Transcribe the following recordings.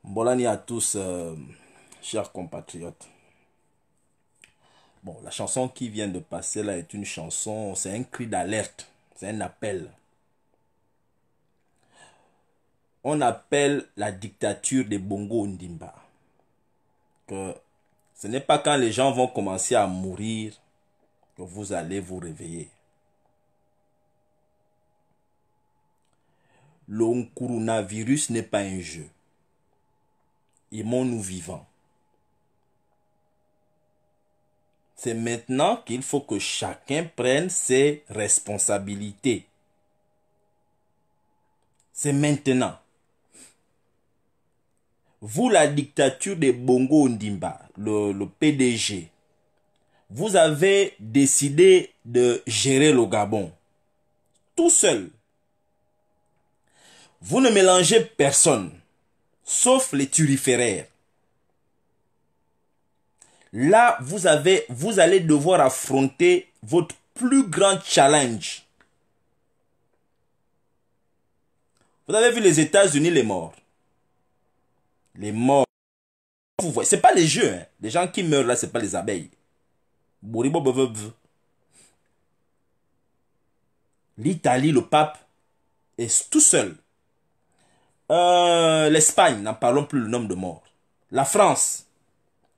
Bolani à tous, chers compatriotes. Bon, la chanson qui vient de passer là est une chanson, c'est un cri d'alerte, c'est un appel. On appelle la dictature des Bongo Ndimba. Que ce n'est pas quand les gens vont commencer à mourir que vous allez vous réveiller. Le coronavirus n'est pas un jeu. Aimons-nous vivants. C'est maintenant qu'il faut que chacun prenne ses responsabilités. C'est maintenant. Vous, la dictature des Bongo Ndimba, le PDG, vous avez décidé de gérer le Gabon tout seul. Vous ne mélangez personne, sauf les turiféraires. Là, vous allez devoir affronter votre plus grand challenge. Vous avez vu les États-Unis, les morts. Les morts. Vous voyez, c'est pas les jeux. Hein. Les gens qui meurent là, c'est pas les abeilles. L'Italie, le pape, est tout seul. L'Espagne, n'en parlons plus le nombre de morts. La France,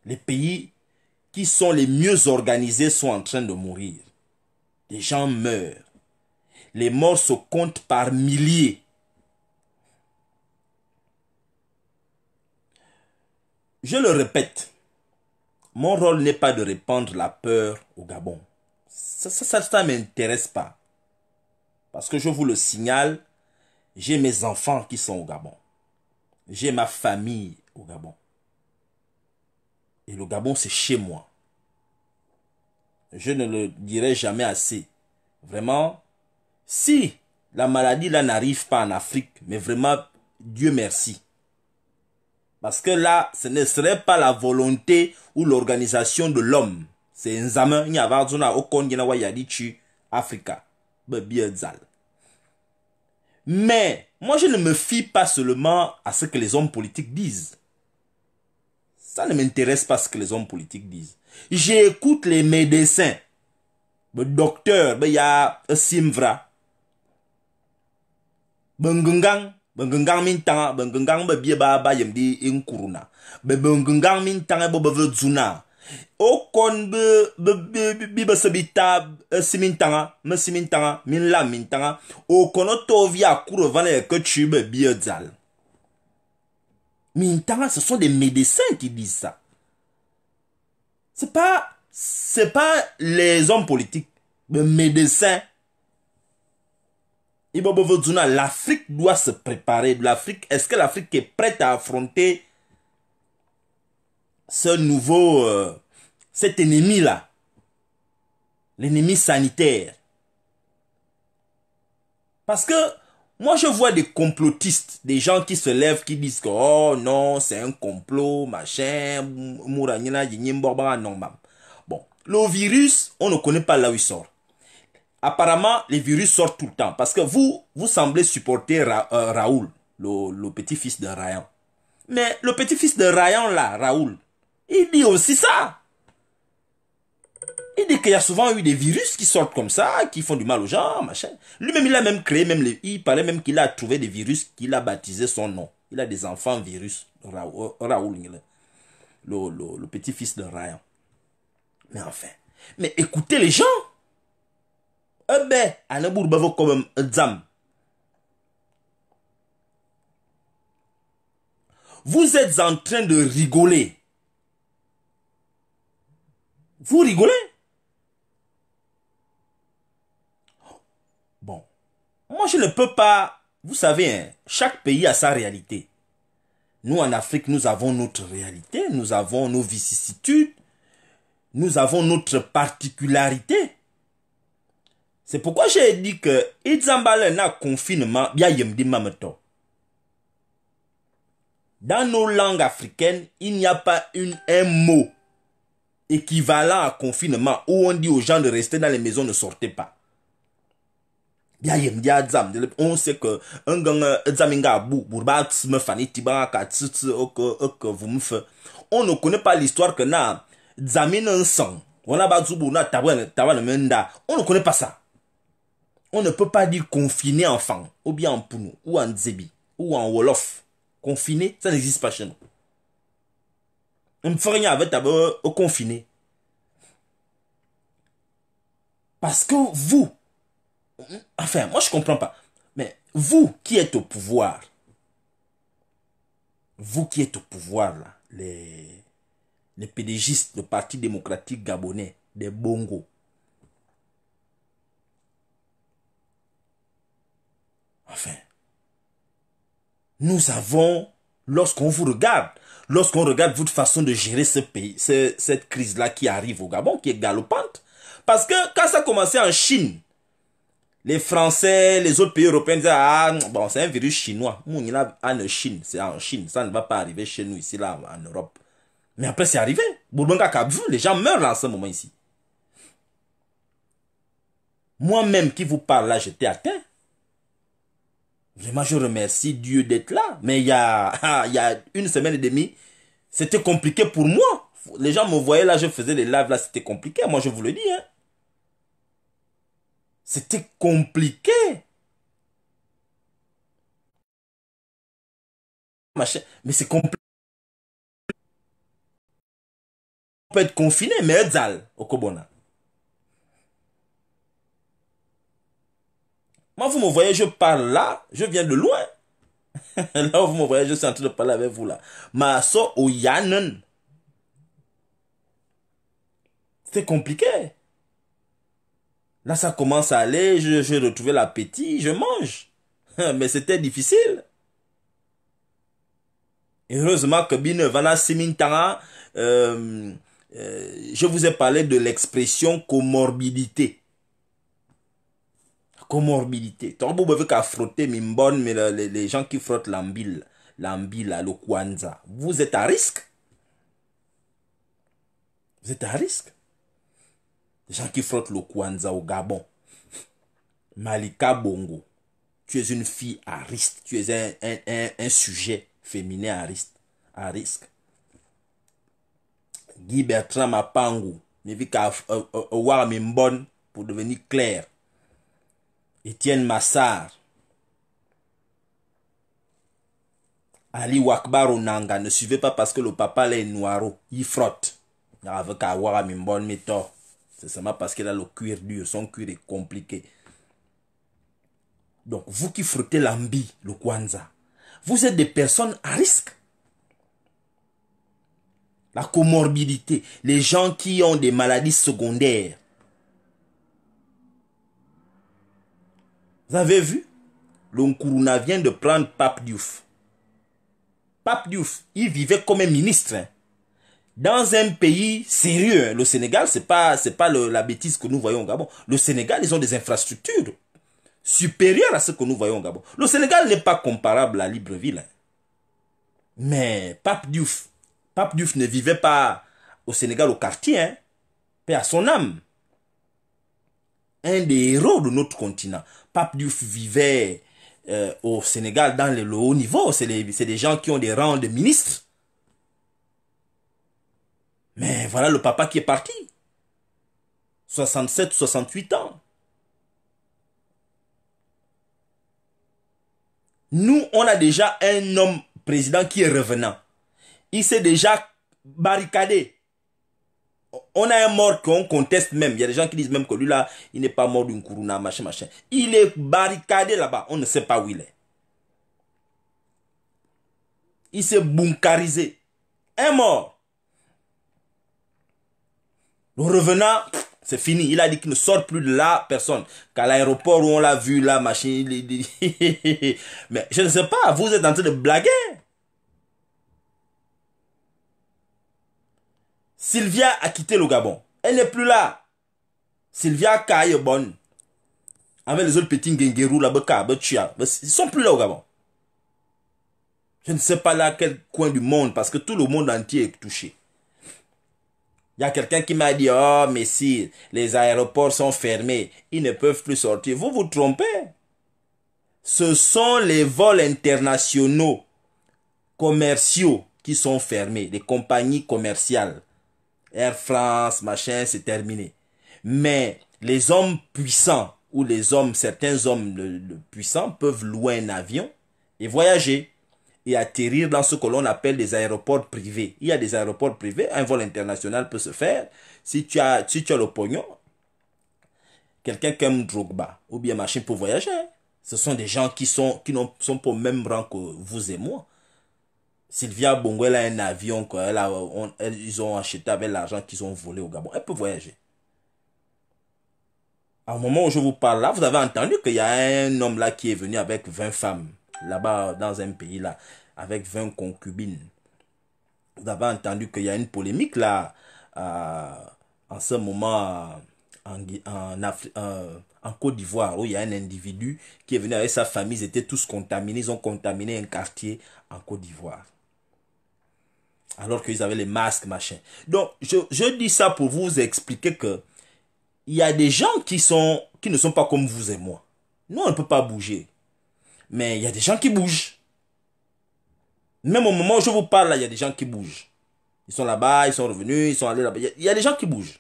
les pays qui sont les mieux organisés sont en train de mourir. Les gens meurent. Les morts se comptent par milliers. Je le répète, mon rôle n'est pas de répandre la peur au Gabon. Ça ne m'intéresse pas. Parce que je vous le signale, j'ai mes enfants qui sont au Gabon. J'ai ma famille au Gabon. Et le Gabon, c'est chez moi. Je ne le dirai jamais assez. Vraiment, si la maladie là n'arrive pas en Afrique, mais vraiment, Dieu merci. Parce que là, ce ne serait pas la volonté ou l'organisation de l'homme. C'est un zaman, il y a Africa. Mais, moi je ne me fie pas seulement à ce que les hommes politiques disent. Ça ne m'intéresse pas ce que les hommes politiques disent. J'écoute les médecins. Le docteur, il y a Simvra. Bengungang. Bengungang mintanga, bengungang be bieba ba yemdi in kuruna. Bengungang mintanga bo bevzuna. O kon be sebita simintanga, me simintanga, min la mintanga. O kono tovia kurovane que tu be biedzal. Mintanga, ce sont des médecins qui disent ça. C'est pas les hommes politiques, les médecins. L'Afrique doit se préparer. Est-ce que l'Afrique est prête à affronter ce nouveau, cet ennemi-là? L'ennemi sanitaire. Parce que moi je vois des complotistes, des gens qui se lèvent, qui disent que oh non, c'est un complot, machin, bon, le virus, on ne connaît pas là où il sort. Apparemment, les virus sortent tout le temps. Parce que vous semblez supporter Raoul, le petit-fils de Rayan. Mais le petit-fils de Rayan, là, Raoul, il dit aussi ça. Il dit qu'il y a souvent eu des virus qui sortent comme ça, qui font du mal aux gens, machin. Lui-même, il a même créé, il paraît même qu'il a trouvé des virus qu'il a baptisé son nom. Il a des enfants virus, Raoul, le petit-fils de Rayan. Mais enfin, mais écoutez les gens. Vous êtes en train de rigoler. Vous rigolez? Bon. Moi, je ne peux pas... Vous savez, hein, chaque pays a sa réalité. Nous, en Afrique, nous avons notre réalité. Nous avons nos vicissitudes. Nous avons notre particularité. C'est pourquoi j'ai dit que Itzambale na confinement bien yemdi mameto. Dans nos langues africaines, il n'y a pas un mot équivalent à confinement où on dit aux gens de rester dans les maisons, ne sortez pas. On sait que un gang zaminga bou bourba me fani tiba ka tsu que vous me faites. On ne connaît pas l'histoire que na zamine un sang. On a bazubu na taban menda. On ne connaît pas ça. On ne peut pas dire confiner enfant ou bien en pounou ou en zebi ou en wolof. Confiner, ça n'existe pas chez nous. On ne fait rien avec d'abord au confiné. Parce que vous, enfin, moi je comprends pas. Mais vous qui êtes au pouvoir, là, les PDGistes, le Parti démocratique gabonais, des bongos. Enfin, nous avons, lorsqu'on vous regarde, lorsqu'on regarde votre façon de gérer ce pays, cette crise-là qui arrive au Gabon, qui est galopante, parce que quand ça a commencé en Chine, les Français, les autres pays européens disaient, ah, bon, c'est un virus chinois. Il a en Chine, c'est en Chine. Ça ne va pas arriver chez nous, ici, là, en Europe. Mais après, c'est arrivé. Bourbonga Kabvu, les gens meurent en ce moment ici. Moi-même qui vous parle là, j'étais atteint. Vraiment, je remercie Dieu d'être là. Mais il y a une semaine et demie, c'était compliqué pour moi. Les gens me voyaient là, je faisais les lives là, c'était compliqué. Moi, je vous le dis, hein. C'était compliqué. Mais c'est compliqué. On peut être confiné, mais Edzal, au Kobona. Moi, vous me voyez, je parle là, je viens de loin. Là, vous me voyez, je suis en train de parler avec vous là. Ma so au Yanen. C'est compliqué. Là, ça commence à aller, j'ai retrouvé l'appétit, je mange. Mais c'était difficile. Heureusement que Binevana Simintara, je vous ai parlé de l'expression comorbidité. Comorbidité. Torbo veut qu'à frotter mimbon, mais les gens qui frottent l'ambile, le kwanza, vous êtes à risque. Vous êtes à risque. Les gens qui frottent le kwanza au Gabon. Malika Bongo. Tu es une fille à risque. Tu es un sujet féminin à risque. Guy Bertrand Mapangu. Ne vit qu'à voir mimbon pour devenir clair. Étienne Massar, Ali Wakbar Onanga, ne suivez pas parce que le papa là est noiro, il frotte. Avec avoir une bonne méthode. C'est seulement parce qu'il a le cuir dur, son cuir est compliqué. Donc, vous qui frottez l'ambi, le kwanza, vous êtes des personnes à risque. La comorbidité, les gens qui ont des maladies secondaires. Vous avez vu? Le Nkuruna vient de prendre Pape Diouf. Pape Diouf, il vivait comme un ministre. Hein. Dans un pays sérieux, hein. Le Sénégal, c'est pas la bêtise que nous voyons au Gabon. Le Sénégal, ils ont des infrastructures supérieures à ce que nous voyons au Gabon. Le Sénégal n'est pas comparable à Libreville. Hein. Mais Pape Diouf ne vivait pas au Sénégal au quartier. Hein. Paix à son âme. Un des héros de notre continent. Pape Diouf vivait au Sénégal dans le haut niveau. C'est des gens qui ont des rangs de ministres. Mais voilà le papa qui est parti. 67, 68 ans. Nous, on a déjà un homme président qui est revenant. Il s'est déjà barricadé. On a un mort qu'on conteste même. Il y a des gens qui disent même que lui là, il n'est pas mort d'une Kuruna, machin, machin. Il est barricadé là-bas. On ne sait pas où il est. Il s'est bunkarisé. Un mort. Le revenant, c'est fini. Il a dit qu'il ne sort plus de là, personne. Qu'à l'aéroport où on l'a vu là, machin. Mais je ne sais pas, vous êtes en train de blaguer. Sylvia a quitté le Gabon. Elle n'est plus là. Sylvia Kayebon. Avec les autres petits Ngengerou, la Beka, Bechia. Ils ne sont plus là au Gabon. Je ne sais pas là quel coin du monde, parce que tout le monde entier est touché. Il y a quelqu'un qui m'a dit, oh, mais si les aéroports sont fermés, ils ne peuvent plus sortir. Vous vous trompez. Ce sont les vols internationaux, commerciaux qui sont fermés, les compagnies commerciales. Air France, machin, c'est terminé. Mais les hommes puissants, ou certains hommes puissants peuvent louer un avion et voyager et atterrir dans ce que l'on appelle des aéroports privés. Il y a des aéroports privés, un vol international peut se faire. Si tu as le pognon, quelqu'un comme Drogba ou bien machin pour voyager. Ce sont des gens qui ne sont pas au même rang que vous et moi. Sylvia Bongo, elle a un avion ils ont acheté avec l'argent qu'ils ont volé au Gabon. Elle peut voyager. Au moment où je vous parle là, vous avez entendu qu'il y a un homme là qui est venu avec 20 femmes. Là-bas, dans un pays là, avec 20 concubines. Vous avez entendu qu'il y a une polémique là, en ce moment, en Côte d'Ivoire, où il y a un individu qui est venu avec sa famille, ils étaient tous contaminés, ils ont contaminé un quartier en Côte d'Ivoire. Alors qu'ils avaient les masques, machin. Donc, je dis ça pour vous expliquer que il y a des gens qui ne sont pas comme vous et moi. Nous, on ne peut pas bouger. Mais il y a des gens qui bougent. Même au moment où je vous parle, là, il y a des gens qui bougent. Ils sont là-bas, ils sont revenus, ils sont allés là-bas. Il y a des gens qui bougent.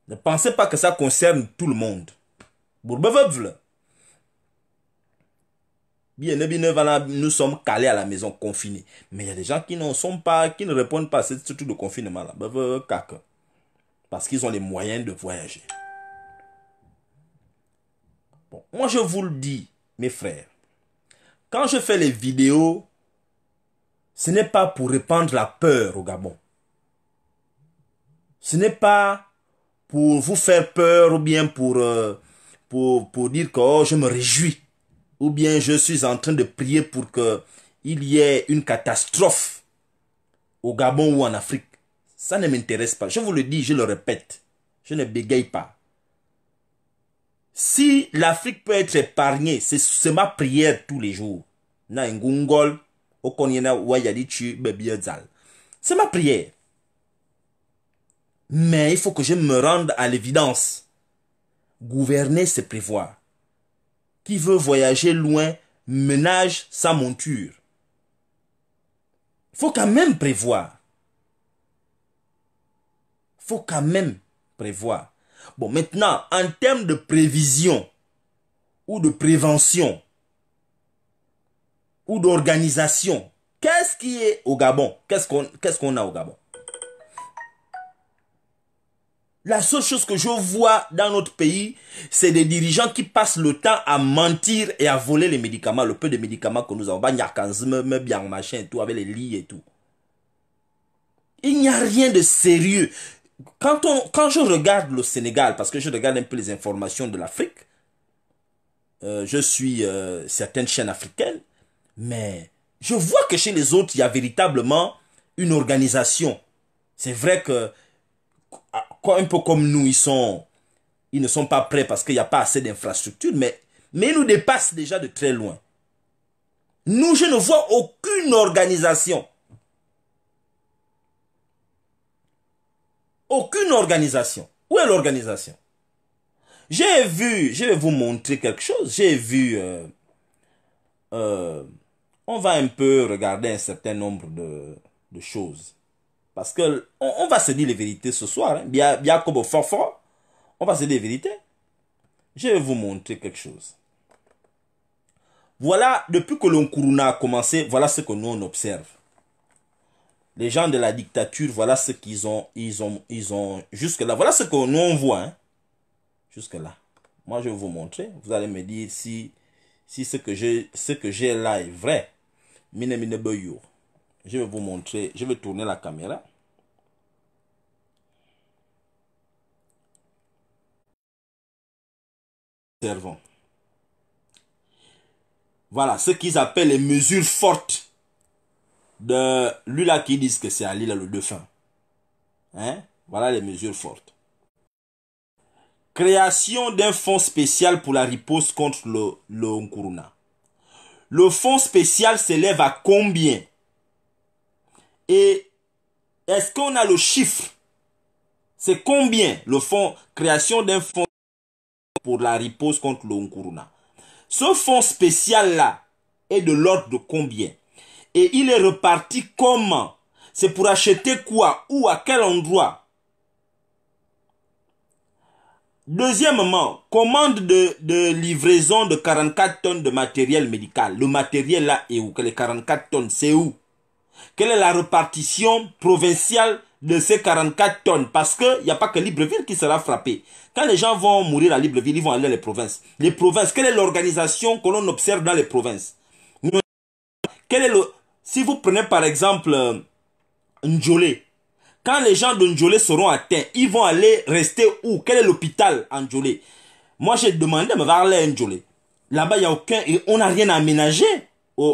Ne pensez pas que ça concerne tout le monde. Bien, nous sommes calés à la maison, confinés. Mais il y a des gens qui ne répondent pas à ce truc de confinement là. Parce qu'ils ont les moyens de voyager. Bon, moi je vous le dis, mes frères. Quand je fais les vidéos, ce n'est pas pour répandre la peur au Gabon. Ce n'est pas pour vous faire peur ou bien pour dire que oh, je me réjouis. Ou bien je suis en train de prier pour qu'il y ait une catastrophe au Gabon ou en Afrique. Ça ne m'intéresse pas. Je vous le dis, je le répète. Je ne bégaye pas. Si l'Afrique peut être épargnée, c'est ma prière tous les jours. C'est ma prière. Mais il faut que je me rende à l'évidence. Gouverner, c'est prévoir. Qui veut voyager loin, ménage sa monture. Il faut quand même prévoir. Il faut quand même prévoir. Bon, maintenant, en termes de prévision ou de prévention ou d'organisation, qu'est-ce qui est au Gabon? Qu'est-ce qu'on a au Gabon? La seule chose que je vois dans notre pays, c'est des dirigeants qui passent le temps à mentir et à voler les médicaments, le peu de médicaments que nous avons, machin et tout, avec les lits et tout. Il n'y a rien de sérieux. Quand je regarde le Sénégal, parce que je regarde un peu les informations de l'Afrique, je suis certaines chaînes africaines, mais je vois que chez les autres, il y a véritablement une organisation. C'est vrai que un peu comme nous, ils ne sont pas prêts parce qu'il n'y a pas assez d'infrastructures, mais ils nous dépassent déjà de très loin. Nous, je ne vois aucune organisation. Aucune organisation. Où est l'organisation? J'ai vu, je vais vous montrer quelque chose. J'ai vu, on va un peu regarder un certain nombre de choses. Parce que on va se dire les vérités ce soir. Hein. Bien comme fort, on va se dire les vérités. Je vais vous montrer quelque chose. Voilà, depuis que l'Nkuruna a commencé, voilà ce que nous on observe. Les gens de la dictature, voilà ce qu'ils ont, ils ont jusque-là. Voilà ce que nous on voit. Hein. Jusque-là. Moi, je vais vous montrer. Vous allez me dire si ce que j'ai là est vrai. Je vais vous montrer. Je vais tourner la caméra. Observons. Voilà ce qu'ils appellent les mesures fortes de lui là qui disent que c'est Ali là le dauphin. Hein? Voilà les mesures fortes. Création d'un fonds spécial pour la riposte contre le Nkuruna. Le fonds spécial s'élève à combien? Et est-ce qu'on a le chiffre C'est combien le fonds, création d'un fonds pour la riposte contre le Nkuruna? Ce fonds spécial-là est de l'ordre de combien? Et il est reparti comment? C'est pour acheter quoi? Où? À quel endroit? Deuxièmement, commande de livraison de 44 tonnes de matériel médical. Le matériel là est où? Que les 44 tonnes, c'est où? Quelle est la répartition provinciale de ces 44 tonnes? Parce qu'il n'y a pas que Libreville qui sera frappé. Quand les gens vont mourir à Libreville, ils vont aller dans les provinces. Les provinces, quelle est l'organisation que l'on observe dans les provinces? Quel est si vous prenez par exemple Ndjolé, quand les gens de Ndjolé seront atteints, ils vont aller rester où? Quel est l'hôpital à Ndjolé? Moi, j'ai demandé à me voir à Ndjolé. Là-bas, il n'y a aucun... Et on n'a rien aménagé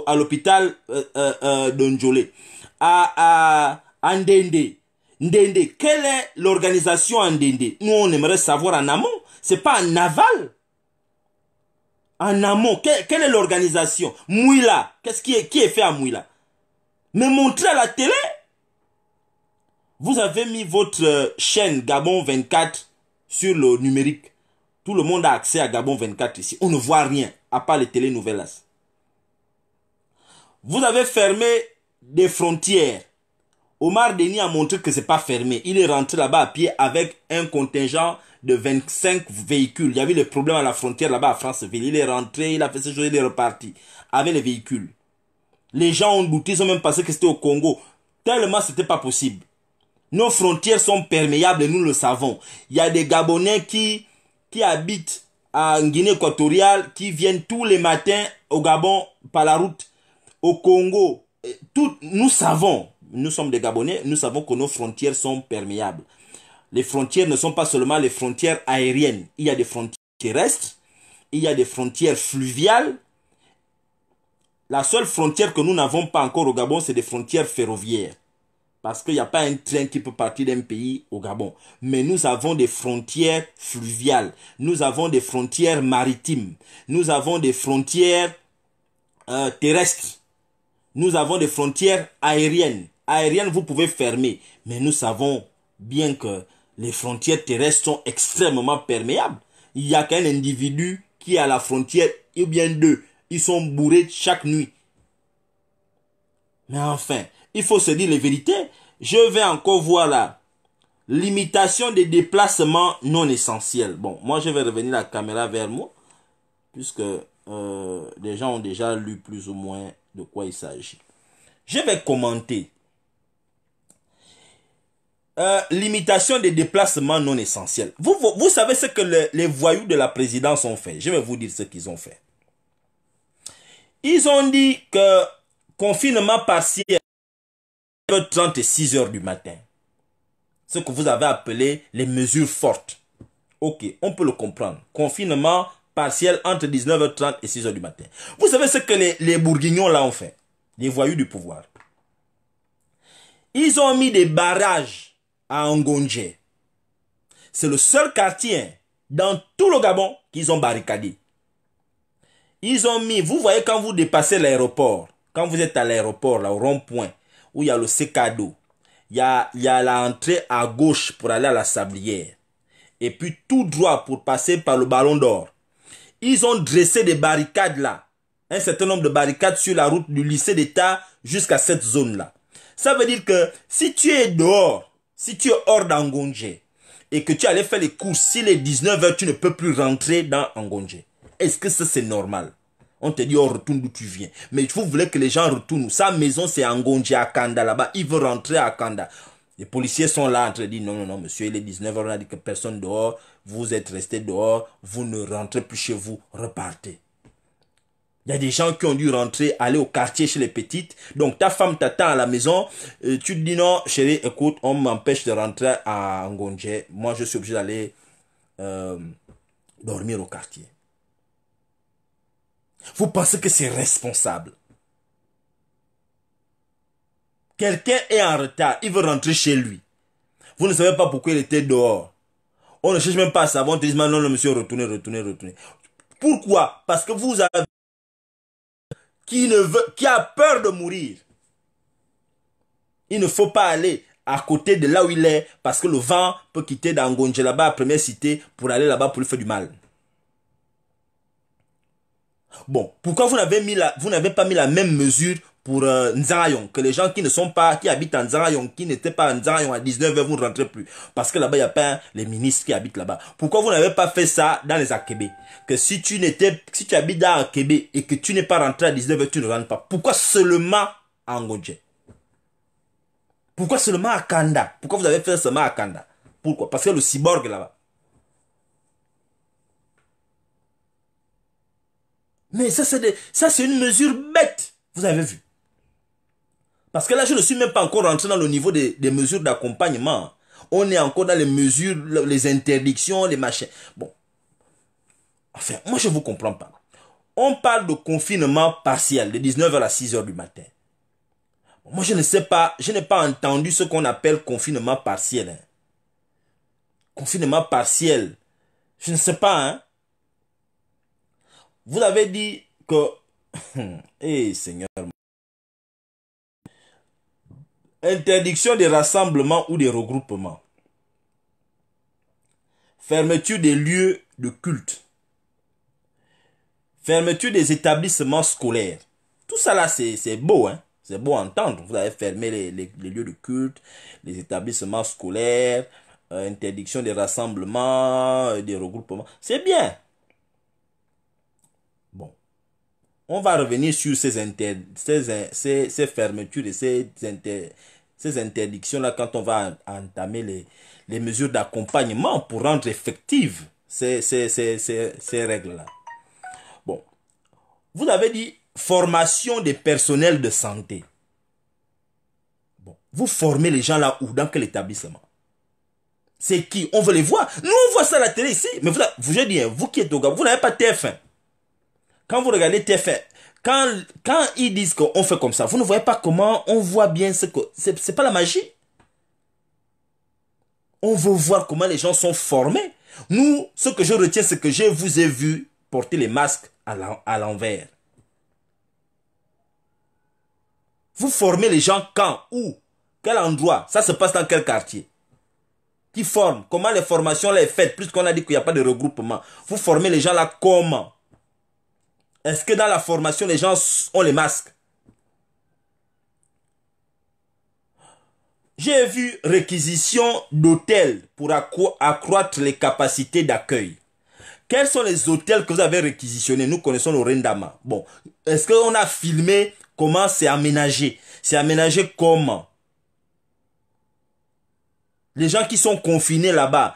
à l'hôpital de Ndjolé. À Ndende. Ndende, quelle est l'organisation à Ndende? Nous, on aimerait savoir en amont. C'est pas en aval. En amont, quelle est l'organisation? Mouila, qu'est-ce qui est fait à Mouila? Me montrer à la télé. Vous avez mis votre chaîne Gabon 24 sur le numérique. Tout le monde a accès à Gabon 24 ici. On ne voit rien, à part les télénovelas. Vous avez fermé des frontières. Omar Denis a montré que c'est pas fermé. Il est rentré là-bas à pied avec un contingent de 25 véhicules. Il y avait des problèmes à la frontière là-bas à Franceville. Il est rentré, il a fait ses choses, il est reparti avec les véhicules. Les gens ont douté, ils ont même pensé que c'était au Congo. Tellement c'était pas possible. Nos frontières sont perméables et nous le savons. Il y a des Gabonais qui habitent en Guinée équatoriale, qui viennent tous les matins au Gabon par la route, au Congo. Nous savons, nous sommes des Gabonais, nous savons que nos frontières sont perméables. Les frontières ne sont pas seulement les frontières aériennes. Il y a des frontières terrestres, il y a des frontières fluviales. La seule frontière que nous n'avons pas encore au Gabon, c'est des frontières ferroviaires. Parce qu'il n'y a pas un train qui peut partir d'un pays au Gabon. Mais nous avons des frontières fluviales. Nous avons des frontières maritimes. Nous avons des frontières terrestres. Nous avons des frontières aériennes. Aériennes, vous pouvez fermer. Mais nous savons bien que les frontières terrestres sont extrêmement perméables. Il n'y a qu'un individu qui est à la frontière, ou bien deux. Ils sont bourrés chaque nuit. Mais enfin, il faut se dire les vérités. Je vais encore voir la limitation des déplacements non essentiels. Bon, moi je vais revenir la caméra vers moi, puisque les gens ont déjà lu plus ou moins de quoi il s'agit. Je vais commenter. Limitation des déplacements non essentiels. Vous savez ce que les voyous de la présidence ont fait. Je vais vous dire ce qu'ils ont fait. Ils ont dit que confinement partiel 30 et 6 heures du matin. Ce que vous avez appelé les mesures fortes. Ok, on peut le comprendre. Confinement partiel entre 19h30 et 6 heures du matin. Vous savez ce que les bourguignons là ont fait? Les voyous du pouvoir. Ils ont mis des barrages à Ngondje. C'est le seul quartier dans tout le Gabon qu'ils ont barricadé. Ils ont mis, vous voyez quand vous dépassez l'aéroport, quand vous êtes à l'aéroport, là au rond-point, où il y a le Secado, il y a l'entrée à gauche pour aller à la Sablière, et puis tout droit pour passer par le Ballon d'Or. Ils ont dressé des barricades là, un certain nombre de barricades sur la route du lycée d'État jusqu'à cette zone-là. Ça veut dire que si tu es dehors, si tu es hors d'Angondje, et que tu allais faire les courses, s'il est 19h, tu ne peux plus rentrer dans Angondje. Est-ce que ça c'est normal? On te dit, on retourne d'où tu viens. Mais vous voulez que les gens retournent. Sa maison c'est Angondje à Kanda là-bas. Il veut rentrer à Kanda. Les policiers sont là en train de dire, non, non, non, monsieur, il est 19h, on a dit que personne dehors. Vous êtes resté dehors. Vous ne rentrez plus chez vous. Repartez. Il y a des gens qui ont dû rentrer, aller au quartier chez les petites. Donc ta femme t'attend à la maison. Tu te dis, non, chérie, écoute, on m'empêche de rentrer à Angondje. Moi, je suis obligé d'aller dormir au quartier. Vous pensez que c'est responsable? Quelqu'un est en retard, il veut rentrer chez lui. Vous ne savez pas pourquoi il était dehors. On ne cherche même pas à savoir, on te dit, non, non, monsieur, retournez, retournez, retournez. Pourquoi? Parce que vous avez qui a peur de mourir. Il ne faut pas aller à côté de là où il est, parce que le vent peut quitter d'Angonje là-bas, première cité, pour aller là-bas pour lui faire du mal. Bon, pourquoi vous n'avez pas mis la même mesure pour Nzarayon, que les gens qui ne sont pas, qui habitent en Nzarayon, qui n'étaient pas en Nzarayon à 19h, vous ne rentrez plus. Parce que là-bas, il n'y a pas les ministres qui habitent là-bas. Pourquoi vous n'avez pas fait ça dans les Akébé? Que si tu habites dans Akébé et que tu n'es pas rentré à 19h, tu ne rentres pas. Pourquoi seulement à Angodje? Pourquoi seulement à Kanda? Pourquoi vous avez fait seulement à Kanda? Pourquoi? Parce que le cyborg est là-bas. Mais ça, c'est une mesure bête. Vous avez vu. Parce que là, je ne suis même pas encore rentré dans le niveau des mesures d'accompagnement. On est encore dans les mesures, les interdictions, les machins. Bon. Enfin, moi, je ne vous comprends pas. On parle de confinement partiel, de 19h à 6h du matin. Moi, je ne sais pas, je n'ai pas entendu ce qu'on appelle confinement partiel. Hein. Confinement partiel. Je ne sais pas, hein. Vous avez dit que... Eh, Seigneur. Interdiction des rassemblements ou des regroupements. Fermeture des lieux de culte. Fermeture des établissements scolaires. Tout ça là, c'est beau, hein. C'est beau à entendre. Vous avez fermé les lieux de culte, les établissements scolaires, interdiction des rassemblements, des regroupements. C'est bien. Bon. On va revenir sur ces fermetures et ces interdictions-là quand on va entamer les mesures d'accompagnement pour rendre effectives ces règles-là. Bon. Vous avez dit formation des personnels de santé. Bon. Vous formez les gens là où? Dans quel établissement? C'est qui? On veut les voir. Nous, on voit ça à la télé ici. Mais je dis, vous qui êtes au Gabon, vous n'avez pas TF1. Quand vous regardez TF1, quand ils disent qu'on fait comme ça, vous ne voyez pas comment on voit bien ce que... C'est pas la magie. On veut voir comment les gens sont formés. Nous, ce que je retiens, c'est que je vous ai vu porter les masques à l'envers. Vous formez les gens quand? Où? Quel endroit? Ça se passe dans quel quartier? Qui forme? Comment les formations là sont faites? Puisqu'on a dit qu'il n'y a pas de regroupement. Vous formez les gens là comment? Est-ce que dans la formation, les gens ont les masques? J'ai vu réquisition d'hôtels pour accroître les capacités d'accueil. Quels sont les hôtels que vous avez réquisitionnés? Nous connaissons le Rendama. Bon, est-ce qu'on a filmé comment c'est aménagé? C'est aménagé comment? Les gens qui sont confinés là-bas,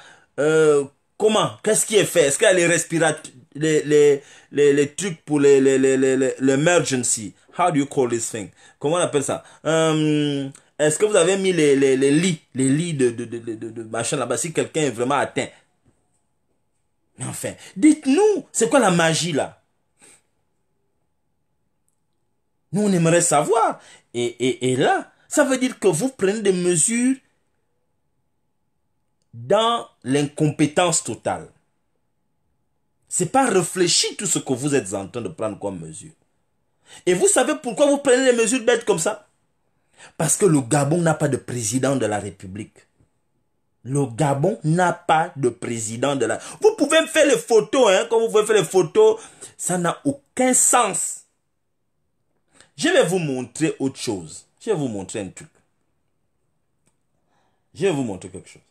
comment? Qu'est-ce qui est fait? Est-ce qu'il y a les respirateurs, les trucs pour l'emergency? How do you call this thing? Comment on appelle ça? Est-ce que vous avez mis les lits de machin là-bas si quelqu'un est vraiment atteint? Mais enfin, dites-nous, c'est quoi la magie là? Nous, on aimerait savoir. Et là, ça veut dire que vous prenez des mesures dans l'incompétence totale. C'est pas réfléchi tout ce que vous êtes en train de prendre comme mesure. Et vous savez pourquoi vous prenez des mesures bêtes comme ça? Parce que le Gabon n'a pas de président de la République. Le Gabon n'a pas de président de la... Vous pouvez faire les photos, hein, quand vous pouvez faire les photos, ça n'a aucun sens. Je vais vous montrer autre chose. Je vais vous montrer un truc. Je vais vous montrer quelque chose.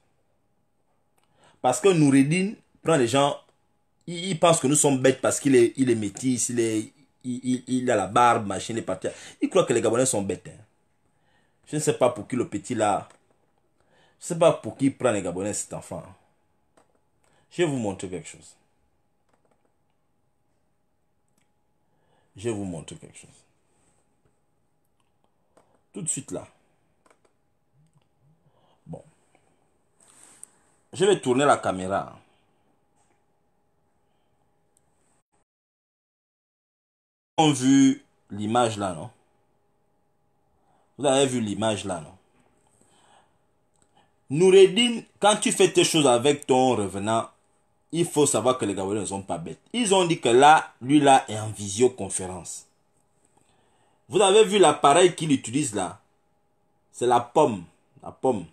Parce que Noureddin prend les gens, il pense que nous sommes bêtes parce qu'il est métis, il a la barbe, machin, il est parti. Il croit que les Gabonais sont bêtes. Hein. Je ne sais pas pour qui le petit là... Je ne sais pas pour qui il prend les Gabonais, cet enfant. Je vais vous montrer quelque chose. Je vais vous montrer quelque chose. Tout de suite là. Bon. Je vais tourner la caméra. Vous avez vu l'image là, non? Vous avez vu l'image là, non? Noureddin, quand tu fais tes choses avec ton revenant, il faut savoir que les Gabonais ne sont pas bêtes. Ils ont dit que là, lui là est en visioconférence. Vous avez vu l'appareil qu'il utilise là? C'est la pomme. La pomme.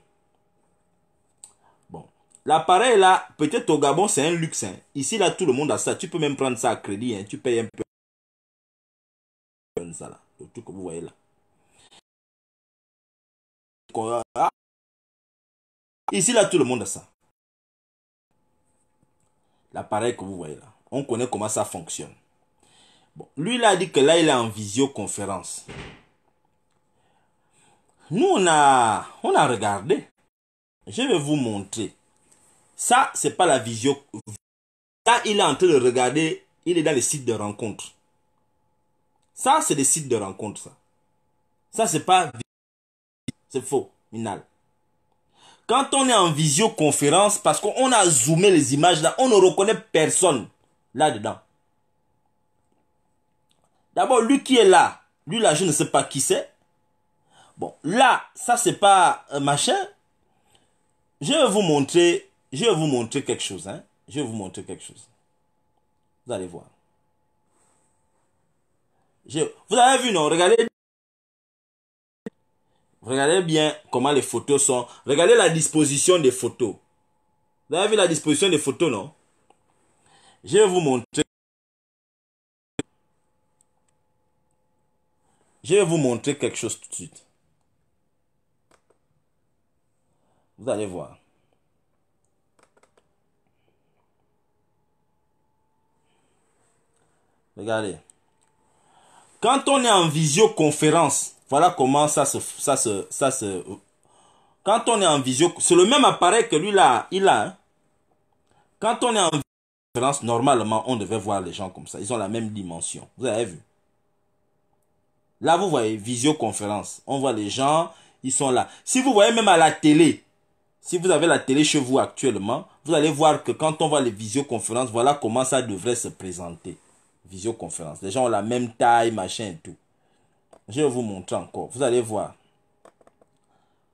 Bon. L'appareil là, peut-être au Gabon, c'est un luxe. Hein. Ici, là, tout le monde a ça. Tu peux même prendre ça à crédit. Hein. Tu payes un peu. Ça là. Le truc que vous voyez là. Ici, là, tout le monde a ça. L'appareil que vous voyez là. On connaît comment ça fonctionne. Bon. Lui, il a dit que là, il est en visioconférence. Nous, on a regardé. Je vais vous montrer. Ça, c'est pas la visio. Là, il est en train de regarder. Il est dans les sites de rencontres. Ça, c'est des sites de rencontres, ça. Ça, c'est pas... C'est faux, Minal. Quand on est en visioconférence, parce qu'on a zoomé les images là, on ne reconnaît personne là-dedans. D'abord, lui qui est là, lui là, je ne sais pas qui c'est. Bon, là, ça, c'est pas un machin. Je vais vous montrer quelque chose, hein. Je vais vous montrer quelque chose. Vous allez voir. Vous avez vu, non? Regardez bien comment les photos sont. Regardez la disposition des photos. Vous avez vu la disposition des photos, non? Je vais vous montrer. Je vais vous montrer quelque chose tout de suite. Vous allez voir. Regardez. Quand on est en visioconférence, voilà comment ça se... Quand on est en visio, c'est le même appareil que lui là, il a. Hein. Quand on est en visioconférence, normalement, on devait voir les gens comme ça. Ils ont la même dimension. Vous avez vu? Là, vous voyez, visioconférence. On voit les gens, ils sont là. Si vous voyez même à la télé, si vous avez la télé chez vous actuellement, vous allez voir que quand on voit les visioconférences, voilà comment ça devrait se présenter. Visioconférence. Les gens ont la même taille, machin et tout. Je vais vous montrer encore. Vous allez voir.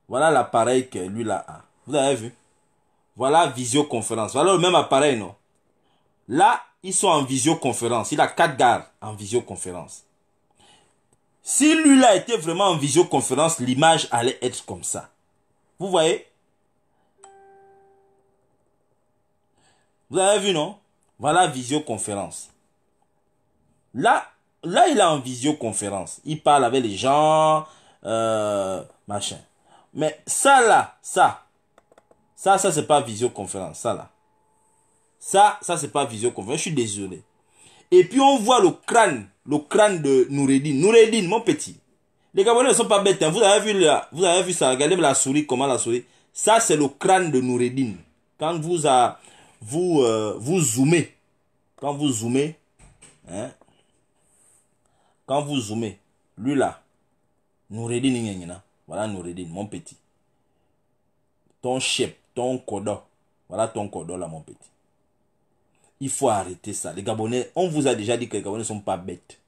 Voilà l'appareil que lui là a. Vous avez vu? Voilà visioconférence. Voilà le même appareil, non? Là, ils sont en visioconférence. Il a 4 gars en visioconférence. Si lui là était vraiment en visioconférence, l'image allait être comme ça. Vous voyez? Vous avez vu, non? Voilà visioconférence. Là, il est en visioconférence. Il parle avec les gens, machin. Mais ça là, ça c'est pas visioconférence, ça là. Ça c'est pas visioconférence, je suis désolé. Et puis on voit le crâne de Noureddin. Noureddin, mon petit. Les Gabonais ne sont pas bêtes, hein. Vous avez vu ça, regardez la souris, comment la souris. Ça c'est le crâne de Noureddin. Quand vous zoomez, quand vous zoomez, hein, quand vous zoomez, lui là, Noureddin, voilà Noureddin, mon petit. Ton chef, ton kodo, voilà ton kodo là, mon petit. Il faut arrêter ça. Les Gabonais, on vous a déjà dit que les Gabonais ne sont pas bêtes.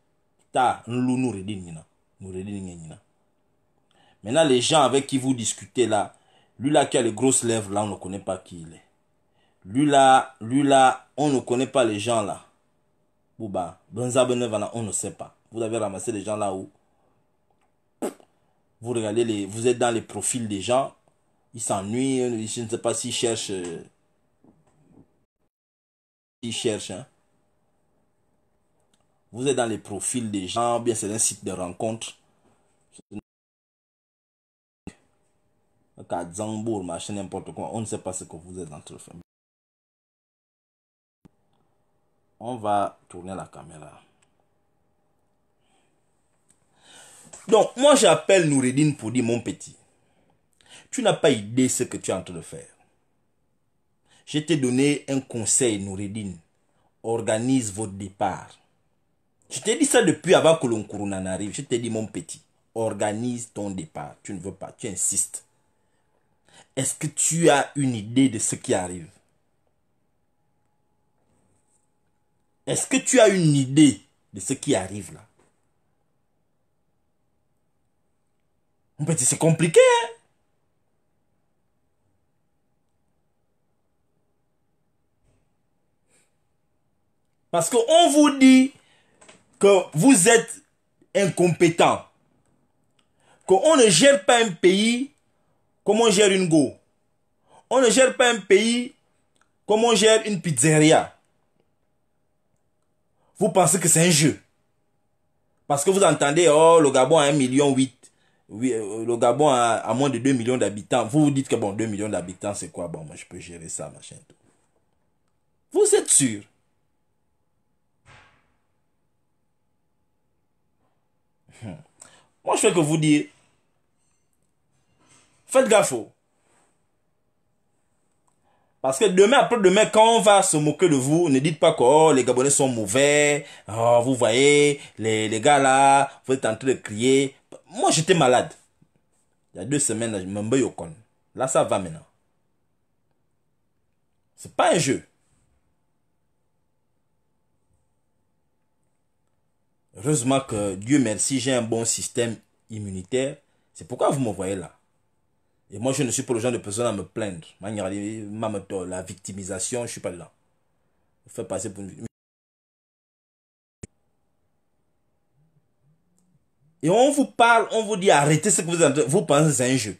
Maintenant, les gens avec qui vous discutez là, lui là qui a les grosses lèvres là, on ne connaît pas qui il est. Lui là, on ne connaît pas les gens là. Bouba, on ne sait pas. Vous avez ramassé les gens là où vous regardez vous êtes dans les profils des gens, ils s'ennuient, je ne sais pas s'ils cherchent. Hein. Vous êtes dans les profils des gens, bien c'est un site de rencontre. Kadzambour, machin, n'importe quoi. On ne sait pas ce que vous êtes en train de faire. On va tourner la caméra. Donc, moi j'appelle Noureddin pour dire, mon petit, tu n'as pas idée ce que tu es en train de faire. Je t'ai donné un conseil, Noureddin. Organise votre départ. Je t'ai dit ça depuis avant que l'Onkuruna n'arrive. Je t'ai dit, mon petit, organise ton départ. Tu ne veux pas, tu insistes. Est-ce que tu as une idée de ce qui arrive? Est-ce que tu as une idée de ce qui arrive là? Mon petit, c'est compliqué, hein? Parce qu'on vous dit que vous êtes incompétent. Qu'on ne gère pas un pays comme on gère une go. On ne gère pas un pays comme on gère une pizzeria. Vous pensez que c'est un jeu. Parce que vous entendez, oh, le Gabon a 1,8 million. Oui, le Gabon a moins de 2 millions d'habitants. Vous vous dites que bon, 2 millions d'habitants, c'est quoi? Bon, moi, je peux gérer ça, machin. Tout. Vous êtes sûr? Moi, je fais que vous dire, faites gaffe. Parce que demain, après-demain, quand on va se moquer de vous, ne dites pas que oh, les Gabonais sont mauvais. Oh, vous voyez, les gars là, vous êtes en train de crier. Moi, j'étais malade. Il y a 2 semaines, je me au con. Là, ça va maintenant. C'est pas un jeu. Heureusement que, Dieu merci, j'ai un bon système immunitaire. C'est pourquoi vous me voyez là. Et moi, je ne suis pas le genre de personne à me plaindre. La victimisation, je ne suis pas là. Je fais passer pour une... Et on vous parle, on vous dit arrêtez ce que vous êtes. Vous pensez que c'est un jeu.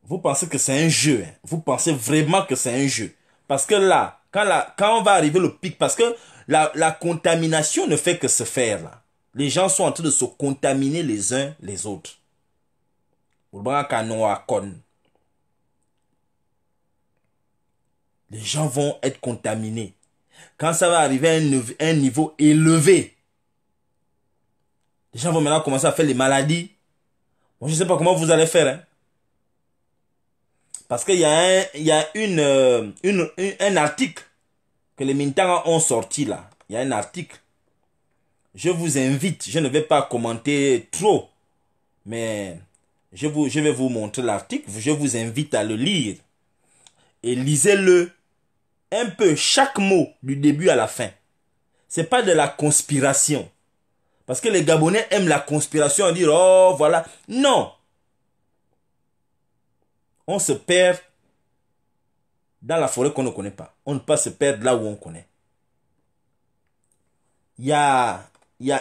Vous pensez que c'est un jeu. Hein. Vous pensez vraiment que c'est un jeu. Parce que là, quand on va arriver le pic, parce que la contamination ne fait que se faire là. Les gens sont en train de se contaminer les uns les autres. Les gens vont être contaminés. Quand ça va arriver à un niveau élevé, les gens vont maintenant commencer à faire les maladies. Moi, je ne sais pas comment vous allez faire. Hein. Parce qu'il y a un article que les Mintang ont sorti là. Il y a un article. Je vous invite, je ne vais pas commenter trop, mais je vais vous montrer l'article. Je vous invite à le lire. Et lisez-le un peu, chaque mot, du début à la fin. C'est pas de la conspiration. Parce que les Gabonais aiment la conspiration, à dire, oh, voilà. Non. On se perd dans la forêt qu'on ne connaît pas. On ne peut pas se perdre là où on connaît. Il y a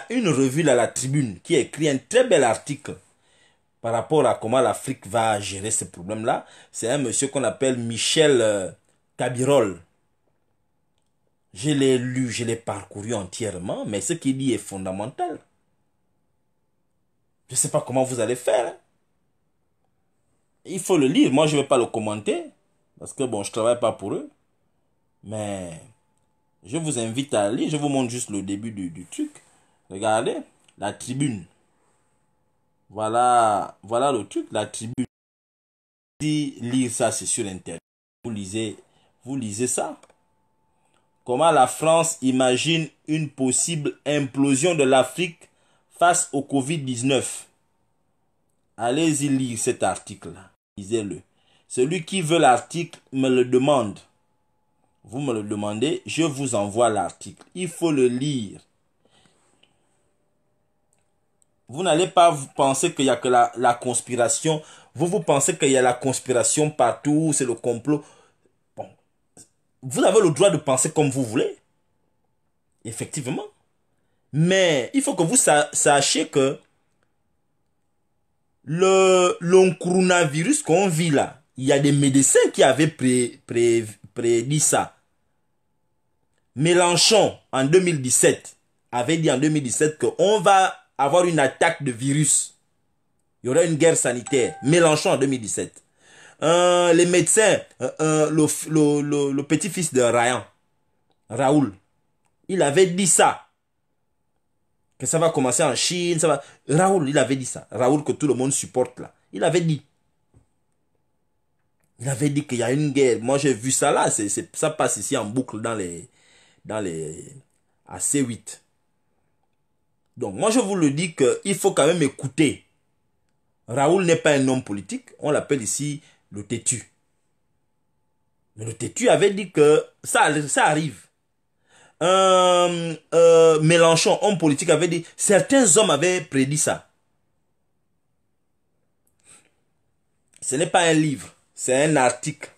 une revue là, La Tribune, qui a écrit un très bel article par rapport à comment l'Afrique va gérer ce problème-là. C'est un monsieur qu'on appelle Michel Cabirol. Je l'ai lu, je l'ai parcouru entièrement, mais ce qu'il dit est fondamental. Je ne sais pas comment vous allez faire. Hein. Il faut le lire. Moi, je ne vais pas le commenter. Parce que, bon, je ne travaille pas pour eux. Mais, je vous invite à lire. Je vous montre juste le début du truc. Regardez, La Tribune. Voilà le truc, La Tribune. Si lire ça, c'est sur Internet. Vous lisez ça. Comment la France imagine une possible implosion de l'Afrique face au Covid-19. Allez-y lire cet article-là. Lisez-le. Celui qui veut l'article me le demande. Vous me le demandez, je vous envoie l'article. Il faut le lire. Vous n'allez pas penser qu'il n'y a que la conspiration. Vous pensez qu'il y a la conspiration partout, c'est le complot. Bon. Vous avez le droit de penser comme vous voulez. Effectivement. Mais il faut que vous sachiez que le coronavirus qu'on vit là, il y a des médecins qui avaient prédit ça. Mélenchon, en 2017, avait dit en 2017 qu'on va avoir une attaque de virus. Il y aura une guerre sanitaire. Mélenchon en 2017. Les médecins, le petit-fils de Ryan, Raoul, il avait dit ça. Que ça va commencer en Chine, ça va... Raoul, il avait dit ça. Raoul que tout le monde supporte là. Il avait dit. Il avait dit qu'il y a une guerre. Moi, j'ai vu ça là. Ça passe ici en boucle dans les à C8. Donc, moi, je vous le dis qu'il faut quand même écouter. Raoul n'est pas un homme politique. On l'appelle ici le têtu. Mais le têtu avait dit que ça arrive. Mélenchon, homme politique, avait dit, certains hommes avaient prédit ça. Ce n'est pas un livre, c'est un article.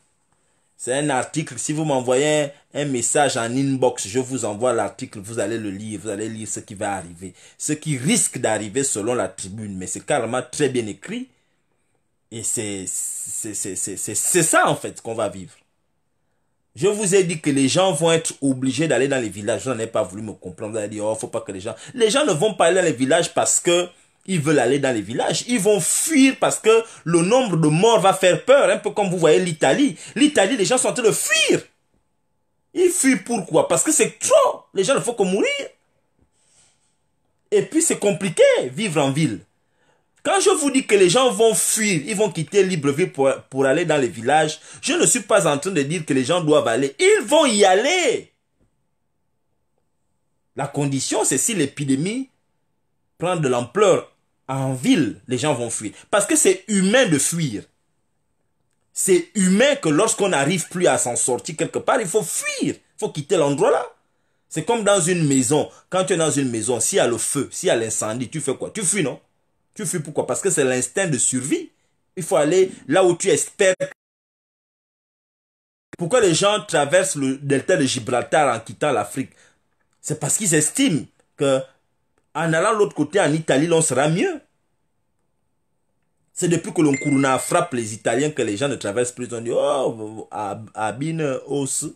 C'est un article. Si vous m'envoyez un message en inbox, je vous envoie l'article. Vous allez le lire. Vous allez lire ce qui va arriver. Ce qui risque d'arriver selon la tribune. Mais c'est carrément très bien écrit. Et c'est ça en fait qu'on va vivre. Je vous ai dit que les gens vont être obligés d'aller dans les villages. Vous n'en avez pas voulu me comprendre. Vous avez dit, oh, faut pas que les gens... Les gens ne vont pas aller dans les villages parce que ils veulent aller dans les villages. Ils vont fuir parce que le nombre de morts va faire peur. Un peu comme vous voyez l'Italie. L'Italie, les gens sont en train de fuir. Ils fuient pourquoi? Parce que c'est trop. Les gens ne font que mourir. Et puis c'est compliqué, vivre en ville. Quand je vous dis que les gens vont fuir, ils vont quitter Libreville pour aller dans les villages, je ne suis pas en train de dire que les gens doivent aller. Ils vont y aller. La condition, c'est si l'épidémie prend de l'ampleur en ville, les gens vont fuir. Parce que c'est humain de fuir. C'est humain que lorsqu'on n'arrive plus à s'en sortir quelque part, il faut fuir. Il faut quitter l'endroit là. C'est comme dans une maison. Quand tu es dans une maison, s'il y a le feu, s'il y a l'incendie, tu fais quoi? Tu fuis, non? Tu fuis pourquoi? Parce que c'est l'instinct de survie. Il faut aller là où tu espères. Pourquoi les gens traversent le delta de Gibraltar en quittant l'Afrique? C'est parce qu'ils estiment que en allant de l'autre côté, en Italie, l'on sera mieux. C'est depuis que l'Nkuruna frappe les Italiens que les gens ne traversent plus. On dit, oh, Abine, Os,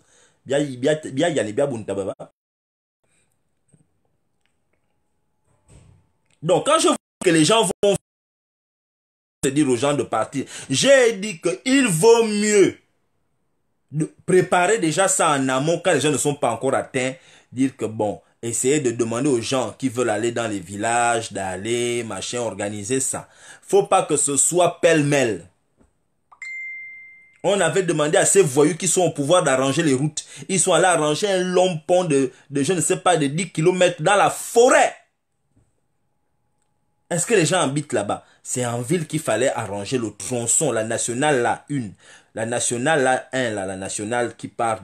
bien, Buntababa. Donc, quand je vois que les gens vont dire aux gens de partir, j'ai dit qu'il vaut mieux de préparer déjà ça en amont quand les gens ne sont pas encore atteints, dire que bon, essayez de demander aux gens qui veulent aller dans les villages, d'aller, machin, organiser ça. Faut pas que ce soit pêle-mêle. On avait demandé à ces voyous qui sont au pouvoir d'arranger les routes. Ils sont allés arranger un long pont de je ne sais pas, de 10 km dans la forêt. Est-ce que les gens habitent là-bas? C'est en ville qu'il fallait arranger le tronçon, la nationale là, 1. La nationale là, 1, là, la nationale qui part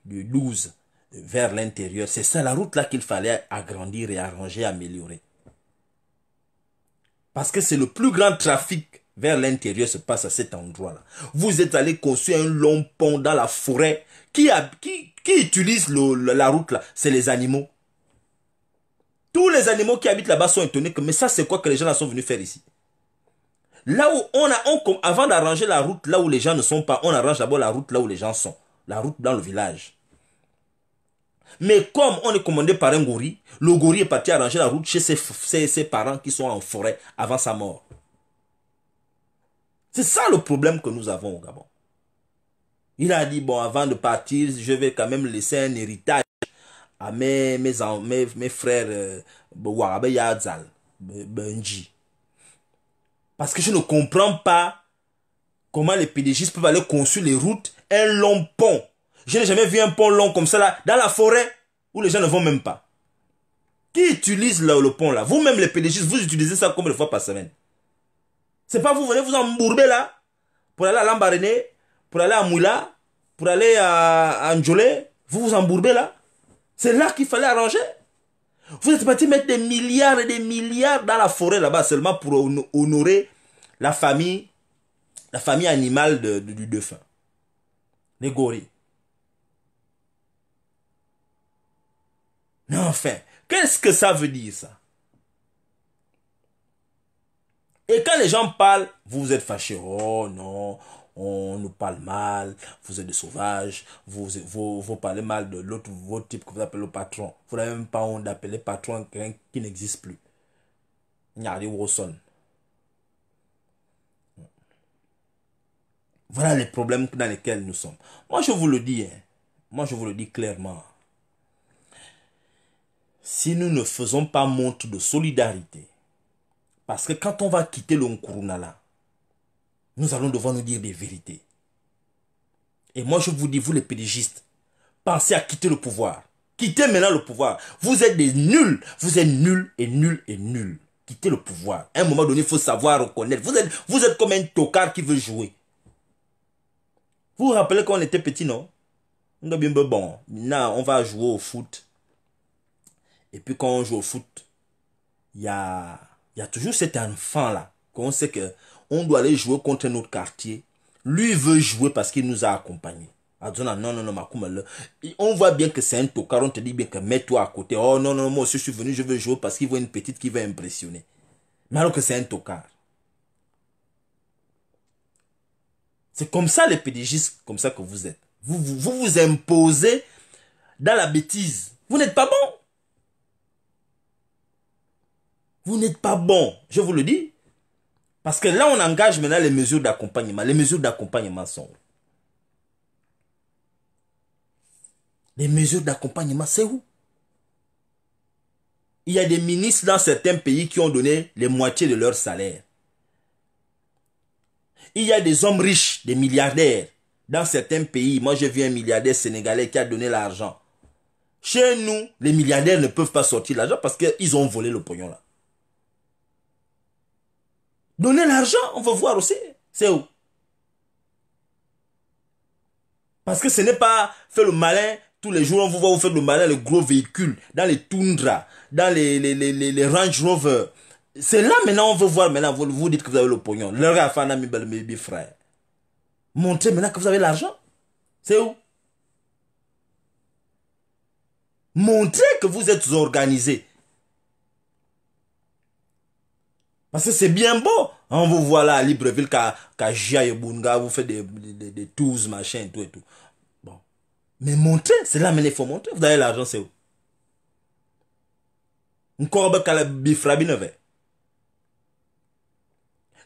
du 12 vers l'intérieur. C'est ça la route là qu'il fallait agrandir et arranger, améliorer. Parce que c'est le plus grand trafic vers l'intérieur se passe à cet endroit-là. Vous êtes allé construire un long pont dans la forêt. Qui utilise la route là? C'est les animaux. Tous les animaux qui habitent là-bas sont étonnés que, mais ça c'est quoi que les gens là sont venus faire ici? Là où avant d'arranger la route là où les gens ne sont pas, on arrange d'abord la route là où les gens sont. La route dans le village. Mais comme on est commandé par un gorille, le gorille est parti arranger la route chez ses parents qui sont en forêt avant sa mort. C'est ça le problème que nous avons au Gabon. Il a dit, bon, avant de partir, je vais quand même laisser un héritage à mes frères Warabe Yadzal, Benji. Parce que je ne comprends pas comment les PDGistes peuvent aller construire les routes, un long pont. Je n'ai jamais vu un pont long comme ça là, dans la forêt, où les gens ne vont même pas. Qui utilise le pont là? Vous-même les PDGistes, vous utilisez ça combien de fois par semaine? C'est pas vous venez vous embourber là, pour aller à Lambaréné, pour aller à Moula, pour aller à Njolé, vous vous embourbez là. C'est là qu'il fallait arranger. Vous êtes parti mettre des milliards et des milliards dans la forêt là-bas seulement pour honorer la famille animale du défunt. Les gorilles. Mais enfin, qu'est-ce que ça veut dire ça? Et quand les gens parlent, vous êtes fâchés. Oh non, on nous parle mal, vous êtes des sauvages, vous parlez mal de votre type que vous appelez le patron. Vous n'avez même pas honte d'appeler patron quelqu'un qui n'existe plus. Nyari Wilson. Voilà les problèmes dans lesquels nous sommes. Moi je vous le dis, hein. Moi je vous le dis clairement. Si nous ne faisons pas montre de solidarité, parce que quand on va quitter le Nkuruna là, nous allons devoir nous dire des vérités. Et moi je vous dis, vous les pédigistes, pensez à quitter le pouvoir. Quittez maintenant le pouvoir. Vous êtes des nuls. Vous êtes nuls et nuls et nuls. Quittez le pouvoir. À un moment donné, il faut savoir reconnaître. Vous êtes comme un tocard qui veut jouer. Vous vous rappelez quand on était petit, non? On a bien bon. Maintenant, on va jouer au foot. Et puis quand on joue au foot, il y a toujours cet enfant-là, qu'on sait que on doit aller jouer contre notre quartier. Lui veut jouer parce qu'il nous a accompagnés. Adona, non, non, non, Makouma, on voit bien que c'est un tocard, on te dit bien que mets-toi à côté. Oh non, non, moi aussi je suis venu, je veux jouer parce qu'il voit une petite qui va impressionner. Mais alors que c'est un tocard. C'est comme ça les pédigistes, comme ça que vous êtes. Vous imposez dans la bêtise. Vous n'êtes pas bon. Vous n'êtes pas bon, je vous le dis. Parce que là, on engage maintenant les mesures d'accompagnement. Les mesures d'accompagnement sont où? Les mesures d'accompagnement, c'est où? Il y a des ministres dans certains pays qui ont donné les moitiés de leur salaire. Il y a des hommes riches, des milliardaires. Dans certains pays, moi j'ai vu un milliardaire sénégalais qui a donné l'argent. Chez nous, les milliardaires ne peuvent pas sortir l'argent parce qu'ils ont volé le pognon là. Donner l'argent, on veut voir aussi. C'est où? Parce que ce n'est pas faire le malin. Tous les jours, on vous voit vous faire le malin, les gros véhicules, dans les Tundra, dans les Range Rover. C'est là maintenant, on veut voir maintenant, vous dites que vous avez le pognon. Le gars, mes frères. Montrez maintenant que vous avez l'argent. C'est où? Montrez que vous êtes organisé. Parce que c'est bien beau. On vous voit là à Libreville, qu'à Jia et Bunga, vous faites des tours, machin, tout et tout. Bon. Mais montrez, c'est là mais il faut montrer. Vous avez l'argent, c'est où? Encore qu'à la bifrabineve.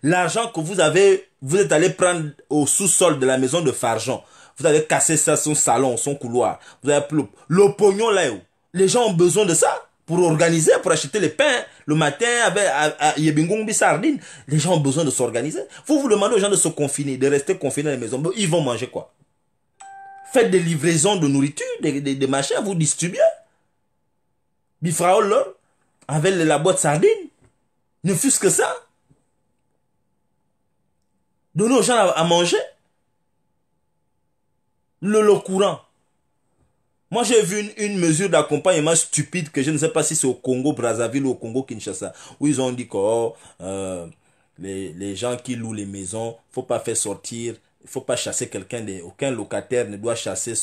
L'argent que vous avez, vous êtes allé prendre au sous-sol de la maison de Farjon. Vous avez cassé ça, son salon, son couloir. Vous avez le pognon là où les gens ont besoin de ça pour organiser, pour acheter les pains le matin avec Yebingongbi sardine. Les gens ont besoin de s'organiser. Vous demandez aux gens de se confiner, de rester confinés à la maison. Ils vont manger quoi? Faites des livraisons de nourriture, des machins, vous distribuez. Bifraol avec la boîte sardine. Ne fût-ce que ça. Donnez aux gens à manger. Le courant. Moi, j'ai vu une mesure d'accompagnement stupide que je ne sais pas si c'est au Congo, Brazzaville ou au Congo, Kinshasa, où ils ont dit que les gens qui louent les maisons, faut pas faire sortir, il faut pas chasser quelqu'un, aucun locataire ne doit chasser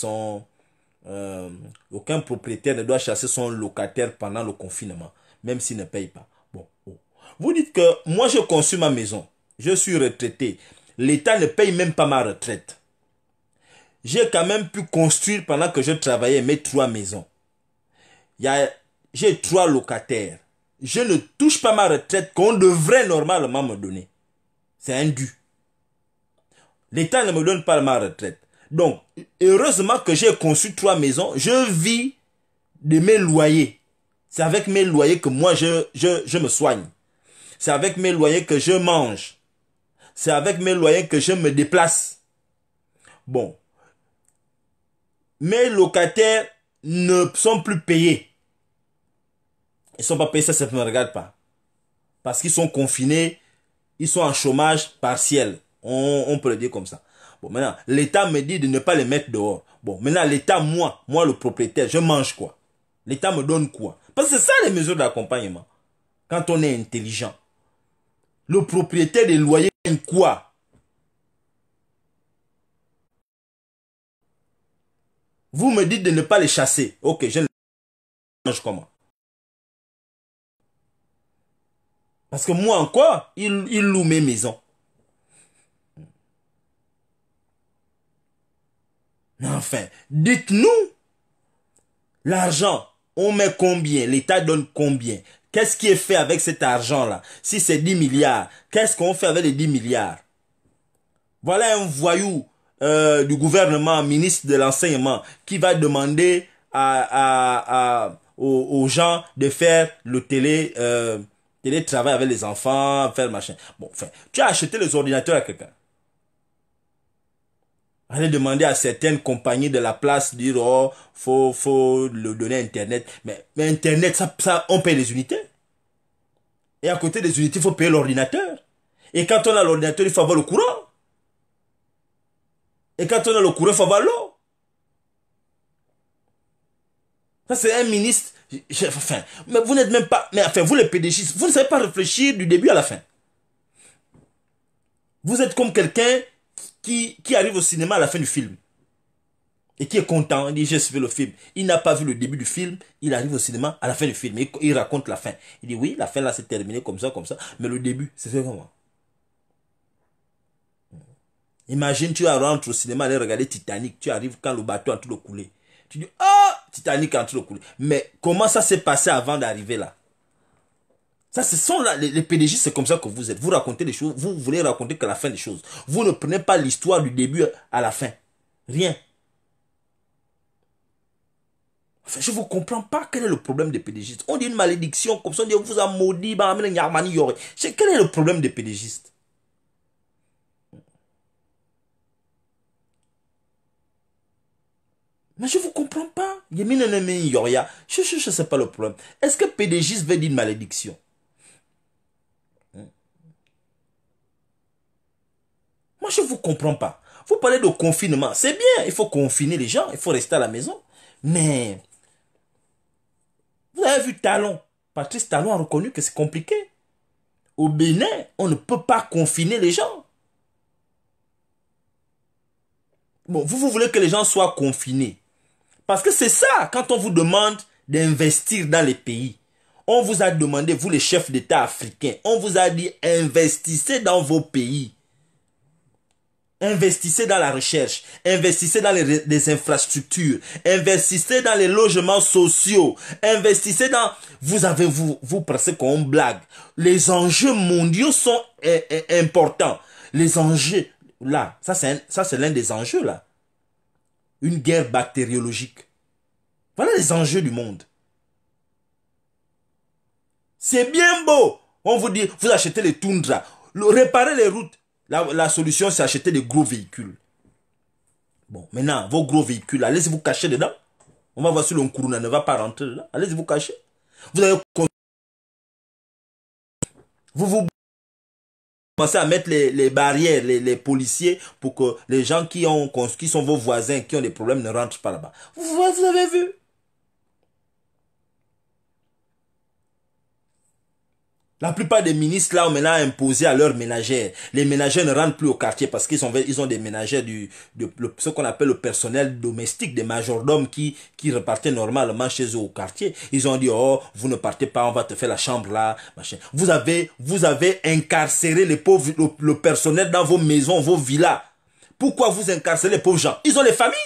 aucun propriétaire ne doit chasser son locataire pendant le confinement, même s'il ne paye pas. Bon. Vous dites que moi, je conçu ma maison, je suis retraité, l'État ne paye même pas ma retraite. J'ai quand même pu construire pendant que je travaillais mes 3 maisons. J'ai 3 locataires. Je ne touche pas ma retraite qu'on devrait normalement me donner. C'est un dû. L'État ne me donne pas ma retraite. Donc, heureusement que j'ai conçu 3 maisons. Je vis de mes loyers. C'est avec mes loyers que moi je me soigne. C'est avec mes loyers que je mange. C'est avec mes loyers que je me déplace. Bon. Mes locataires ne sont plus payés. Ils ne sont pas payés, ça ne me regarde pas. Parce qu'ils sont confinés, ils sont en chômage partiel. On peut le dire comme ça. Bon, maintenant, l'État me dit de ne pas les mettre dehors. Bon, maintenant, l'État, moi le propriétaire, je mange quoi? L'État me donne quoi? Parce que c'est ça les mesures d'accompagnement. Quand on est intelligent. Le propriétaire des loyers gagne quoi? Vous me dites de ne pas les chasser. Ok, je les mange comment? Parce que moi encore, ils louent mes maisons. Mais enfin, dites-nous, l'argent, on met combien? L'État donne combien? Qu'est-ce qui est fait avec cet argent-là? Si c'est 10 milliards, qu'est-ce qu'on fait avec les 10 milliards? Voilà un voyou du gouvernement, ministre de l'enseignement, qui va demander aux gens de faire le télétravail avec les enfants, faire machin. Bon, enfin, tu as acheté les ordinateurs à quelqu'un. Allez demander à certaines compagnies de la place, dire, oh, faut le donner Internet. Mais Internet, ça, on paye les unités. Et à côté des unités, il faut payer l'ordinateur. Et quand on a l'ordinateur, il faut avoir le courant. Et quand on a le courant, il faut avoir l'eau. Ça, c'est un ministre. Enfin, mais vous n'êtes même pas. Mais enfin, vous les PDG, vous ne savez pas réfléchir du début à la fin. Vous êtes comme quelqu'un qui arrive au cinéma à la fin du film. et qui est content, il dit j'ai suivi le film. Il n'a pas vu le début du film, il arrive au cinéma à la fin du film, il raconte la fin. Il dit oui, la fin là c'est terminé comme ça, mais le début, c'est fait comment? Imagine, tu rentres au cinéma, aller regarder Titanic, tu arrives quand le bateau est en train de couler. Tu dis, ah, Titanic est en train de couler. Mais comment ça s'est passé avant d'arriver là? Ça, ce sont là, les PDG, c'est comme ça que vous êtes. Vous racontez les choses, vous voulez raconter que la fin des choses. Vous ne prenez pas l'histoire du début à la fin. Rien. Enfin, je ne vous comprends pas quel est le problème des pédégistes. On dit une malédiction, comme ça on dit on vous a maudit, quel est le problème des pédégistes? Mais je ne vous comprends pas. Je sais pas le problème. Est-ce que pédégiste veut dire une malédiction? Moi, je ne vous comprends pas. Vous parlez de confinement. C'est bien, il faut confiner les gens, il faut rester à la maison. Mais, vous avez vu Talon. Patrice Talon a reconnu que c'est compliqué. Au Bénin, on ne peut pas confiner les gens. Bon, vous voulez que les gens soient confinés. Parce que c'est ça, quand on vous demande d'investir dans les pays. On vous a demandé, vous les chefs d'État africains, on vous a dit investissez dans vos pays. Investissez dans la recherche, investissez dans les infrastructures, investissez dans les logements sociaux, investissez dans... Vous pensez qu'on blague. Les enjeux mondiaux sont importants. Les enjeux, là, ça c'est l'un des enjeux, là. Une guerre bactériologique. Voilà les enjeux du monde. C'est bien beau. On vous dit, vous achetez les toundras, réparez les routes. La solution, c'est acheter des gros véhicules. Bon, maintenant, vos gros véhicules, allez-y vous cacher dedans. On va voir si le Nkuruna ne va pas rentrer dedans. Allez-y vous cacher. Vous commencez à mettre les barrières, les policiers, pour que les gens qui sont vos voisins, qui ont des problèmes, ne rentrent pas là-bas. Vous avez vu? La plupart des ministres là ont maintenant imposé à leurs ménagères. Les ménagères ne rentrent plus au quartier parce qu'ils ont des ménagères ce qu'on appelle le personnel domestique, des majordomes qui repartaient normalement chez eux au quartier. Ils ont dit, oh, vous ne partez pas, on va te faire la chambre là, machin. Vous avez incarcéré les pauvres, le personnel dans vos maisons, vos villas. Pourquoi vous incarcérez les pauvres gens? Ils ont les familles.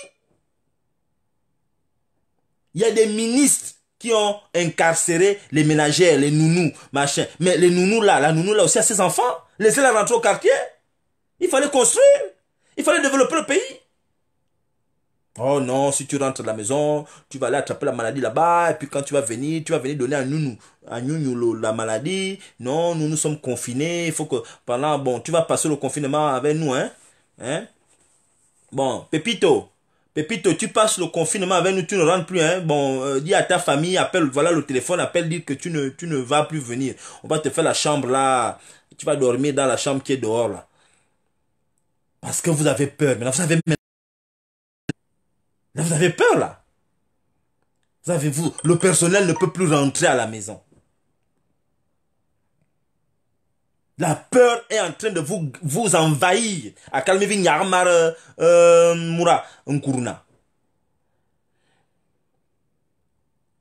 Il y a des ministres qui ont incarcéré les ménagères, les nounous, machin. Mais les nounous là, la nounou là aussi a ses enfants. Laissez-la rentrer au quartier. Il fallait construire. Il fallait développer le pays. Oh non, si tu rentres à la maison, tu vas aller attraper la maladie là-bas. Et puis quand tu vas venir donner à nounou la maladie. Non, nous sommes confinés. Il faut que tu vas passer le confinement avec nous, hein. Bon, Pépito, tu passes le confinement avec nous, tu ne rentres plus, hein. Bon, dis à ta famille, appelle, voilà le téléphone, appelle, dis que tu ne vas plus venir. On va te faire la chambre là. Tu vas dormir dans la chambre qui est dehors là. Parce que vous avez peur. Maintenant, vous avez peur là. Le personnel ne peut plus rentrer à la maison. La peur est en train de vous envahir. À Kalmevi Nyarmar Moura Nkuruna.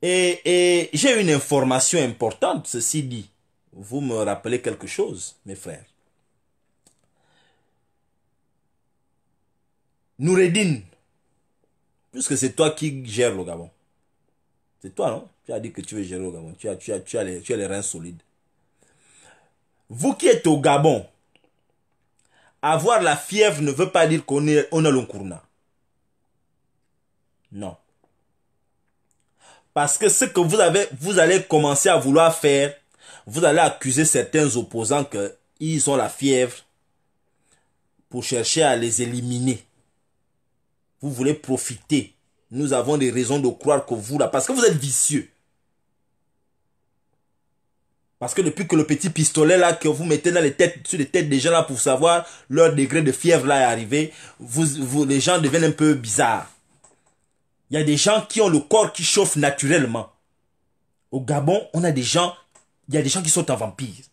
Et j'ai une information importante, ceci dit. Vous me rappelez quelque chose, mes frères. Noureddin, puisque c'est toi qui gères le Gabon. C'est toi, non? Tu as dit que tu veux gérer le Gabon. Tu as les reins solides. Vous qui êtes au Gabon, avoir la fièvre ne veut pas dire qu'on a le Nkuruna. Non. Parce que ce que vous allez commencer à vouloir faire, vous allez accuser certains opposants qu'ils ont la fièvre pour chercher à les éliminer. Vous voulez profiter. Nous avons des raisons de croire que vous là, parce que vous êtes vicieux. Parce que depuis que le petit pistolet là que vous mettez sur les têtes des gens là pour savoir leur degré de fièvre là est arrivé, les gens deviennent un peu bizarres. Il y a des gens qui ont le corps qui chauffe naturellement. Au Gabon, il y a des gens qui sont en vampire.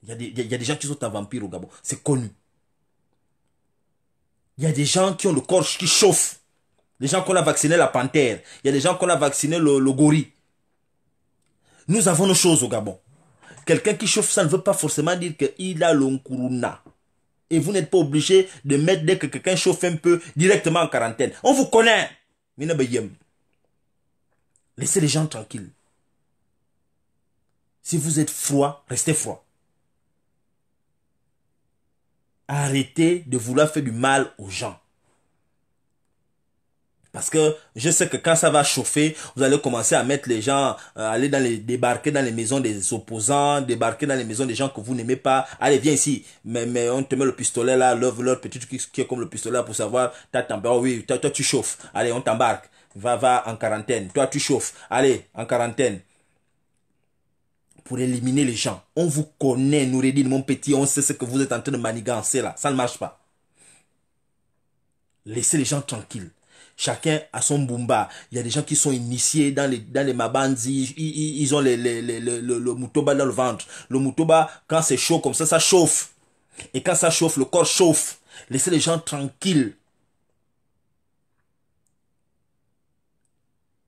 Il y a des gens qui sont en vampire au Gabon. C'est connu. Il y a des gens qui ont le corps qui chauffe. Les gens qu'on a vacciné la panthère. Il y a des gens qu'on a vacciné le gorille. Nous avons nos choses au Gabon. Quelqu'un qui chauffe, ça ne veut pas forcément dire qu'il a l'onkuruna. Et vous n'êtes pas obligé de mettre, dès que quelqu'un chauffe un peu, directement en quarantaine. On vous connaît. Laissez les gens tranquilles. Si vous êtes froid, restez froid. Arrêtez de vouloir faire du mal aux gens. Parce que je sais que quand ça va chauffer, vous allez commencer à mettre les gens, aller débarquer dans les maisons des opposants, débarquer dans les maisons des gens que vous n'aimez pas. Allez, viens ici. Mais on te met le pistolet là, leur petit truc qui est comme le pistolet là pour savoir, oh oui, toi tu chauffes. Allez, on t'embarque. Va en quarantaine. Toi tu chauffes. Allez, en quarantaine. Pour éliminer les gens. On vous connaît, Noureddin, mon petit, on sait ce que vous êtes en train de manigancer là. Ça ne marche pas. Laissez les gens tranquilles. Chacun a son boomba. Il y a des gens qui sont initiés dans les mabanzi. Ils ont le mutoba dans le ventre. Le mutoba, quand c'est chaud comme ça chauffe. Et quand ça chauffe, le corps chauffe. Laissez les gens tranquilles.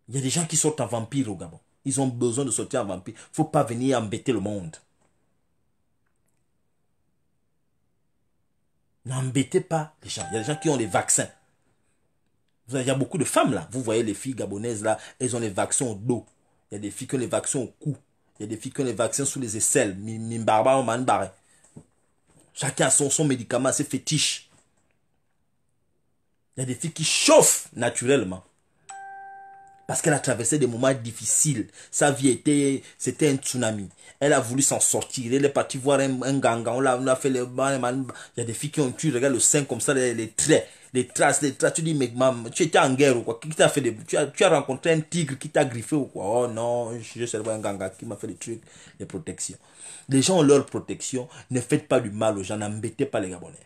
Il y a des gens qui sortent en vampire au Gabon. Ils ont besoin de sortir en vampire. Il ne faut pas venir embêter le monde. N'embêtez pas les gens. Il y a des gens qui ont des vaccins. Il y a beaucoup de femmes là. Vous voyez les filles gabonaises là, elles ont les vaccins au dos. Il y a des filles qui ont les vaccins au cou. Il y a des filles qui ont les vaccins sous les aisselles. Chacun a son médicament, ses fétiches. Il y a des filles qui chauffent naturellement. Parce qu'elle a traversé des moments difficiles. Sa vie c'était un tsunami. Elle a voulu s'en sortir. Elle est partie voir un ganga. On a fait les... Il y a des filles qui ont tué. Regarde le sein comme ça, les traits. Les traces. Tu dis, mais maman, tu étais en guerre ou quoi? Qui t'a fait des... tu as rencontré un tigre qui t'a griffé ou quoi? Oh non, je sais pas un ganga qui m'a fait des trucs, des protections. Les gens ont leur protection. Ne faites pas du mal aux gens. N'embêtez pas les Gabonais.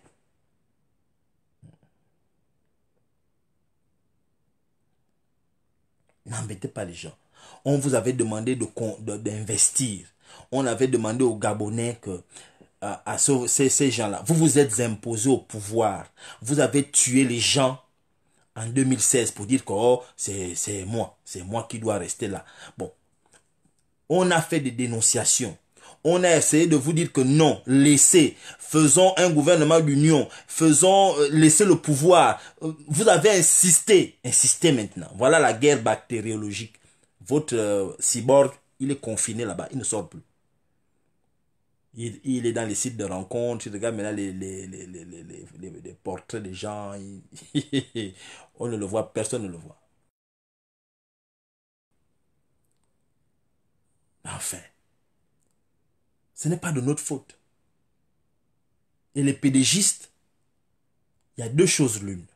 N'embêtez pas les gens. On vous avait demandé d'investir. On avait demandé aux Gabonais que à ces gens-là, vous vous êtes imposés au pouvoir. Vous avez tué les gens en 2016 pour dire que oh, c'est moi qui dois rester là. Bon, on a fait des dénonciations. On a essayé de vous dire que non, faisons un gouvernement d'union, laissez le pouvoir. Vous avez insisté maintenant. Voilà la guerre bactériologique. Votre cyborg, il est confiné là-bas, il ne sort plus. Il est dans les sites de rencontres, il regarde maintenant les portraits des gens. On ne le voit, personne ne le voit. Enfin. Ce n'est pas de notre faute. Et les pédégistes, il y a deux choses l'une.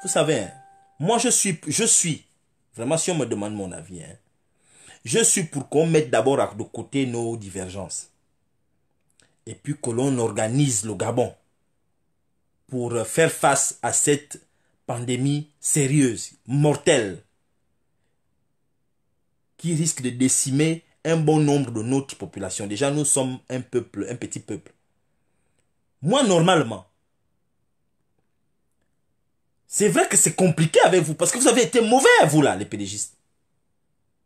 Vous savez, hein, moi je suis, vraiment si on me demande mon avis, hein, je suis pour qu'on mette d'abord de côté nos divergences. Et puis que l'on organise le Gabon pour faire face à cette pandémie sérieuse, mortelle, qui risque de décimer un bon nombre de notre population. Déjà, nous sommes un peuple, un petit peuple. Moi, normalement, c'est vrai que c'est compliqué avec vous, parce que vous avez été mauvais, vous là, les pédégistes.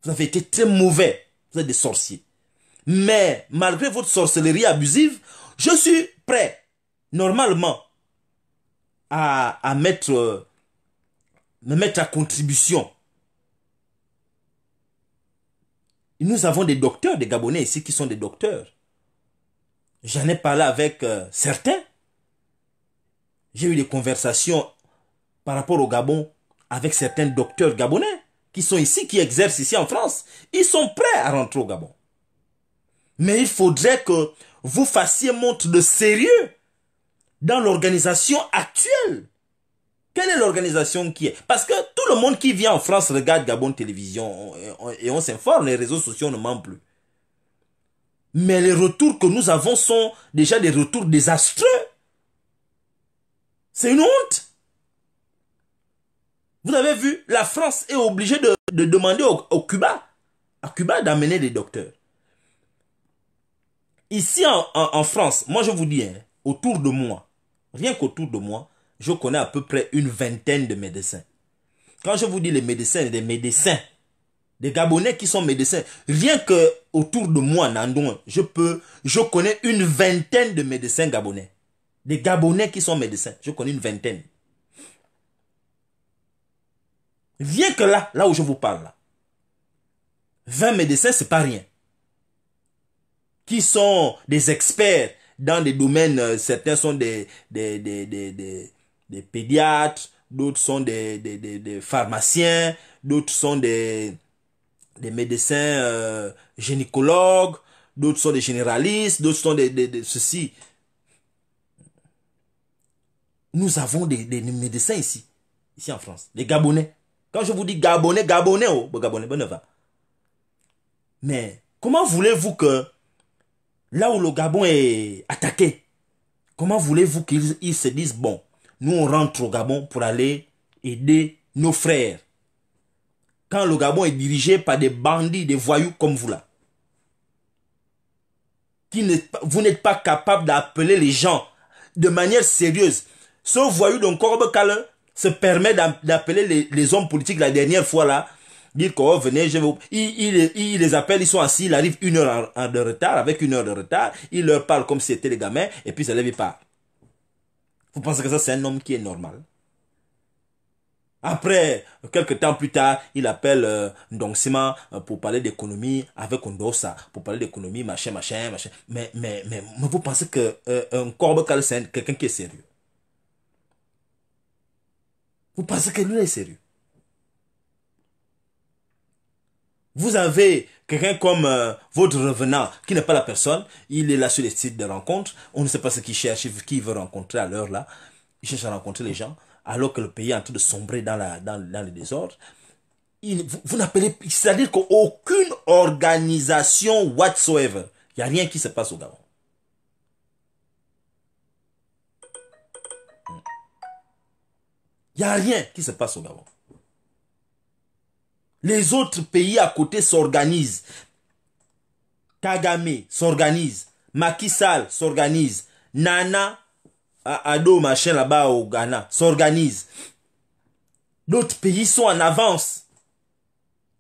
Vous avez été très mauvais. Vous êtes des sorciers. Mais, malgré votre sorcellerie abusive, je suis prêt, normalement, à me mettre à contribution. Nous avons des docteurs, des Gabonais ici qui sont des docteurs. J'en ai parlé avec certains. J'ai eu des conversations par rapport au Gabon avec certains docteurs gabonais qui sont ici, qui exercent ici en France. Ils sont prêts à rentrer au Gabon. Mais il faudrait que vous fassiez montre de sérieux dans l'organisation actuelle. Quelle est l'organisation qui est? Parce que tout le monde qui vient en France regarde Gabon Télévision et on s'informe, les réseaux sociaux ne mentent plus. Mais les retours que nous avons sont déjà des retours désastreux. C'est une honte. Vous avez vu, la France est obligée de demander à Cuba d'amener des docteurs. Ici en France, moi je vous dis, hein, autour de moi, rien qu'autour de moi, je connais à peu près une vingtaine de médecins. Quand je vous dis les médecins, des médecins, des Gabonais qui sont médecins, rien que autour de moi, Nandouin, je connais une vingtaine de médecins gabonais. Des Gabonais qui sont médecins, je connais une vingtaine. Rien que là où je vous parle, là, 20 médecins, c'est pas rien. Qui sont des experts dans des domaines, certains sont des pédiatres, d'autres sont des pharmaciens, d'autres sont des médecins gynécologues, d'autres sont des généralistes, d'autres sont ceci. Nous avons des médecins ici en France, des Gabonais. Quand je vous dis Gabonais, oh, Gabonais, bon va. Mais comment voulez-vous que là où le Gabon est attaqué, comment voulez-vous qu'ils se disent, bon, nous on rentre au Gabon pour aller aider nos frères. Quand le Gabon est dirigé par des bandits, des voyous comme vous là. Vous n'êtes pas capable d'appeler les gens de manière sérieuse. Ce voyou d'Nkorbe Kale se permet d'appeler les hommes politiques la dernière fois là. Dire que oh, venez, il les appelle, ils sont assis, il arrive 1 heure de retard, avec 1 heure de retard, il leur parle comme si c'était les gamins, et puis ça ne lève pas. Vous pensez que ça c'est un homme qui est normal? Après, quelques temps plus tard, il appelle Ndongsima pour parler d'économie avec Ondosa, pour parler d'économie, machin. Mais vous pensez que un Korbe Kale c'est quelqu'un qui est sérieux? Vous pensez que lui est sérieux? Vous avez quelqu'un comme votre revenant qui n'est pas la personne, il est là sur les sites de rencontres, on ne sait pas ce qu'il cherche, qui il veut rencontrer à l'heure là, il cherche à rencontrer les gens, alors que le pays est en train de sombrer dans le désordre. Vous n'appelez, c'est-à-dire qu'aucune organisation whatsoever, il n'y a rien qui se passe au Gabon. Il n'y a rien qui se passe au Gabon. Les autres pays à côté s'organisent. Kagame s'organise. Macky Sall s'organise. Nana Ado machin là-bas au Ghana s'organise. D'autres pays sont en avance.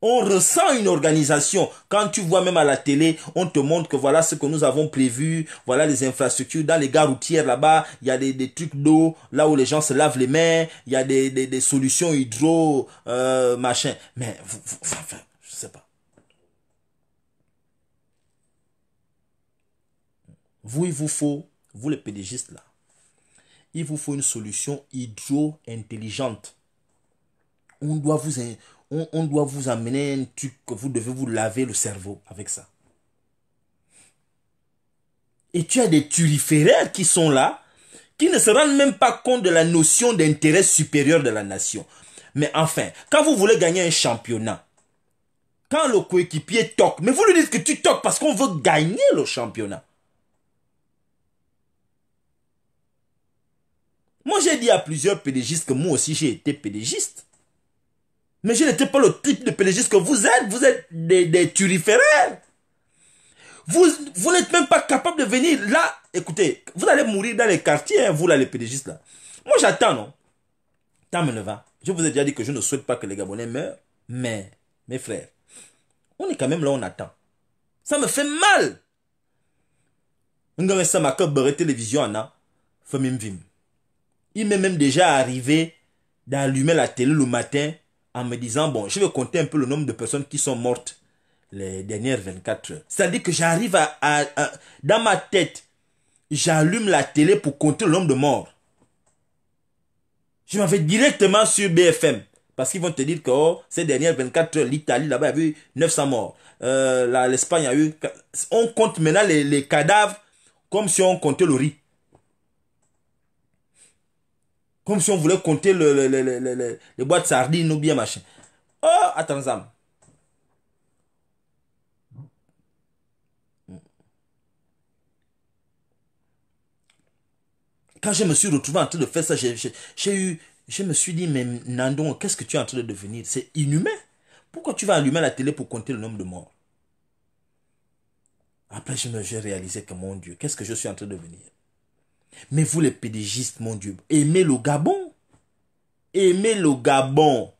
On ressent une organisation. Quand tu vois même à la télé, on te montre que voilà ce que nous avons prévu, voilà les infrastructures. Dans les gares routières là-bas, il y a des trucs d'eau, là où les gens se lavent les mains, il y a des solutions hydro, machin. Mais, enfin, je sais pas. Vous, il vous faut, vous les pédégistes là, il vous faut une solution hydro-intelligente. On doit vous amener un truc que vous devez vous laver le cerveau avec ça. Et tu as des turiféraires qui sont là, qui ne se rendent même pas compte de la notion d'intérêt supérieur de la nation. Mais enfin, quand vous voulez gagner un championnat, quand le coéquipier toque, mais vous lui dites que tu toques parce qu'on veut gagner le championnat. Moi, j'ai dit à plusieurs pédégistes que moi aussi j'ai été pédégiste. Mais je n'étais pas le type de pédégiste que vous êtes des turiféraires. Vous n'êtes même pas capable de venir là. Écoutez, vous allez mourir dans les quartiers, hein, vous là, les pédégistes là. Moi, j'attends, non? Tant me va. Je vous ai déjà dit que je ne souhaite pas que les Gabonais meurent. Mais, mes frères, on est quand même là, on attend. Ça me fait mal. Télévision, il m'est même déjà arrivé d'allumer la télé le matin en me disant, bon, je vais compter un peu le nombre de personnes qui sont mortes les dernières 24 heures. C'est-à-dire que j'arrive dans ma tête, j'allume la télé pour compter le nombre de morts. Je m'en vais directement sur BFM. Parce qu'ils vont te dire que oh, ces dernières 24 heures, l'Italie, là-bas, il y a eu 900 morts. L'Espagne a eu... On compte maintenant les cadavres comme si on comptait le riz. Comme si on voulait compter les boîtes de sardines ou bien machin. Oh, attends ça. Quand je me suis retrouvé en train de faire ça, je me suis dit, mais Nandon, qu'est-ce que tu es en train de devenir? C'est inhumain. Pourquoi tu vas allumer la télé pour compter le nombre de morts? Après, j'ai réalisé que mon Dieu, qu'est-ce que je suis en train de devenir? Mais vous les pédégistes, mon Dieu, aimez le Gabon. Aimez le Gabon.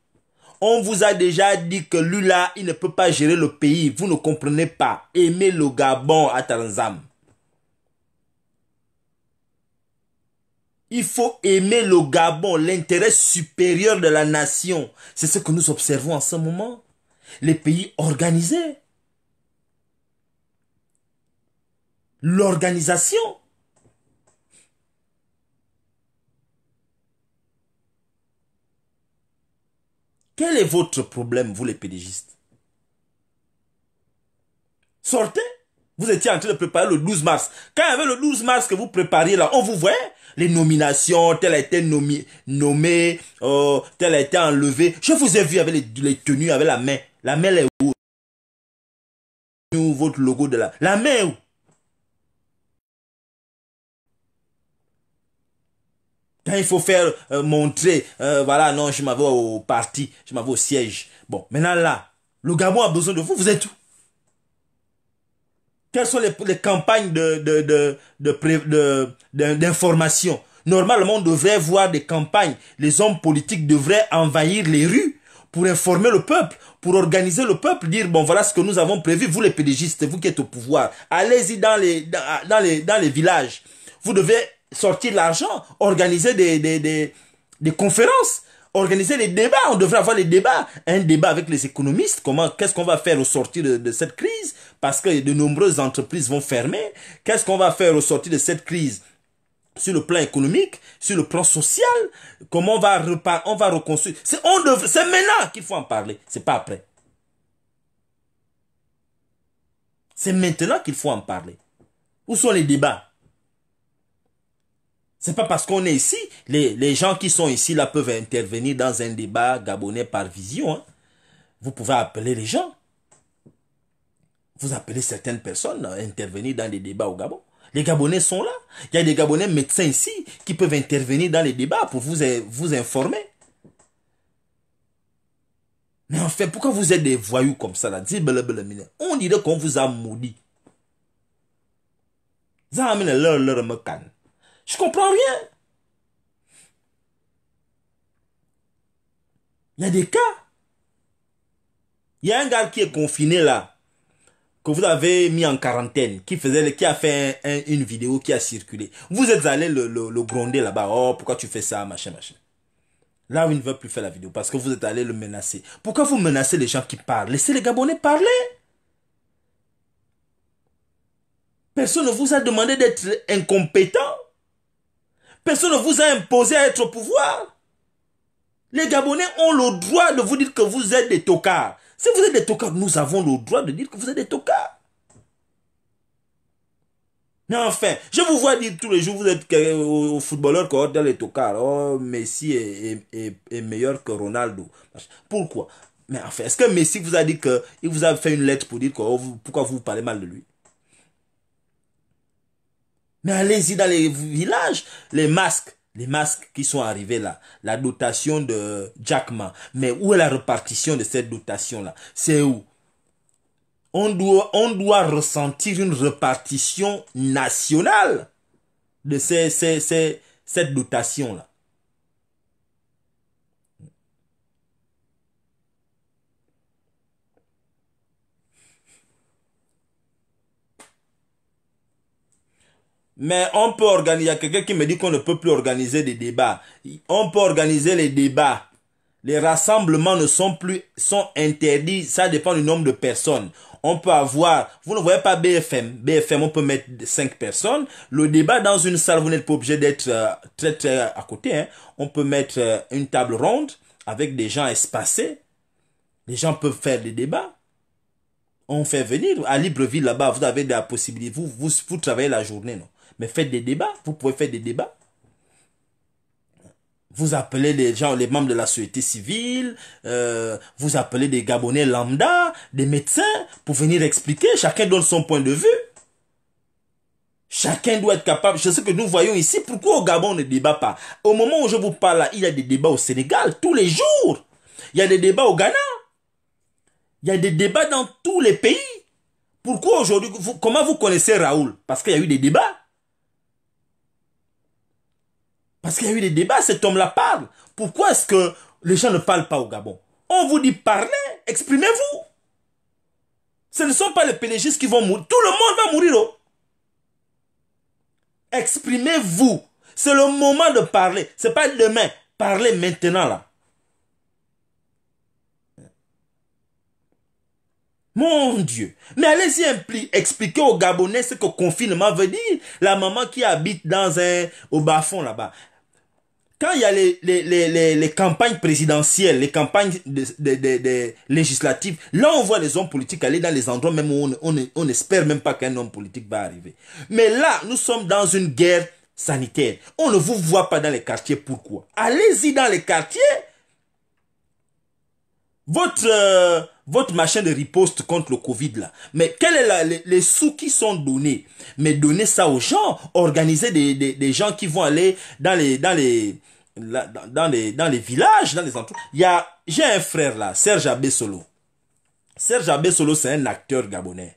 On vous a déjà dit que lui là, il ne peut pas gérer le pays. Vous ne comprenez pas. Aimez le Gabon à Tarzam. Il faut aimer le Gabon, l'intérêt supérieur de la nation. C'est ce que nous observons en ce moment. Les pays organisés. L'organisation. Quel est votre problème, vous les pédégistes? Sortez. Vous étiez en train de préparer le 12 mars. Quand il y avait le 12 mars que vous prépariez là, on vous voyait les nominations, tel a été nommé, tel a été enlevé. Je vous ai vu avec les tenues, avec la main. La main est où? Votre logo de la main est où? Quand il faut faire montrer, voilà, non, je m'avais au parti, je m'avais au siège. Bon, maintenant là, le Gabon a besoin de vous, vous êtes où? Quelles sont les campagnes d'information? Normalement, on devrait voir des campagnes. Les hommes politiques devraient envahir les rues pour informer le peuple, pour organiser le peuple, dire, bon, voilà ce que nous avons prévu. Vous, les pédégistes, vous qui êtes au pouvoir, allez-y dans les villages. Vous devez sortir l'argent, organiser des conférences, organiser les débats. On devrait avoir les débats. Un débat avec les économistes. Qu'est-ce qu'on va faire au sortir de cette crise? Parce que de nombreuses entreprises vont fermer. Qu'est-ce qu'on va faire au sortir de cette crise? Sur le plan économique, sur le plan social, comment on va reconstruire. C'est maintenant qu'il faut en parler. C'est pas après. C'est maintenant qu'il faut en parler. Où sont les débats? C'est pas parce qu'on est ici, les gens qui sont ici là peuvent intervenir dans un débat gabonais par vision. Hein. Vous pouvez appeler les gens. Vous appelez certaines personnes à intervenir dans les débats au Gabon. Les Gabonais sont là. Il y a des Gabonais médecins ici qui peuvent intervenir dans les débats pour vous informer. Mais en fait, pourquoi vous êtes des voyous comme ça là? On dirait qu'on vous a maudit. Je comprends rien. Il y a des cas. Il y a un gars qui est confiné là, que vous avez mis en quarantaine, qui a fait une vidéo qui a circulé. Vous êtes allé le gronder là-bas. Oh, pourquoi tu fais ça, machin, machin. Là où il ne veut plus faire la vidéo, parce que vous êtes allé le menacer. Pourquoi vous menacez les gens qui parlent? Laissez les Gabonais parler. Personne ne vous a demandé d'être incompétent. Personne ne vous a imposé à être au pouvoir. Les Gabonais ont le droit de vous dire que vous êtes des tocards. Si vous êtes des tocards, nous avons le droit de dire que vous êtes des tocards. Mais enfin, je vous vois dire tous les jours, vous êtes au footballeur qui dans les tocards. Oh, Messi est meilleur que Ronaldo. Pourquoi? Mais enfin, est-ce que Messi vous a dit que il vous a fait une lettre pour dire que, pourquoi vous parlez mal de lui? Mais allez-y dans les villages, les masques qui sont arrivés là, la dotation de Jack Ma. Mais où est la répartition de cette dotation-là? C'est où? On doit ressentir une répartition nationale de cette dotation-là. Mais on peut organiser, il y a quelqu'un qui me dit qu'on ne peut plus organiser des débats. On peut organiser les débats. Les rassemblements sont interdits, ça dépend du nombre de personnes. On peut avoir, vous ne voyez pas BFM. BFM, on peut mettre 5 personnes. Le débat dans une salle, vous n'êtes pas obligé d'être très à côté. Hein. On peut mettre une table ronde avec des gens espacés. Les gens peuvent faire des débats. On fait venir à Libreville là-bas, vous avez la possibilité. Vous travaillez la journée, non? Mais faites des débats. Vous pouvez faire des débats. Vous appelez les gens, les membres de la société civile, vous appelez des Gabonais lambda, des médecins, pour venir expliquer. Chacun donne son point de vue. Chacun doit être capable. C'est ce que nous voyons ici. Pourquoi au Gabon on ne débat pas? Au moment où je vous parle là, il y a des débats au Sénégal, tous les jours. Il y a des débats au Ghana. Il y a des débats dans tous les pays. Pourquoi aujourd'hui, comment vous connaissez Raoul? Parce qu'il y a eu des débats. Parce qu'il y a eu des débats, cet homme-là parle. Pourquoi est-ce que les gens ne parlent pas au Gabon? On vous dit parlez, exprimez-vous. Ce ne sont pas les PDGistes qui vont mourir. Tout le monde va mourir. Oh. Exprimez-vous. C'est le moment de parler. Ce n'est pas demain. Parlez maintenant là. Mon Dieu. Mais allez-y expliquer aux Gabonais ce que confinement veut dire. La maman qui habite au bas-fond là-bas. Quand il y a les campagnes présidentielles, les campagnes législatives, là on voit les hommes politiques aller dans les endroits même où on n'espère même pas qu'un homme politique va arriver. Mais là, nous sommes dans une guerre sanitaire. On ne vous voit pas dans les quartiers. Pourquoi? Allez-y dans les quartiers. Votre machin de riposte contre le Covid là. Mais quels sont les sous qui sont donnés? Mais donnez ça aux gens. Organisez des gens qui vont aller dans les villages, dans les endroits. J'ai un frère là, Serge Abessolo. Serge Abessolo, c'est un acteur gabonais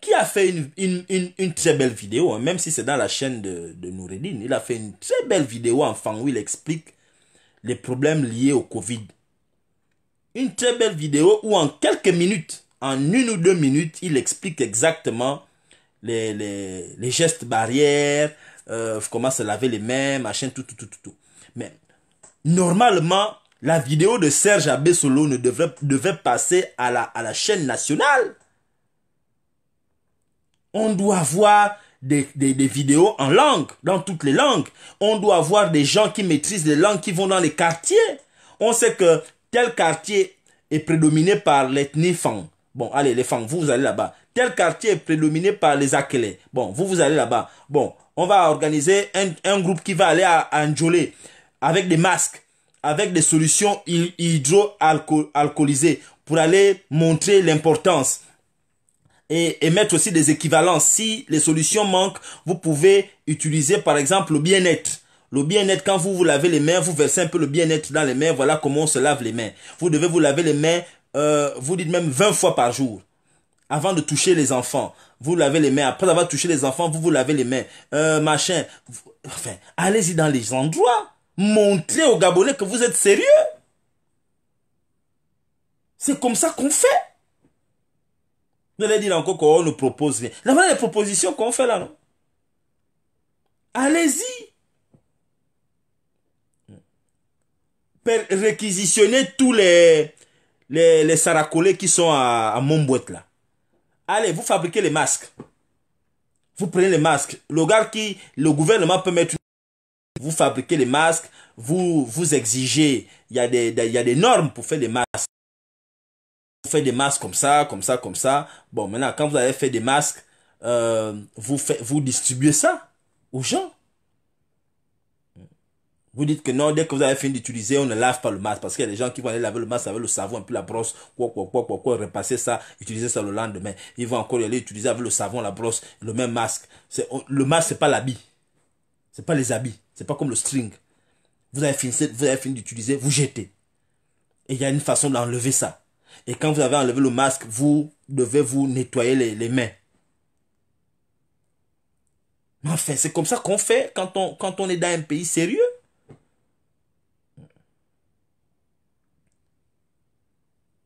qui a fait une très belle vidéo, hein, même si c'est dans la chaîne de Noureddine. Il a fait une très belle vidéo enfant où il explique les problèmes liés au Covid. Une très belle vidéo où en quelques minutes, en 1 ou 2 minutes, il explique exactement les gestes barrières, comment se laver les mains, machin, tout. Mais normalement, la vidéo de Serge Abessolo devait passer à la chaîne nationale. On doit avoir des vidéos en langue, dans toutes les langues. On doit avoir des gens qui maîtrisent les langues, qui vont dans les quartiers. On sait que tel quartier est prédominé par l'ethnie Fang. Bon, allez, les Fang, vous allez là-bas. Tel quartier est prédominé par les Akele. Bon, vous allez là-bas. Bon, on va organiser un groupe qui va aller à Ndjolé avec des masques, avec des solutions hydroalcoolisées pour aller montrer l'importance et mettre aussi des équivalences. Si les solutions manquent, vous pouvez utiliser par exemple le bien-être. Le bien-être, quand vous lavez les mains, vous versez un peu le bien-être dans les mains. Voilà comment on se lave les mains. Vous devez vous laver les mains, vous dites même 20 fois par jour. Avant de toucher les enfants. Vous lavez les mains. Après avoir touché les enfants, vous lavez les mains. Machin. Enfin, allez-y dans les endroits. Montrez aux Gabonais que vous êtes sérieux. C'est comme ça qu'on fait. Vous allez dire encore qu'on nous propose rien. Là, voilà les propositions qu'on fait là, non? Allez-y. Réquisitionnez tous les saracolés qui sont à Montboîte là. Allez, vous fabriquez les masques. Vous prenez les masques. Le gouvernement peut mettre... Vous fabriquez les masques. Vous exigez. Il y a des normes pour faire des masques. Vous faites des masques comme ça. Bon, maintenant, quand vous avez fait des masques, vous distribuez ça aux gens. Vous dites que non, dès que vous avez fini d'utiliser, on ne lave pas le masque. Parce qu'il y a des gens qui vont aller laver le masque avec le savon, un peu la brosse, repasser ça, utiliser ça le lendemain. Ils vont encore y aller utiliser avec le savon, la brosse, le même masque. Le masque, c'est pas l'habit. C'est pas les habits. C'est pas comme le string. Vous avez fini d'utiliser, vous jetez. Et il y a une façon d'enlever ça. Et quand vous avez enlevé le masque, vous devez vous nettoyer les mains. Mais enfin, c'est comme ça qu'on fait quand on est dans un pays sérieux.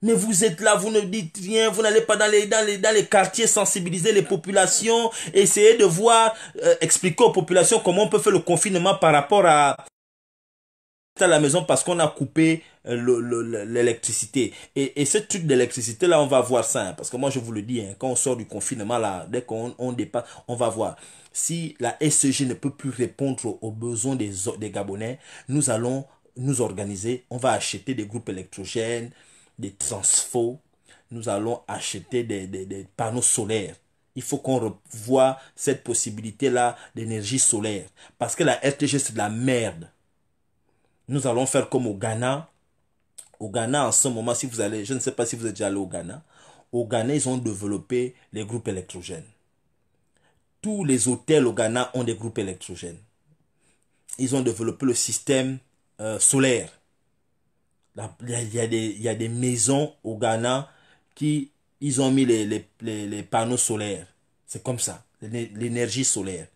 Mais vous êtes là, vous ne dites rien, vous n'allez pas dans les quartiers sensibiliser les populations, essayer de voir, expliquer aux populations comment on peut faire le confinement par rapport à la maison parce qu'on a coupé l'électricité. Et ce truc d'électricité là, on va voir ça, hein, parce que moi je vous le dis, hein, quand on sort du confinement là, dès qu'on dépasse, on va voir. Si la SCG ne peut plus répondre aux besoins des Gabonais, nous allons nous organiser, on va acheter des groupes électrogènes, des transfos, nous allons acheter des panneaux solaires. Il faut qu'on revoie cette possibilité-là d'énergie solaire. Parce que la RTG, c'est de la merde. Nous allons faire comme au Ghana. Au Ghana, en ce moment, si vous allez, je ne sais pas si vous êtes déjà allé au Ghana. Au Ghana, ils ont développé les groupes électrogènes. Tous les hôtels au Ghana ont des groupes électrogènes. Ils ont développé le système solaire. Il y a des maisons au Ghana qui ils ont mis les panneaux solaires. C'est comme ça, l'énergie solaire.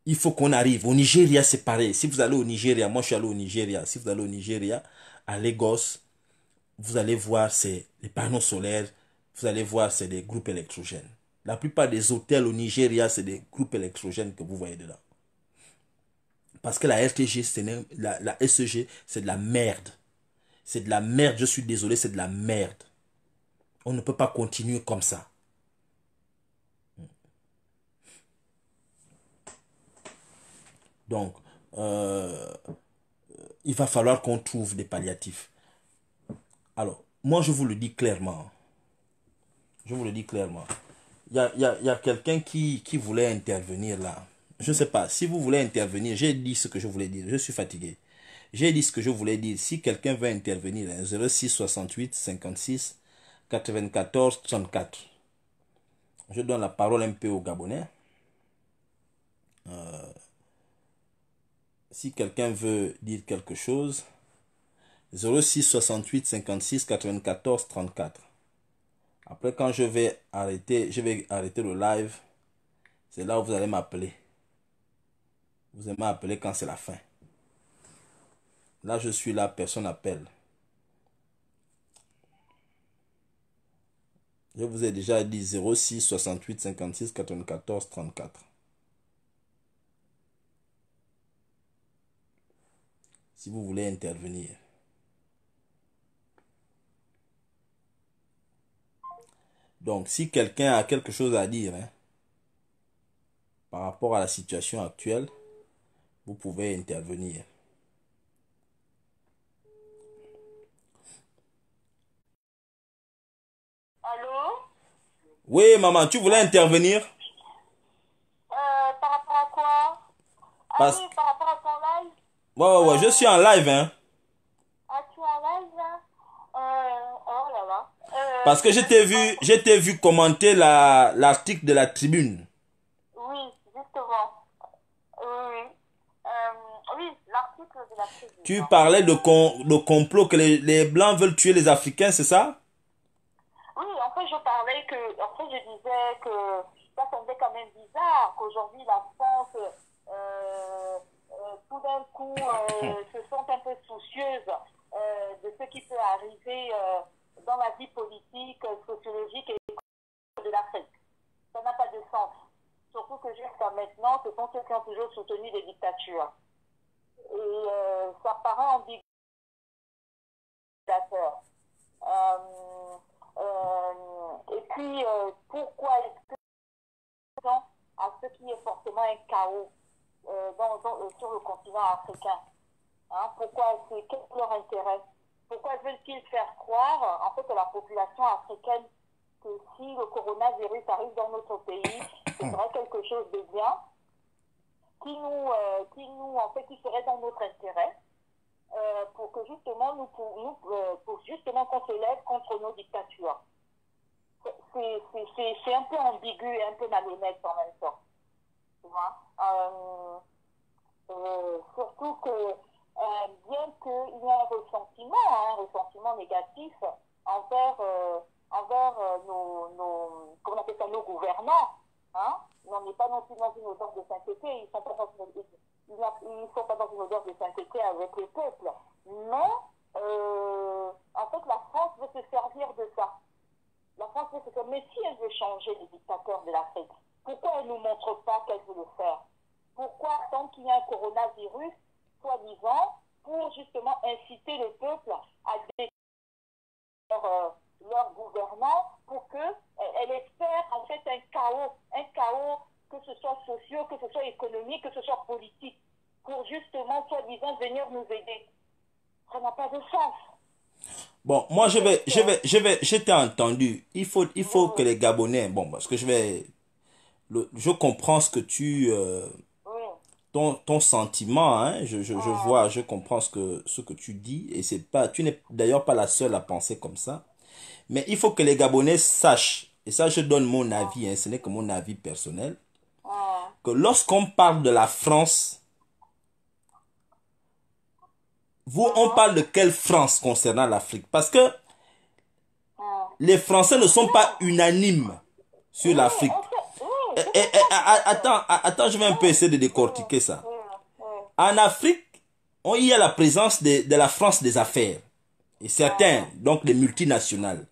il faut qu'on arrive. Au Nigeria, c'est pareil. Si vous allez au Nigeria, moi je suis allé au Nigeria. Si vous allez au Nigeria, à Lagos, vous allez voir, c'est les panneaux solaires. Vous allez voir, c'est des groupes électrogènes. La plupart des hôtels au Nigeria, c'est des groupes électrogènes que vous voyez dedans. Parce que la RTG, la SEG, c'est de la merde. C'est de la merde, je suis désolé, c'est de la merde. On ne peut pas continuer comme ça. Donc, il va falloir qu'on trouve des palliatifs. Alors, moi, je vous le dis clairement. Je vous le dis clairement. Il y a quelqu'un qui voulait intervenir là. Je ne sais pas. Si vous voulez intervenir, j'ai dit ce que je voulais dire. Je suis fatigué. J'ai dit ce que je voulais dire. Si quelqu'un veut intervenir, 06 68 56 94 34. Je donne la parole un peu aux Gabonais. Si quelqu'un veut dire quelque chose, 06 68 56 94 34. Après, quand je vais arrêter le live. C'est là où vous allez m'appeler. Vous allez m'appeler quand c'est la fin. Là, je suis là, personne n'appelle. Je vous ai déjà dit 06 68 56 94 34. Si vous voulez intervenir. Donc, si quelqu'un a quelque chose à dire par rapport à la situation actuelle, vous pouvez intervenir. Allô? Oui, maman, tu voulais intervenir? Par rapport à quoi? Ah Parce oui, que... par rapport à ton live? Ouais, je suis en live, hein. Ah, tu es en live là? Oh là là. Parce que je t'ai vu commenter l'article de la Tribune. Oui, justement. Oui, oui. Oui, l'article de la Tribune. Tu parlais de complot que les Blancs veulent tuer les Africains, c'est ça? Oui, en fait, je parlais que, en fait, je disais que ça semblait quand même bizarre qu'aujourd'hui la France, tout d'un coup, se sente un peu soucieuse de ce qui peut arriver dans la vie politique, sociologique et économique de l'Afrique. Ça n'a pas de sens. Surtout que jusqu'à maintenant, ce sont ceux qui ont toujours soutenu les dictatures. Et ça paraît ambigu. Et puis, pourquoi est-ce que à ce qui est forcément un chaos sur le continent africain, hein? Pourquoi quel est leur intérêt? Pourquoi veulent-ils faire croire en fait à la population africaine que si le coronavirus arrive dans notre pays, ce serait quelque chose de bien, qui serait dans notre intérêt, pour que justement pour justement qu'on se lève contre nos dictatures. C'est un peu ambigu et un peu malhonnête en même temps. Tu vois? Surtout que bien qu'il y ait un ressentiment négatif envers comment on appelle ça, nos gouvernants, hein? On n'est pas non plus dans une odeur de sainteté, ils sont pas dans une odeur de sainteté avec le peuple. Mais en fait, la France veut se servir de ça. La France veut se faire, mais si elle veut changer les dictateurs de l'Afrique, pourquoi elle ne nous montre pas qu'elle veut le faire? Pourquoi, tant qu'il y a un coronavirus, soi-disant, pour justement inciter le peuple à détruire leurs gouvernants pour qu'elle espère en fait un chaos, que ce soit social, que ce soit économique, que ce soit politique, pour justement, soi-disant, venir nous aider. Ça n'a pas de sens. Bon, moi je t'ai entendu. Il faut que les Gabonais, bon, parce que je comprends ce que ton sentiment, hein, je vois, je comprends ce que tu dis, et tu n'es d'ailleurs pas la seule à penser comme ça. Mais il faut que les Gabonais sachent, et ça je donne mon avis, hein, ce n'est que mon avis personnel, que lorsqu'on parle de la France, on parle de quelle France concernant l'Afrique? Parce que les Français ne sont pas unanimes sur l'Afrique. Attends, je vais un peu essayer de décortiquer ça. En Afrique, il y a la présence de la France des affaires. Et certains, donc les multinationales.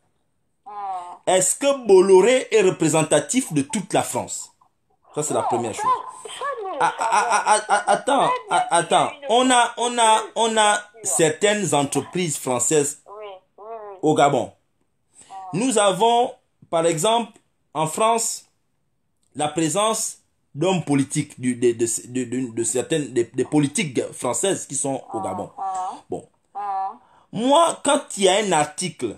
Est-ce que Bolloré est représentatif de toute la France? Ça, c'est la première chose. Attends. On a certaines entreprises françaises au Gabon. Nous avons, par exemple, en France, la présence d'hommes politiques, de certaines des politiques françaises qui sont au Gabon. Bon. Moi, quand il y a un article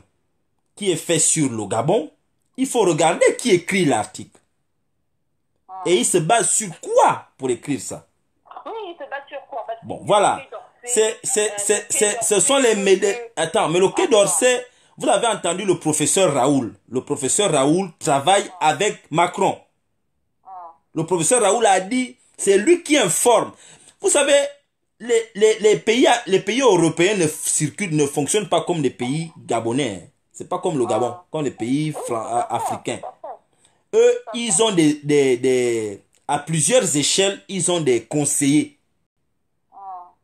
qui est fait sur le Gabon, il faut regarder qui écrit l'article. Et il se base sur quoi pour écrire ça? Oui, il se base sur quoi? Bon, voilà. Ce sont les médias. Attends, mais le Quai d'Orsay, vous avez entendu le professeur Raoul. Le professeur Raoul travaille avec Macron. Le professeur Raoul a dit, c'est lui qui informe. Vous savez, les pays européens ne fonctionnent pas comme les pays gabonais. C'est pas comme le Gabon, comme les pays africains. Eux, ils ont à plusieurs échelles, ils ont des conseillers.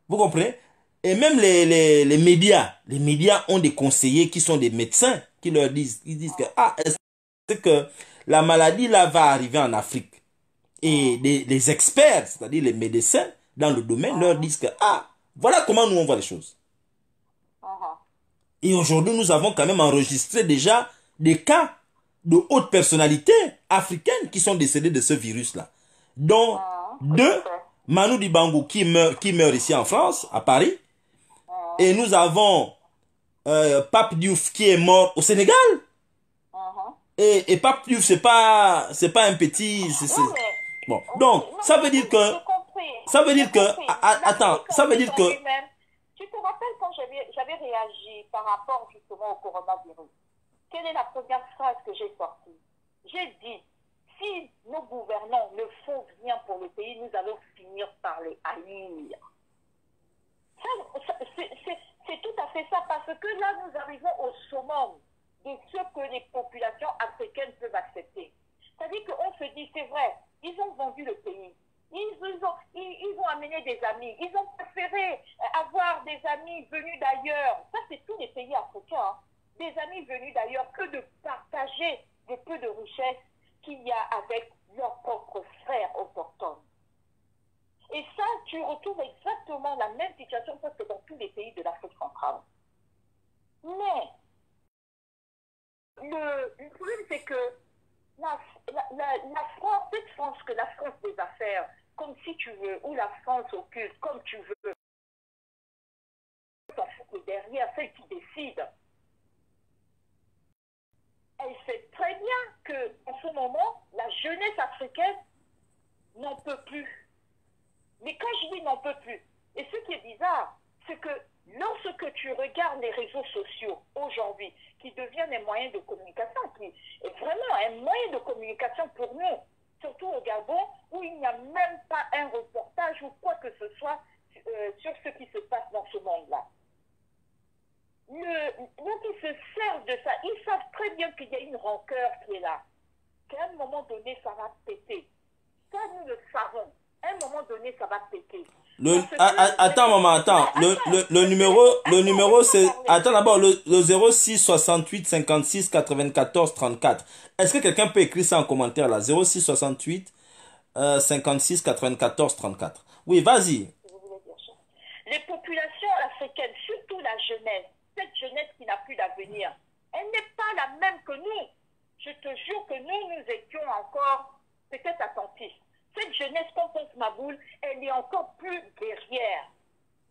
Vous comprenez? Et même les médias ont des conseillers qui sont des médecins qui leur disent, ils disent que, est-ce que la maladie là va arriver en Afrique? Et les experts, c'est-à-dire les médecins dans le domaine, leur disent que, voilà comment nous on voit les choses. Et aujourd'hui, nous avons quand même enregistré déjà des cas de hautes personnalités africaines qui sont décédées de ce virus-là. Dont deux, Manu Dibango qui meurt ici en France, à Paris. Et nous avons Pape Diouf qui est mort au Sénégal. Et Pape Diouf, c'est pas un petit... Bon, donc, ça veut dire que... Attends, ça veut dire que... Tu te rappelles quand j'avais réagi par rapport justement au coronavirus? Quelle est la première phrase que j'ai sortie? J'ai dit, si nos gouvernants ne font rien pour le pays, nous allons finir par les haïr. C'est tout à fait ça, parce que là, nous arrivons au summum de ce que les populations africaines peuvent accepter. C'est-à-dire qu'on se dit, c'est vrai, ils ont vendu le pays. Ils ont amené des amis. Ils ont préféré avoir des amis venus d'ailleurs. Ça, c'est tous les pays africains. Hein. Des amis venus d'ailleurs que de partager le peu de richesses qu'il y a avec leurs propres frères autochtones. Et ça, tu retrouves exactement la même situation presque dans tous les pays de l'Afrique centrale. Mais le problème, c'est que la France, cette France que la France des affaires, comme si tu veux, ou la France occulte, comme tu veux, derrière celle qui décide, elle sait très bien qu'en ce moment, la jeunesse africaine n'en peut plus. Mais quand je dis n'en peut plus, et ce qui est bizarre, c'est que lorsque tu regardes les réseaux sociaux aujourd'hui, qui deviennent des moyens de communication, qui est vraiment un moyen de communication pour nous, surtout au Gabon, où il n'y a même pas un reportage ou quoi que ce soit sur ce qui se passe dans ce monde-là. Donc ils se servent de ça. Ils savent très bien qu'il y a une rancœur qui est là. Qu'à un moment donné, ça va péter. Ça, nous le savons. À un moment donné, ça va péter. Attends, maman, attends. Le numéro, c'est... Attends d'abord, le 06 68 56 94 34. Est-ce que quelqu'un peut écrire ça en commentaire là? 06 68 56 94 34. Oui, vas-y. Les populations africaines, surtout la jeunesse, cette jeunesse qui n'a plus d'avenir, elle n'est pas la même que nous. Je te jure que nous étions encore peut-être attentifs. Cette jeunesse, comme pense Maboul, elle est encore plus guerrière.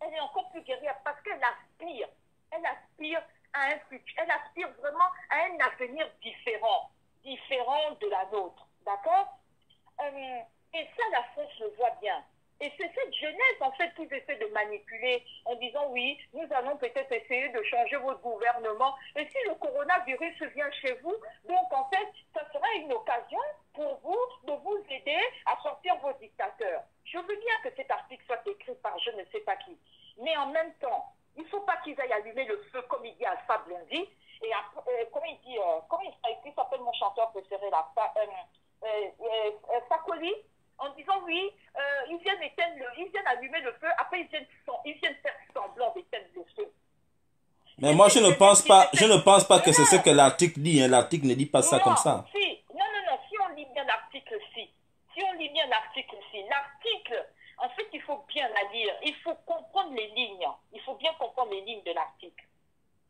Elle est encore plus guerrière parce qu'elle aspire. Elle aspire à un futur. Elle aspire vraiment à un avenir différent de la nôtre. D'accord? Et ça, la France le voit bien. Et c'est cette jeunesse, en fait, qu'ils essaient de manipuler en disant, oui, nous allons peut-être essayer de changer votre gouvernement. Et si le coronavirus vient chez vous, donc, en fait, ça sera une occasion pour vous de vous aider à sortir vos dictateurs. Je veux bien que cet article soit écrit par je ne sais pas qui. Mais en même temps, il ne faut pas qu'ils aillent allumer le feu, comme il dit Alpha Blondy. Et comment il dit, comment il s'appelle mon chanteur préféré là, allumer le feu, après ils viennent faire semblant d'éteindre le feu. Mais moi, je ne pense pas que c'est ce que l'article dit. Hein. L'article ne dit pas ça comme ça. Si on lit bien l'article 6, l'article, en fait, il faut bien la lire. Il faut comprendre les lignes. Il faut bien comprendre les lignes de l'article.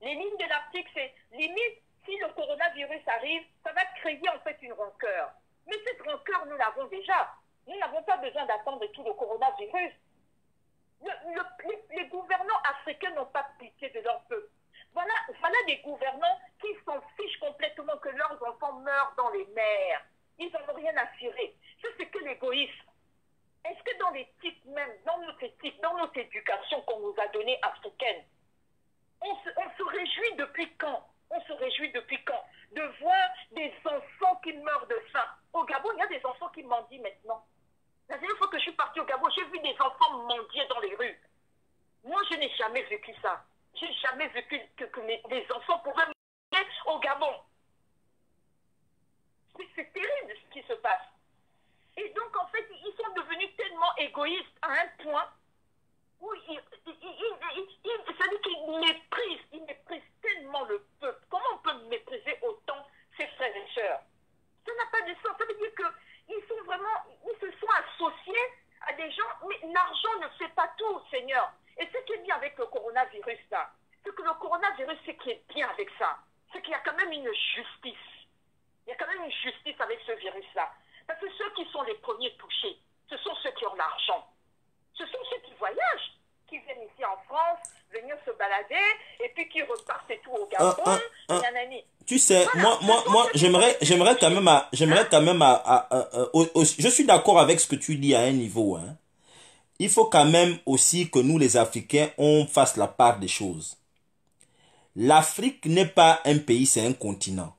Les lignes de l'article, c'est limite, si le coronavirus arrive, ça va créer en fait une rancœur. Mais cette rancœur, nous l'avons déjà. Nous n'avons pas besoin d'attendre tout le coronavirus. Les gouvernants africains n'ont pas pitié de leur peuple. Voilà des gouvernants qui s'en fichent complètement que leurs enfants meurent dans les mers. Ils n'en ont rien à cirer. Ça, c'est que l'égoïsme. Est-ce que dans l'éthique même, dans notre éducation qu'on nous a donnée africaine, on se réjouit depuis quand? De voir des enfants qui meurent de faim. Au Gabon, il y a des enfants qui mendient maintenant. La dernière fois que je suis partie au Gabon, j'ai vu des enfants mendier dans les rues. Moi, je n'ai jamais vécu ça. J'ai jamais vécu que les enfants pouvaient mendier au Gabon. C'est terrible ce qui se passe. Et donc, en fait, ils sont devenus tellement égoïstes à un point où c'est-à-dire qu'ils méprisent tellement le peuple. Comment on peut mépriser autant ses frères et sœurs? Ça n'a pas de sens. Ça veut dire qu'ils se sont associés à des gens, mais l'argent ne fait pas tout, Seigneur. Et ce qui est bien avec le coronavirus, là, c'est que le coronavirus, ce qui est bien avec ça, c'est qu'il y a quand même une justice. Il y a quand même une justice avec ce virus-là. Parce que ceux qui sont les premiers touchés, ce sont ceux qui ont l'argent. Ce sont ceux qui voyagent, qui viennent ici en France, venir se balader, et puis qui repartent et tout au Gabon. Tu sais, voilà. moi, j'aimerais quand même je suis d'accord avec ce que tu dis à un niveau, hein. Il faut quand même aussi que nous, les Africains, on fasse la part des choses. L'Afrique n'est pas un pays, c'est un continent.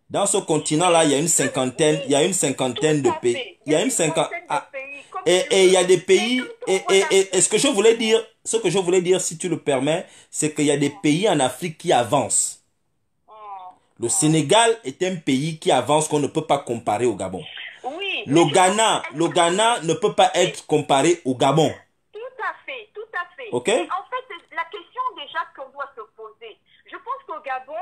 Dans ce continent-là, il y a une cinquantaine de pays. Il y a une cinquantaine et il y a des pays et ce que je voulais dire, si tu le permets, c'est qu'il y a des pays en Afrique qui avancent. Le Sénégal est un pays qui avance qu'on ne peut pas comparer au Gabon. Oui. Le Ghana ne peut pas être comparé au Gabon. Tout à fait. Ok? Et en fait, la question déjà qu'on doit se poser, je pense qu'au Gabon,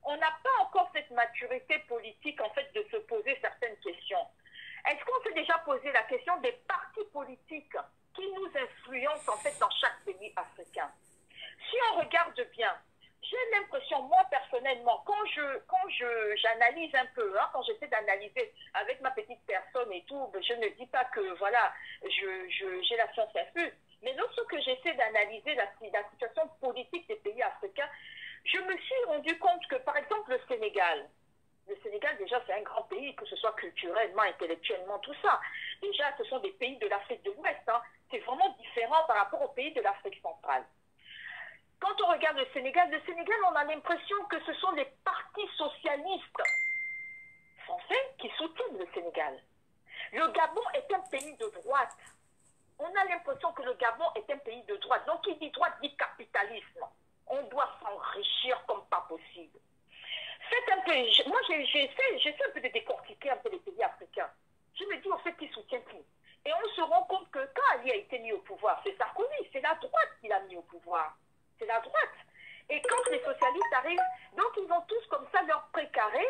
on n'a pas encore cette maturité politique, en fait, de se poser certaines questions. Est-ce qu'on s'est déjà posé la question des partis politiques qui nous influencent, en fait, dans chaque pays africain? Si on regarde bien, j'ai l'impression, moi, personnellement, quand j'analyse un peu, hein, quand j'essaie d'analyser avec ma petite personne et tout, je ne dis pas que, voilà, j'ai la science infuse, mais lorsque j'essaie d'analyser la situation politique des pays africains, je me suis rendu compte que, par exemple, le Sénégal, déjà, c'est un grand pays, que ce soit culturellement, intellectuellement, tout ça. Déjà, ce sont des pays de l'Afrique de l'Ouest. Hein. C'est vraiment différent par rapport aux pays de l'Afrique centrale. Quand on regarde le Sénégal, on a l'impression que ce sont les partis socialistes français qui soutiennent le Sénégal. Le Gabon est un pays de droite. On a l'impression que le Gabon est un pays de droite. Donc, qui dit droite dit capitalisme. On doit s'enrichir comme pas possible. C'est un peu, moi j'essaie un peu de décortiquer un peu les pays africains. Je me dis en fait qui soutient qui. Et on se rend compte que quand Ali a été mis au pouvoir, c'est Sarkozy, c'est la droite qui l'a mis au pouvoir. C'est la droite. Et quand les socialistes arrivent, donc ils ont tous comme ça leur précaré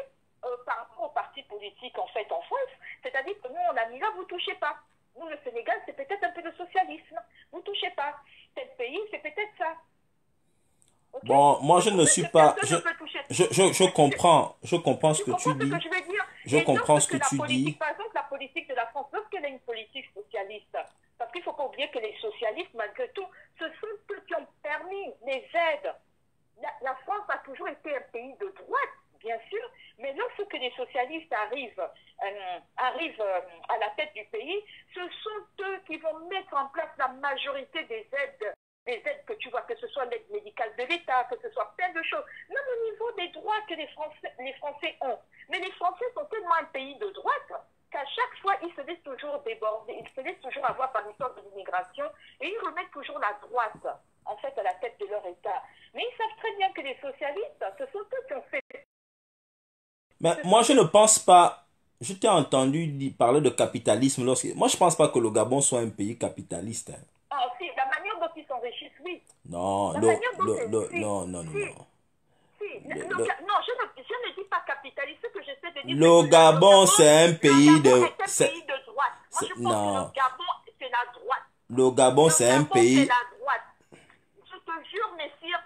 par rapport aux partis politiques en fait en France. C'est-à-dire que nous on a mis là, vous touchez pas. Nous le Sénégal c'est peut-être un peu de socialisme, vous touchez pas. Tel pays c'est peut-être ça. Okay. Bon, moi je ne suis pas. Je comprends ce que tu dis. Je comprends ce que tu dis. Par exemple, la politique de la France, lorsqu'elle a une politique socialiste, parce qu'il ne faut pas oublier que les socialistes, malgré tout, ce sont ceux qui ont permis les aides. La France a toujours été un pays de droite, bien sûr, mais lorsque les socialistes arrivent à la tête du pays, ce sont eux qui vont mettre en place la majorité des aides que tu vois, que ce soit l'aide médicale de l'État, que ce soit plein de choses, même au niveau des droits que les Français ont. Mais les Français sont tellement un pays de droite qu'à chaque fois, ils se laissent toujours déborder, ils se laissent toujours avoir par l'histoire de l'immigration et ils remettent toujours la droite, en fait, à la tête de leur État. Mais ils savent très bien que les socialistes, ce sont eux qui ont fait... Mais moi, je ne pense pas... Je t'ai entendu parler de capitalisme lorsque... Moi, je ne pense pas que le Gabon soit un pays capitaliste. Hein. Ah, Oui. Non, La le, manière dont le, c'est... le- Si, non, non, non, si, non. si. Le, Non, le- je ne dis pas capitaliste. Ce que j'essaie de dire, c'est le que Gabon, c'est un le pays Gabon de... est un pays de droite. Moi, je pense que Non, le Gabon, c'est la droite. le Gabon, Le c'est un Gabon, c'est pays... la droite. Je te jure, messire,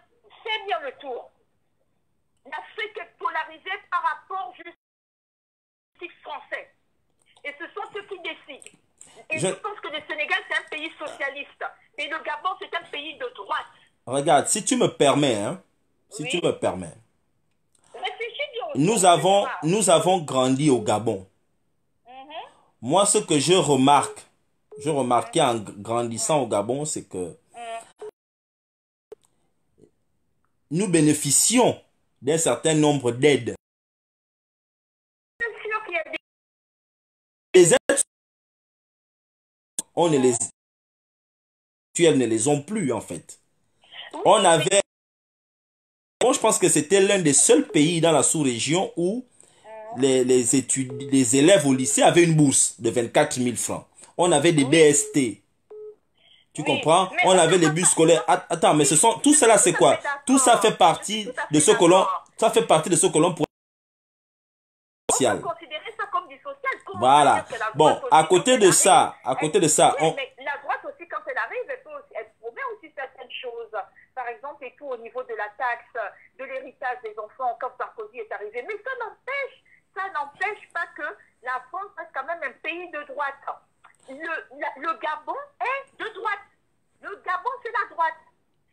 fais bien le tour. L'Afrique est polarisée par rapport justice français. Et ce sont ceux qui décident. Et je pense que le Sénégal, c'est un pays socialiste. Et le Gabon, c'est un pays de droite. Regarde, si tu me permets, hein, si tu Oui. me permets, Réfléchis bien au nous tour, tu verras. avons grandi au Gabon. Mhm. Moi, ce que je remarquais en grandissant au Gabon, c'est que nous bénéficions d'un certain nombre d'aides. C'est sûr qu'il y a des... Les aides, on ne les, elles ne les ont plus, en fait. Oui, On avait, bon, je pense que c'était l'un des seuls pays dans la sous-région où les élèves au lycée avaient une bourse de 24 000 francs. On avait des BST. Tu comprends? On avait les bus scolaires. Attends, mais tout cela, c'est quoi? Tout ça fait partie de ce que l'on, ça fait partie de ce que l'on pourrait on peut considérer ça comme du social. Voilà. Bon, à côté de ça, oui, mais la droite aussi, quand elle arrive, elle promet aussi certaines choses. Par exemple, et tout au niveau de la taxe, de l'héritage des enfants, quand Sarkozy est arrivé. Mais ça n'empêche pas que la France reste quand même un pays de droite. Le Gabon est de droite. Le Gabon, c'est la droite.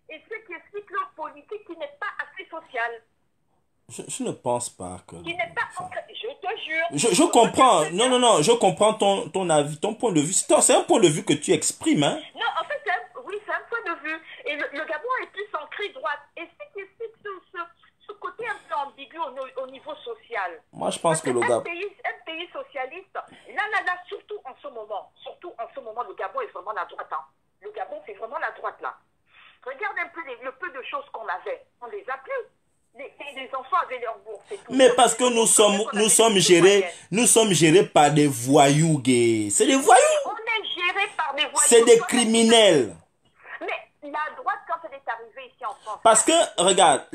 Et ce qui explique leur politique qui n'est pas assez sociale. Je ne pense pas que... Qui n'est pas... Je te jure. Je comprends. Non, je comprends ton avis, ton point de vue. C'est un point de vue que tu exprimes, hein? Non, en fait, c'est un point de vue. Et le Gabon est plus ancré droite. Et ce qui explique ce côté un peu ambigu au niveau social. Moi, je pense que le Gabon... Un pays socialiste, là, surtout en ce moment, le Gabon est vraiment la droite. Hein. Le Gabon, c'est vraiment la droite, là. Regarde un peu le peu de choses qu'on avait. On les a plus. Les enfants avaient leur bourse et tout. Mais parce que nous sommes gérés par des voyous gays. C'est des voyous. On est gérés par des voyous. C'est des criminels. Mais la droite, quand elle est arrivée ici en France... Parce que, regarde,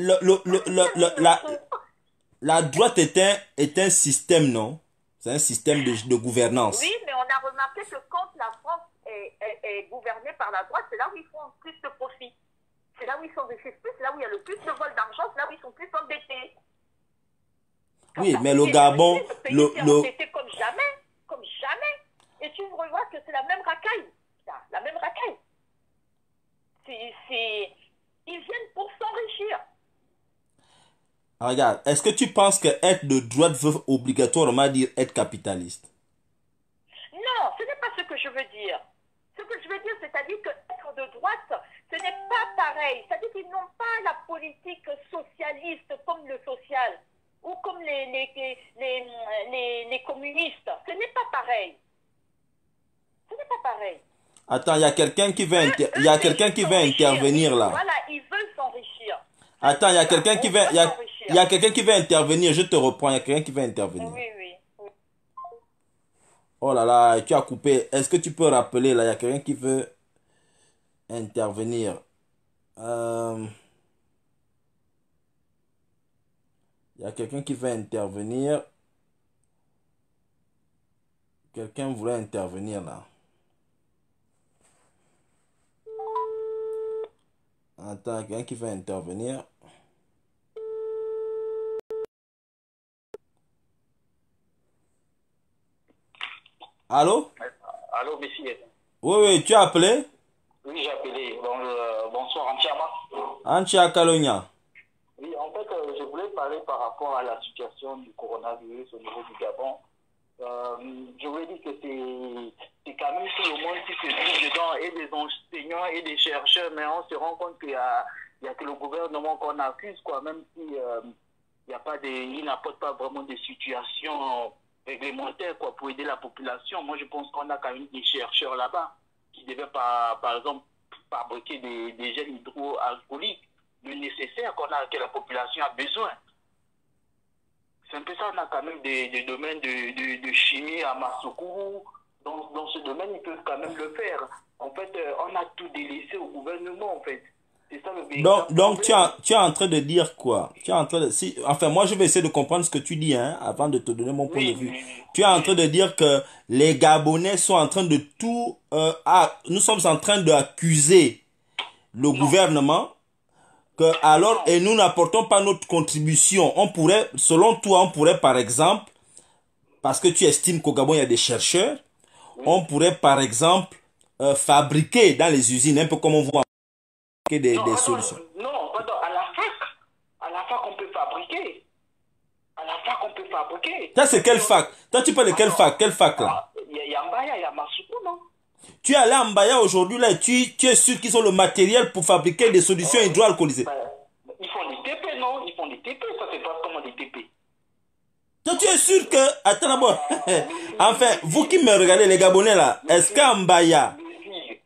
la droite est un système, non? C'est un système de gouvernance. Oui, mais on a remarqué que quand la France est gouvernée par la droite, c'est là où ils font plus de profit. C'est là où ils s'enrichissent plus, c'est là où il y a le plus de vol d'argent, c'est là où ils sont plus endettés. Oui, mais le Gabon... C'était comme jamais. Et tu revois que c'est la même racaille. La même racaille. Ils viennent pour s'enrichir. Regarde, est-ce que tu penses que être de droite veut obligatoirement dire être capitaliste? Non, ce n'est pas ce que je veux dire. Ce que je veux dire, c'est-à-dire que être de droite, ce n'est pas pareil. C'est-à-dire qu'ils n'ont pas la politique socialiste comme le social ou comme les communistes. Ce n'est pas pareil. Ce n'est pas pareil. Attends, il y a quelqu'un qui veut intervenir là. Voilà, ils veulent s'enrichir. Attends, il y a quelqu'un qui veut intervenir. Je te reprends, il y a quelqu'un qui veut intervenir. Oui. Oh là là, tu as coupé. Est-ce que tu peux rappeler là, il y a quelqu'un qui veut intervenir. Il y a quelqu'un qui veut intervenir. Quelqu'un voulait intervenir là. Attends, quelqu'un qui veut intervenir. Allô? Allô, messieurs. Oui, tu as appelé? Oui, j'ai appelé. Bonsoir, Antiama. Antia Kalonia. Oui, en fait, je voulais parler par rapport à la situation du coronavirus au niveau du Gabon. Je voulais dire que c'est quand même tout le monde qui se trouve dedans, et des enseignants et des chercheurs, mais on se rend compte qu'il y a que le gouvernement qu'on accuse, quoi, même si il n'apporte pas vraiment de situation réglementaire, quoi, pour aider la population. Moi, je pense qu'on a quand même des chercheurs là-bas qui devaient, par exemple, fabriquer des gels hydroalcooliques, le nécessaire que la population a besoin. C'est un peu ça, on a quand même des domaines de chimie à Massoukou. Dans ce domaine, ils peuvent quand même le faire. En fait, on a tout délaissé au gouvernement, en fait. C'est ça le véritable Donc problème. tu es en train de dire quoi? Tu es en train de, si, enfin, moi, je vais essayer de comprendre ce que tu dis, hein, avant de te donner mon point de Oui, vue. oui, Tu es en train oui. de dire que les Gabonais sont en train de tout, nous sommes en train d'accuser le Non, gouvernement que alors, non. et nous n'apportons pas notre contribution. On pourrait, selon toi, on pourrait par exemple, parce que tu estimes qu'au Gabon il y a des chercheurs, Oui. on pourrait par exemple fabriquer dans les usines, un peu comme on voit Non, des attends, solutions. non, pardon, à la fac, on peut fabriquer. À la fac, on peut fabriquer. Ça, c'est Si quelle on- fac? Toi, tu parles de quelle Attends, fac? Quelle fac là? il y a Mbaya, il y a Masuku, non? Tu es allé à Mbaya aujourd'hui là et tu es sûr qu'ils ont le matériel pour fabriquer des solutions hydroalcoolisées. Ben, ils font des TP, non? Ils font des TP, ça se passe comment des TP? Toi, tu es sûr que... Attends d'abord. Enfin, Mais vous si, qui me regardez, les Gabonais là, mais est-ce si, qu'à Mbaya...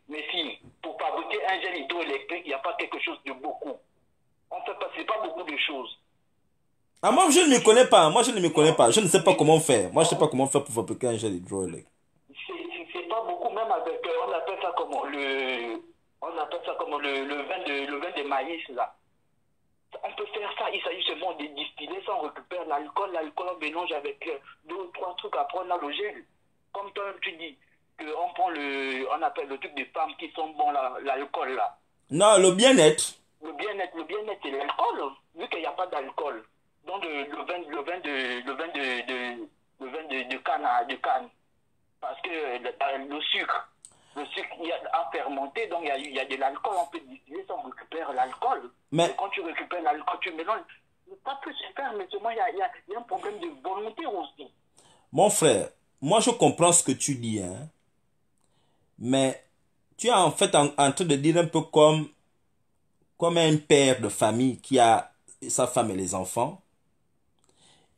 mais si, pour fabriquer un gel hydroélectrique, il n'y a pas quelque chose de beaucoup. On fait pas, c'est pas beaucoup de choses. Ah, moi, je ne me connais pas. Moi, je ne me connais Non, pas. Je ne sais pas mais comment faire. Moi, je ne sais pas non, comment faire pour fabriquer un gel hydroélectrique. c'est pas beaucoup, même avec, on appelle ça comment, on appelle ça comment, le vin de maïs, là. On peut faire ça, il s'agit seulement de distiller ça, on récupère l'alcool, on mélange avec deux ou trois trucs, après on a le gel. Comme toi tu dis, qu'on prend on appelle le truc des femmes qui sont bons, l'alcool là. Non, le bien-être. Le bien-être c'est l'alcool, vu qu'il n'y a pas d'alcool. Donc le vin de canne, de canne. Parce que le sucre, il y a à fermenter, donc il y a de l'alcool, on peut distiller ça, on récupère l'alcool. Mais, Et quand tu récupères l'alcool, tu mélanges. Ça peut se faire, mais seulement il y a un problème de volonté aussi. mon frère, moi, je comprends ce que tu dis, hein. Mais tu es en fait en train de dire un peu comme un père de famille qui a sa femme et les enfants,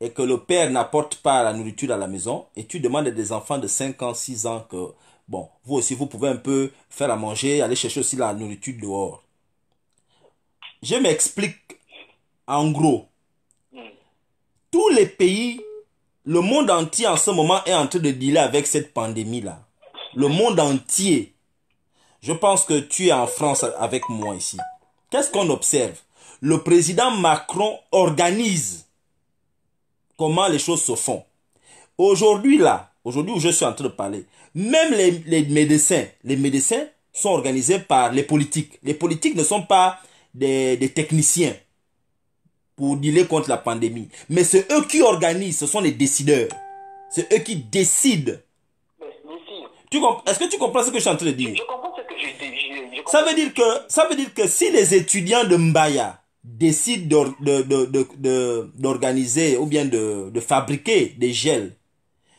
et que le père n'apporte pas la nourriture à la maison, et tu demandes à des enfants de 5 ans, 6 ans que, bon, vous aussi, vous pouvez un peu faire à manger, aller chercher aussi la nourriture dehors. Je m'explique en gros. Mm. Tous les pays, le monde entier en ce moment est en train de dealer avec cette pandémie-là. Le monde entier. Je pense que tu es en France avec moi ici. Qu'est-ce qu'on observe? Le président Macron organise comment les choses se font. Aujourd'hui là, aujourd'hui où je suis en train de parler, même les médecins sont organisés par les politiques. Les politiques ne sont pas des techniciens pour dealer contre la pandémie. Mais c'est eux qui organisent, ce sont les décideurs. C'est eux qui décident. Mais si, Est-ce que tu comprends ce que je suis en train de dire? je comprends ce que j'ai dit. Ça veut dire que si les étudiants de Mbaya décident d'organiser ou bien de fabriquer des gels,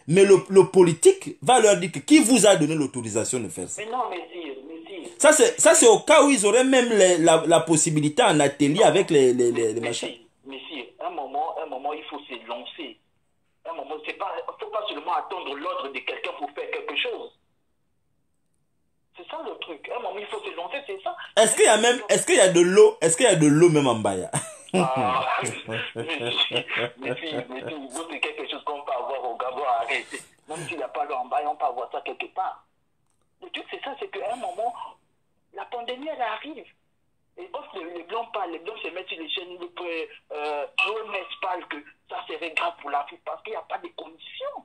mais le politique va leur dire que qui vous a donné l'autorisation de faire ça? Mais non, mais si. Ça, c'est au cas où ils auraient même la possibilité en atelier avec les machins. Mais si, un moment, il faut se lancer. Un moment, faut pas seulement attendre l'ordre de quelqu'un pour faire quelque chose. C'est ça le truc. Un moment, il faut se lancer, c'est ça. Est-ce qu'il y a de l'eau, même en Mbaya? Ah, mais si, c'est quelque chose qu'on peut avoir au Gabon, arrêtez. Même s'il n'y a pas l'eau en bas, on peut avoir ça quelque part. Le truc, c'est ça, c'est qu'à un moment, la pandémie, elle arrive. Et les Blancs parlent, les Blancs se mettent sur les chaînes, l'OMS parle que ça serait grave pour l'Afrique parce qu'il n'y a pas de conditions.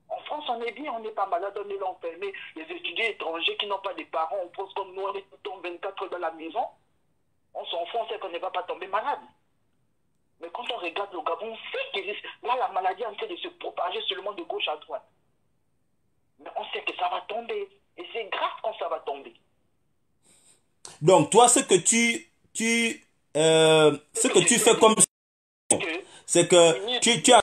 En France, on est bien, on n'est pas malade, on est là enfermé. Les étudiants étrangers qui n'ont pas de parents, on pense comme nous, on est tout le temps 24 heures dans la maison. On s'en fout, on sait qu'on ne va pas tomber malade. Mais quand on regarde le Gabon, on sait que là, la maladie est en train de se propager seulement de gauche à droite. Mais on sait que ça va tomber. Et c'est grave quand ça va tomber. Donc, toi, ce que tu fais comme... C'est que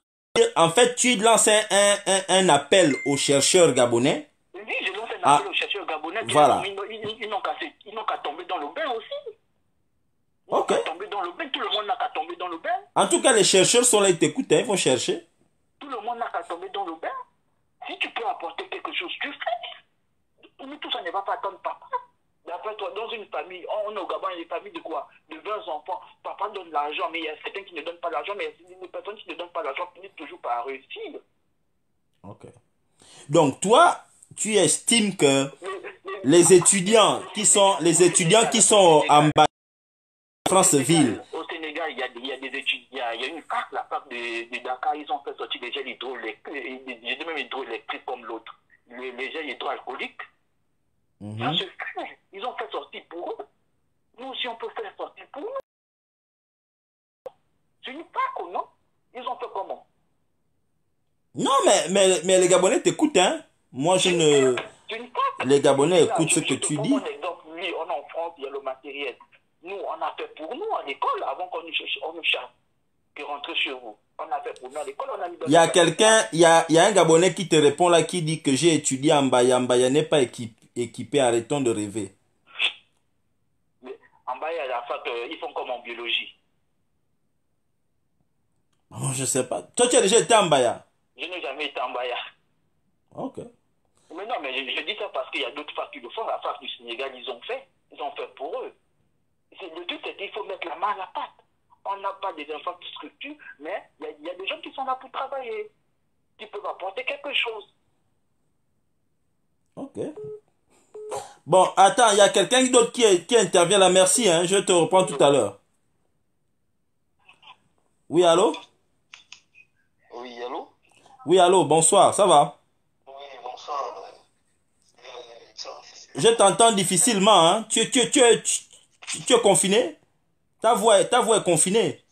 en fait, tu lances un appel aux chercheurs gabonais. Oui, je lance un appel aux chercheurs gabonais. Voilà. Ils n'ont qu'à tomber dans le bain aussi. Ils Ok. n'ont qu'à tomber dans le bain. Tout le monde n'a qu'à tomber dans le bain. En tout cas, les chercheurs sont là, ils t'écoutent, ils vont chercher. Tout le monde n'a qu'à tomber dans le bain. Si tu peux apporter quelque chose, tu fais. Mais tout ça ne va pas attendre papa. D'après toi, dans une famille, on est au Gabon, il y a des familles de quoi? De 20 enfants. Papa donne l'argent, mais il y a certains qui ne donnent pas l'argent, mais les personnes qui ne donnent pas l'argent finissent toujours par réussir. Ok. Donc, toi, tu estimes que les étudiants qui sont en bas Franceville. Au Sénégal, il y a des étudiants, il y a une fac, la fac de Dakar, ils ont fait sortir des gels hydroélectriques, même hydroélectriques comme l'autre. Les gels hydroalcooliques. Ça se fait. Ils ont fait sortir pour eux. Nous aussi, on peut faire sortir pour nous. C'est une fac ou non? Ils ont fait comment? Non, mais les Gabonais t'écoutent, hein. Moi, je ne... Les Gabonais écoutent ce que tu dis. Mon exemple, lui, on est en France, il y a le matériel. Nous, on a fait pour nous à l'école avant qu'on nous chasse. Que rentrer chez vous. On a fait pour nous à l'école, on a mis dans... Il y a quelqu'un, il y a un Gabonais qui te répond là, qui dit que j'ai étudié en Mbaya. Mbaya n'est pas équipé, arrêtons de rêver. Mais en Mbaya, à la fac, ils font comme en biologie. Oh, je sais pas. Toi, tu as déjà été en Mbaya? Je n'ai jamais été en Mbaya. Ok. Mais non, mais je dis ça parce qu'il y a d'autres facs qui le font. La fac du Sénégal, ils ont fait pour eux. Le but, c'est qu'il faut mettre la main à la pâte. On n'a pas des infrastructures, mais il y a des gens qui sont là pour travailler, qui peuvent apporter quelque chose. Ok. Bon, attends, il y a quelqu'un d'autre qui intervient là. Merci, hein. Je te reprends tout à l'heure. Oui, allô? Oui, allô? Oui, allô, bonsoir, ça va? Oui, bonsoir. Je t'entends difficilement, hein. Tu es confiné? Ta voix est confinée.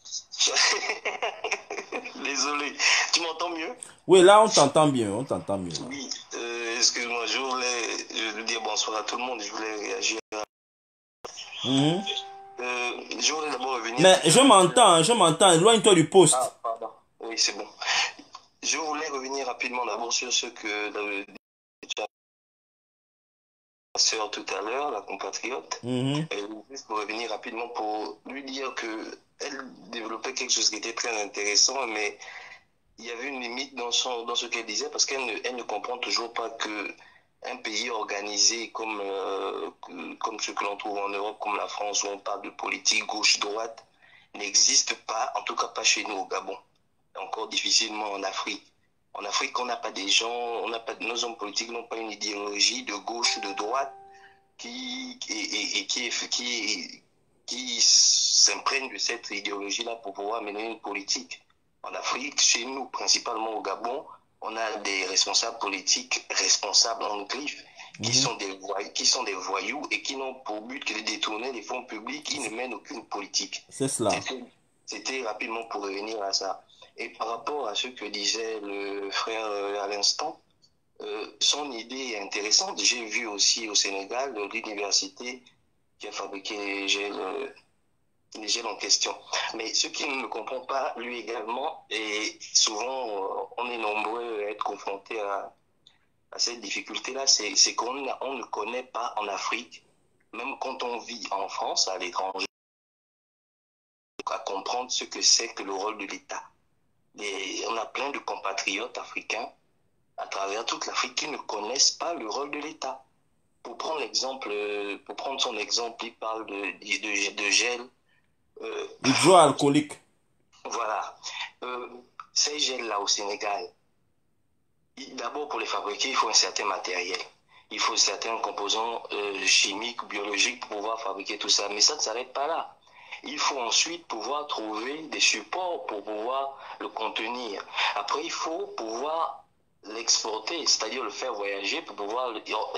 Désolé. Tu m'entends mieux? Oui, là, on t'entend bien, Oui, excuse-moi, je voulais dire bonsoir à tout le monde. Je voulais réagir. Je voulais d'abord revenir... Mais je m'entends. Éloigne-toi du poste. Ah, pardon. Oui, c'est bon. Je voulais revenir rapidement d'abord sur ce que la sœur tout à l'heure, la compatriote. Juste pour revenir rapidement pour lui dire que elle développait quelque chose qui était très intéressant, mais il y avait une limite dans ce qu'elle disait parce qu'elle ne comprend toujours pas que un pays organisé comme ce que l'on trouve en Europe, comme la France, où on parle de politique gauche-droite, n'existe pas, en tout cas pas chez nous au Gabon. Encore difficilement en Afrique. En Afrique, on n'a pas des gens, nos hommes politiques n'ont pas une idéologie de gauche ou de droite qui s'imprègne de cette idéologie-là pour pouvoir mener une politique. En Afrique, chez nous, principalement au Gabon, on a des responsables politiques responsables en griffe qui sont des voyous et qui n'ont pour but que de détourner les fonds publics, qui ne mènent aucune politique. C'est cela. C'était rapidement pour revenir à ça. Et par rapport à ce que disait le frère à l'instant, son idée est intéressante. J'ai vu aussi au Sénégal l'université qui a fabriqué les gels en question. Mais ce qu'il ne comprend pas, lui également, et souvent on est nombreux à être confrontés à cette difficulté-là, c'est qu'on ne connaît pas en Afrique, même quand on vit en France, à l'étranger, à comprendre ce que c'est que le rôle de l'État. On a plein de compatriotes africains à travers toute l'Afrique qui ne connaissent pas le rôle de l'État. Pour prendre son exemple, il parle de gel hydroalcoolique. Voilà. Ces gels-là au Sénégal, d'abord pour les fabriquer, il faut un certain matériel. Il faut certains composants chimiques, biologiques pour pouvoir fabriquer tout ça. Mais ça ne s'arrête pas là. Il faut ensuite pouvoir trouver des supports pour pouvoir le contenir. Après, il faut pouvoir l'exporter, c'est-à-dire le faire voyager pour pouvoir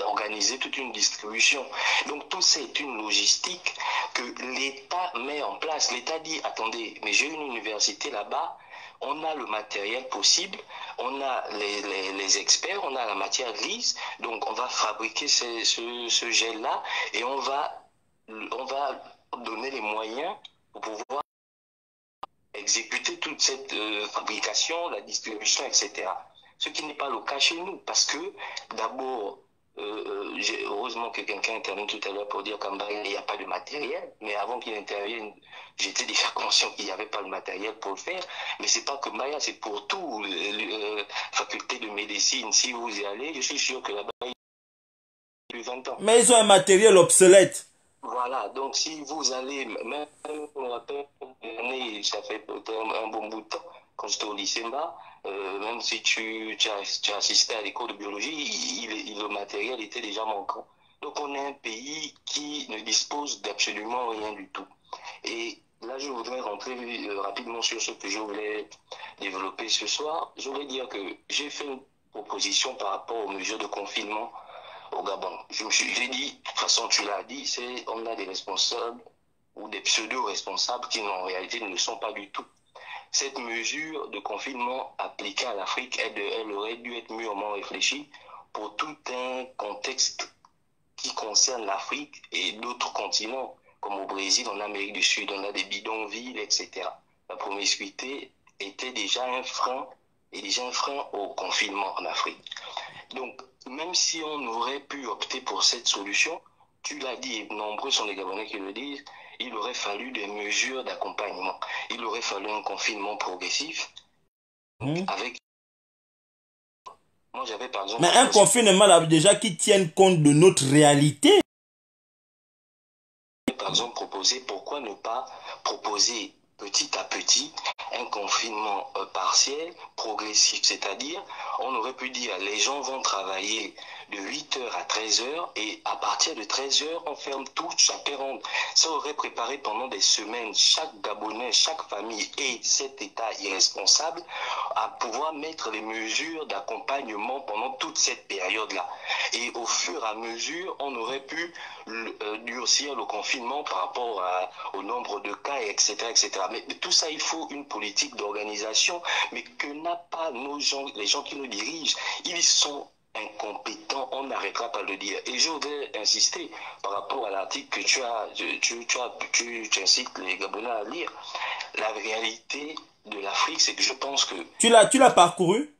organiser toute une distribution. Donc tout ça est une logistique que l'État met en place. L'État dit, attendez, mais j'ai une université là-bas, on a le matériel possible, on a les experts, on a la matière grise, donc on va fabriquer ce gel-là et on va donner les moyens pour pouvoir exécuter toute cette fabrication, la distribution, etc. Ce qui n'est pas le cas chez nous, parce que d'abord, heureusement que quelqu'un intervient tout à l'heure pour dire qu'en Mbaya, il n'y a pas de matériel, mais avant qu'il intervienne, j'étais déjà conscient qu'il n'y avait pas de matériel pour le faire, mais c'est pas que Mbaya, c'est pour tout, faculté de médecine, si vous y allez, je suis sûr que là-bas, il y a plus de 20 ans. Mais ils ont un matériel obsolète. Voilà, donc si vous allez, même, on rappelle, ça fait un bon bout de temps, quand j'étais au lycée Mba, même si tu as assisté à l'école de biologie, le matériel était déjà manquant. Donc on est un pays qui ne dispose d'absolument rien du tout. Et là, je voudrais rentrer rapidement sur ce que je voulais développer ce soir. Je voulais dire que j'ai fait une proposition par rapport aux mesures de confinement au Gabon. J'ai dit, de toute façon, tu l'as dit, on a des responsables ou des pseudo-responsables qui en réalité ne le sont pas du tout. Cette mesure de confinement appliquée à l'Afrique, elle aurait dû être mûrement réfléchie pour tout un contexte qui concerne l'Afrique et d'autres continents, comme au Brésil, en Amérique du Sud, on a des bidonvilles, etc. La promiscuité était déjà un frein, au confinement en Afrique. Donc, même si on aurait pu opter pour cette solution, tu l'as dit, et nombreux sont les Gabonais qui le disent, il aurait fallu des mesures d'accompagnement. Il aurait fallu un confinement progressif. Avec... Moi, j'avais par exemple... Mais un confinement là, déjà qui tienne compte de notre réalité. Par exemple, pourquoi ne pas proposer petit à petit un confinement partiel, progressif, c'est-à-dire on aurait pu dire les gens vont travailler de 8h à 13h et à partir de 13h on ferme tout, chacun rentre. Ça aurait préparé pendant des semaines chaque Gabonais, chaque famille et cet État irresponsable à pouvoir mettre les mesures d'accompagnement pendant toute cette période-là. Et au fur et à mesure, on aurait pu durcir le confinement par rapport au nombre de cas, etc., etc. Mais de tout ça, il faut une politique d'organisation, mais que n'a pas nos gens, les gens qui nous dirigent. Ils sont incompétents, on n'arrêtera pas de le dire. Et je voudrais insister par rapport à l'article que tu incites les Gabonais à lire. La réalité de l'Afrique, c'est que je pense que... Tu l'as parcouru?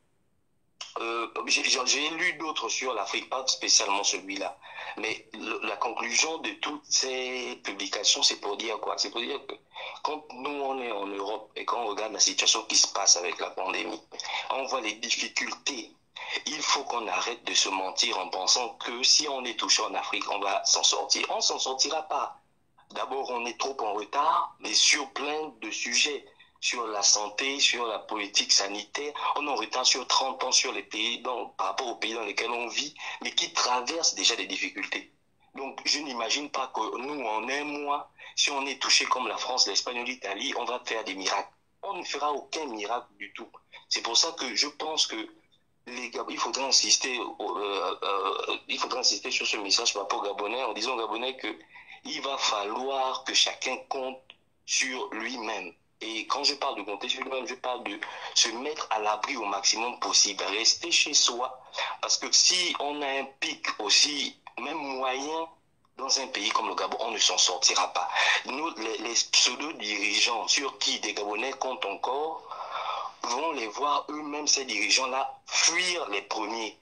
J'ai lu d'autres sur l'Afrique, pas spécialement celui-là. Mais la conclusion de toutes ces publications, c'est pour dire quoi? C'est pour dire que quand nous, on est en Europe et quand on regarde la situation qui se passe avec la pandémie, on voit les difficultés. Il faut qu'on arrête de se mentir en pensant que si on est touché en Afrique, on va s'en sortir. On ne s'en sortira pas. D'abord, on est trop en retard, mais sur plein de sujets. Sur la santé, sur la politique sanitaire, on est en retard sur 30 ans sur les pays, par rapport aux pays dans lesquels on vit, mais qui traversent déjà des difficultés. Donc, je n'imagine pas que nous, en un mois, si on est touché comme la France, l'Espagne ou l'Italie, on va faire des miracles. On ne fera aucun miracle du tout. C'est pour ça que je pense que il faudrait insister sur ce message par rapport aux Gabonais, en disant aux Gabonais que il va falloir que chacun compte sur lui-même. Et quand je parle de compter sur lui-même, je parle de se mettre à l'abri au maximum possible, rester chez soi. Parce que si on a un pic aussi, même moyen, dans un pays comme le Gabon, on ne s'en sortira pas. Nous, les pseudo-dirigeants sur qui des Gabonais comptent encore, vont les voir eux-mêmes, ces dirigeants-là, fuir les premiers.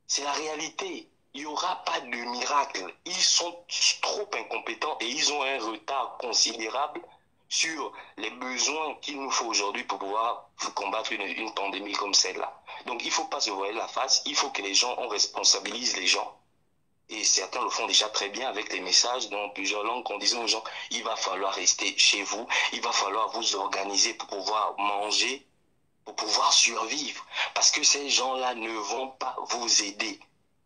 C'est la réalité. Il n'y aura pas de miracle. Ils sont trop incompétents et ils ont un retard considérable sur les besoins qu'il nous faut aujourd'hui pour pouvoir combattre une pandémie comme celle-là. Donc il ne faut pas se voiler la face, il faut que les gens, on responsabilise les gens. Et certains le font déjà très bien avec les messages dans plusieurs langues qu'on disait aux gens, il va falloir rester chez vous, il va falloir vous organiser pour pouvoir manger, pour pouvoir survivre. Parce que ces gens-là ne vont pas vous aider.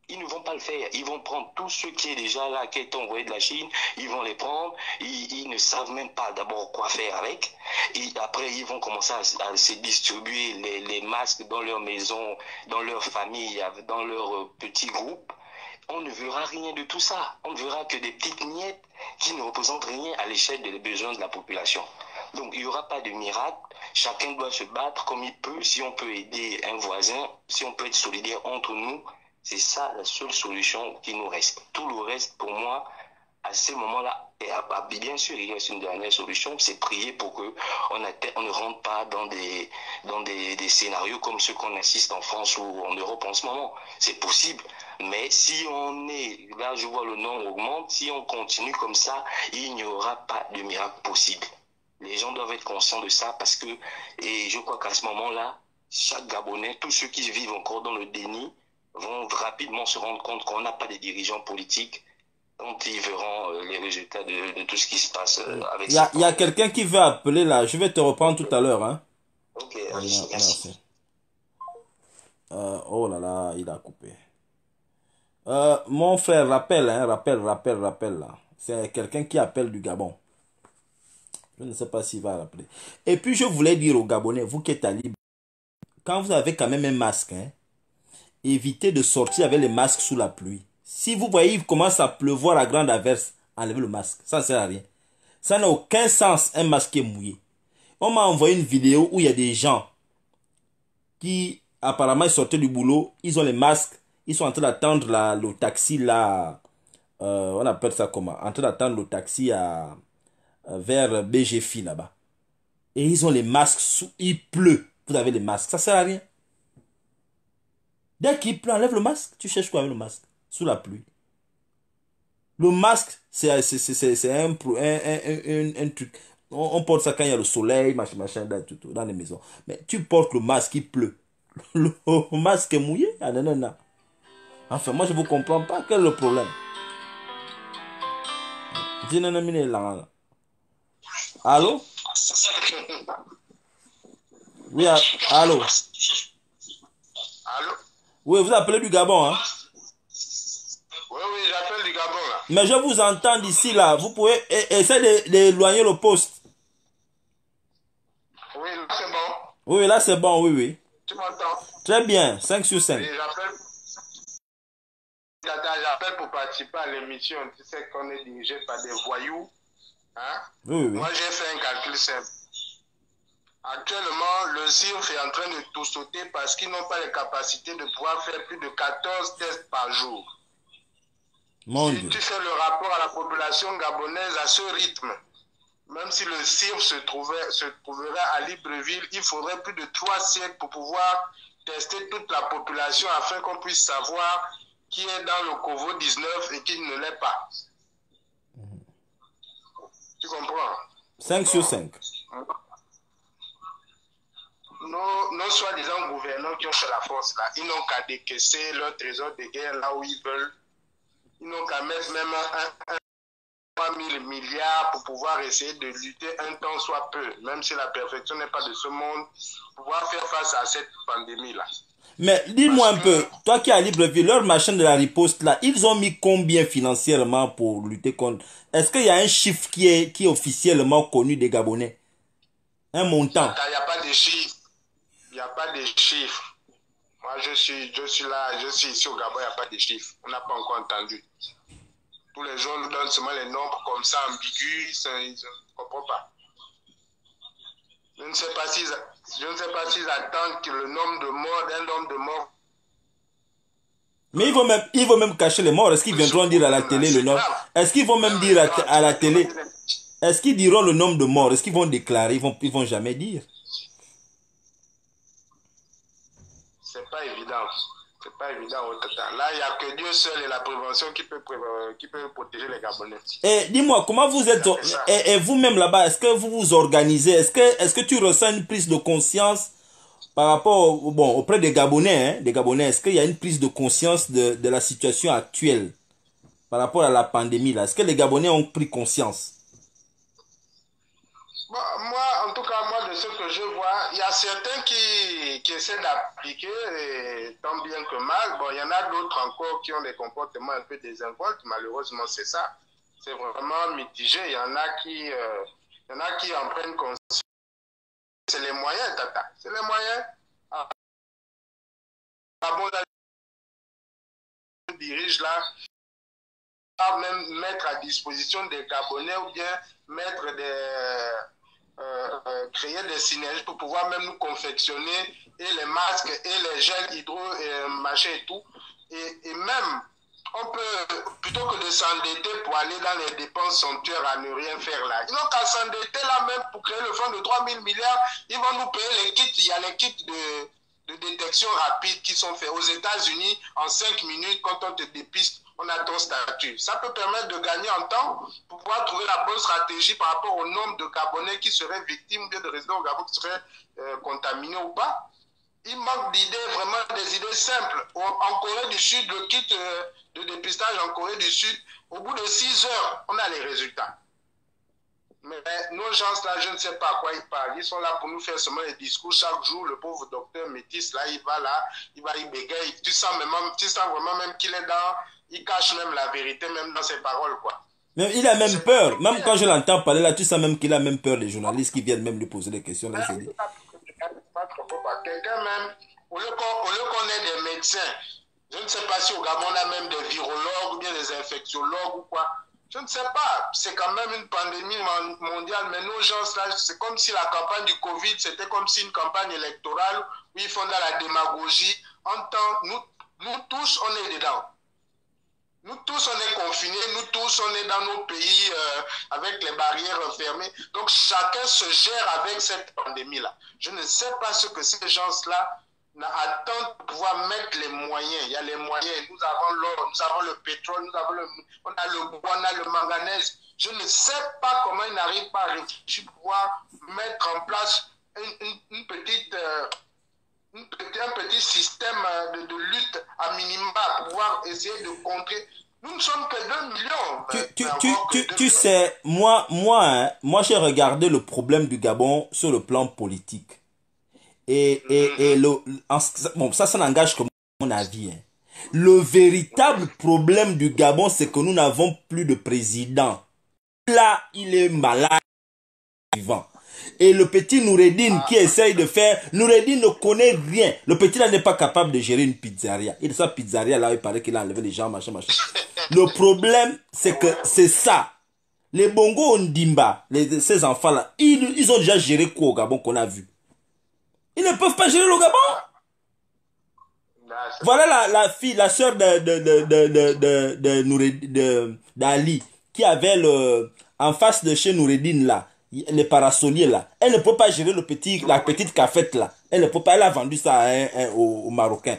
Ils ne vont pas le faire. Ils vont prendre tout ce qui est déjà là, qui est envoyé de la Chine, ils vont les prendre, ils ne savent même pas d'abord quoi faire avec. Et après, ils vont commencer à se distribuer les masques dans leur maison, dans leur famille, dans leur petit groupe. On ne verra rien de tout ça. On ne verra que des petites miettes qui ne représentent rien à l'échelle des besoins de la population. Donc, il n'y aura pas de miracle. Chacun doit se battre comme il peut. Si on peut aider un voisin, si on peut être solidaire entre nous, c'est ça la seule solution qui nous reste. Tout le reste, pour moi, à ce moment-là, et bien sûr, il y a une dernière solution, c'est prier pour qu'on ne rentre pas dans des scénarios comme ceux qu'on assiste en France ou en Europe en ce moment. C'est possible. Mais si on est, là je vois le nombre augmente, si on continue comme ça, il n'y aura pas de miracle possible. Les gens doivent être conscients de ça parce que, et je crois qu'à ce moment-là, chaque Gabonais, tous ceux qui vivent encore dans le déni, vont rapidement se rendre compte qu'on n'a pas de dirigeants politiques quand ils verront les résultats de tout ce qui se passe avec ça. Il y a quelqu'un qui veut appeler là, je vais te reprendre tout à l'heure. Hein. Ok, allez-y, merci. Oh là là, il a coupé. Mon frère, rappelle là. C'est quelqu'un qui appelle du Gabon. Je ne sais pas s'il va rappeler. Et puis, je voulais dire aux Gabonais, vous qui êtes à Libre, quand vous avez quand même un masque, hein, évitez de sortir avec les masques sous la pluie. Si vous voyez, il commence à pleuvoir à grande averse, enlevez le masque. Ça ne sert à rien. Ça n'a aucun sens, un masque est mouillé. On m'a envoyé une vidéo où il y a des gens qui, apparemment, ils sortaient du boulot, ils ont les masques, ils sont en train d'attendre le taxi là, on appelle ça comment? En train d'attendre le taxi vers BGFI là-bas. Et ils ont les masques, il pleut, vous avez les masques, ça sert à rien. Dès qu'il pleut, enlève le masque, tu cherches quoi avec le masque? Sous la pluie. Le masque, c'est un truc. On porte ça quand il y a le soleil, machin, dans les maisons. Mais tu portes le masque, il pleut. Le masque est mouillé. Ah, non, non, non. Enfin, moi, je ne vous comprends pas. Quel est le problème? Allô? Oui, allô? Allô? Oui, vous appelez du Gabon, hein? Oui, j'appelle du Gabon, là. Mais je vous entends d'ici, là. Vous pouvez essayer d'éloigner le poste. Oui, là, c'est bon. Oui, là, c'est bon, oui, oui. Tu m'entends? Très bien, 5 sur 5. Oui, j'appelle pour participer à l'émission. Tu sais qu'on est dirigé par des voyous. Hein? Oui. Moi, j'ai fait un calcul simple. Actuellement, le CIRF est en train de tout sauter parce qu'ils n'ont pas les capacités de pouvoir faire plus de 14 tests par jour. Mon si Dieu. tu fais le rapport à la population gabonaise à ce rythme, même si le CIRF se trouverait à Libreville, il faudrait plus de 3 siècles pour pouvoir tester toute la population afin qu'on puisse savoir qui est dans le COVID-19 et qui ne l'est pas. Tu comprends? 5 sur 5. Nos soi-disant gouvernants qui ont fait la force là, ils n'ont qu'à décaisser leur trésor de guerre là où ils veulent. Ils n'ont qu'à mettre même 3 000 milliards pour pouvoir essayer de lutter un temps soit peu, même si la perfection n'est pas de ce monde, pour pouvoir faire face à cette pandémie là. Mais dis-moi un peu, toi qui es à Libreville, leur machin de la riposte là, ils ont mis combien financièrement pour lutter contre? Est-ce qu'il y a un chiffre qui est officiellement connu des Gabonais? Un montant? Il n'y a pas de chiffre. Il n'y a pas de chiffres. Moi, je suis là, je suis ici au Gabon, il n'y a pas de chiffres. On n'a pas encore entendu. Tous les gens nous donnent seulement les nombres comme ça, ambigus, ils ne comprennent pas. Je ne sais pas s'ils attendent que le nombre de morts, d'un nombre de morts. Mais ils vont même cacher les morts. Est-ce qu'ils viendront dire à la télé le nombre? Est-ce qu'ils vont même dire à la télé? Est-ce qu'ils diront le nombre de morts? Est-ce qu'ils vont déclarer? Ils vont jamais dire. C'est pas évident. C'est pas évident au total. Là, il n'y a que Dieu seul et la prévention qui peut protéger les Gabonais. Et dis-moi, comment vous êtes... Et vous-même là-bas, est-ce que vous vous organisez? Est-ce que tu ressens une prise de conscience par rapport, auprès des Gabonais, hein, des Gabonais, est-ce qu'il y a une prise de conscience de la situation actuelle par rapport à la pandémie là? Est-ce que les Gabonais ont pris conscience? Bon, moi, en tout cas, moi, de ce que je vois, il y a certains qui essaient d'appliquer, tant bien que mal. Bon, il y en a d'autres encore qui ont des comportements un peu désinvoltes. Malheureusement, c'est ça. C'est vraiment mitigé. Il y en a qui en prennent conscience. C'est les moyens, Tata. C'est les moyens. Ah bon, là, je dirige là, même mettre à disposition des Gabonais ou bien mettre créer des synergies pour pouvoir même nous confectionner et les masques et les gels hydro et machin et tout. Et même, on peut, plutôt que de s'endetter pour aller dans les dépenses somptuaires à ne rien faire là, ils n'ont qu'à s'endetter là même pour créer le fonds de 3 000 milliards. Ils vont nous payer les kits. Il y a les kits de détection rapide qui sont faits aux États-Unis en 5 minutes. Quand on te dépiste, on a ton statut. Ça peut permettre de gagner en temps pour pouvoir trouver la bonne stratégie par rapport au nombre de Gabonais qui seraient victimes ou de résidents au Gabon qui seraient contaminés ou pas. Il manque d'idées, vraiment des idées simples. En Corée du Sud, le kit de dépistage en Corée du Sud, au bout de 6 heures, on a les résultats. Mais nos gens là, je ne sais pas à quoi ils parlent. Ils sont là pour nous faire seulement des discours chaque jour. Le pauvre docteur métis, là, il bégaye. Tu sens vraiment même qu'il est dans... Il cache même la vérité, même dans ses paroles, quoi. Mais il a même peur. Même quand je l'entends parler là, tu sens même qu'il a même peur des journalistes qui viennent même lui poser des questions. Là, quelqu'un même, au lieu qu'on ait des médecins, je ne sais pas si au Gabon on a même des virologues ou bien des infectiologues ou quoi. Je ne sais pas. C'est quand même une pandémie mondiale, mais nos gens, c'est comme si la campagne du Covid, c'était comme si une campagne électorale où ils font de la démagogie. Nous tous, on est dedans. Nous tous, on est confinés, nous tous, on est dans nos pays avec les barrières fermées. Donc, chacun se gère avec cette pandémie-là. Je ne sais pas ce que ces gens-là attendent de pouvoir mettre les moyens. Il y a les moyens. Nous avons l'or, nous avons le pétrole, on a le bois, on a le manganèse. Je ne sais pas comment ils n'arrivent pas à réfléchir pour pouvoir mettre en place une petite... un petit système de lutte à minima pour pouvoir essayer de contrer. Nous ne sommes que 2 millions. Tu sais, moi, j'ai regardé le problème du Gabon sur le plan politique. Bon, ça n'engage que mon avis. Hein. Le véritable problème du Gabon, c'est que nous n'avons plus de président. Là, il est malade, vivant. Et le petit Noureddin qui essaye de faire... Noureddin ne connaît rien. Le petit là n'est pas capable de gérer une pizzeria. Et de sa pizzeria là, il paraît qu'il a enlevé les gens, machin. Le problème, c'est que c'est ça. Les Bongo Ondimba, ces enfants là, ils ont déjà géré quoi au Gabon qu'on a vu? Ils ne peuvent pas gérer le Gabon. Voilà la fille, la sœur d'Ali, qui avait en face de chez Noureddin là, les parasoliers là. Elle ne peut pas gérer la petite cafette là. Elle ne peut pas, elle a vendu ça aux Marocains.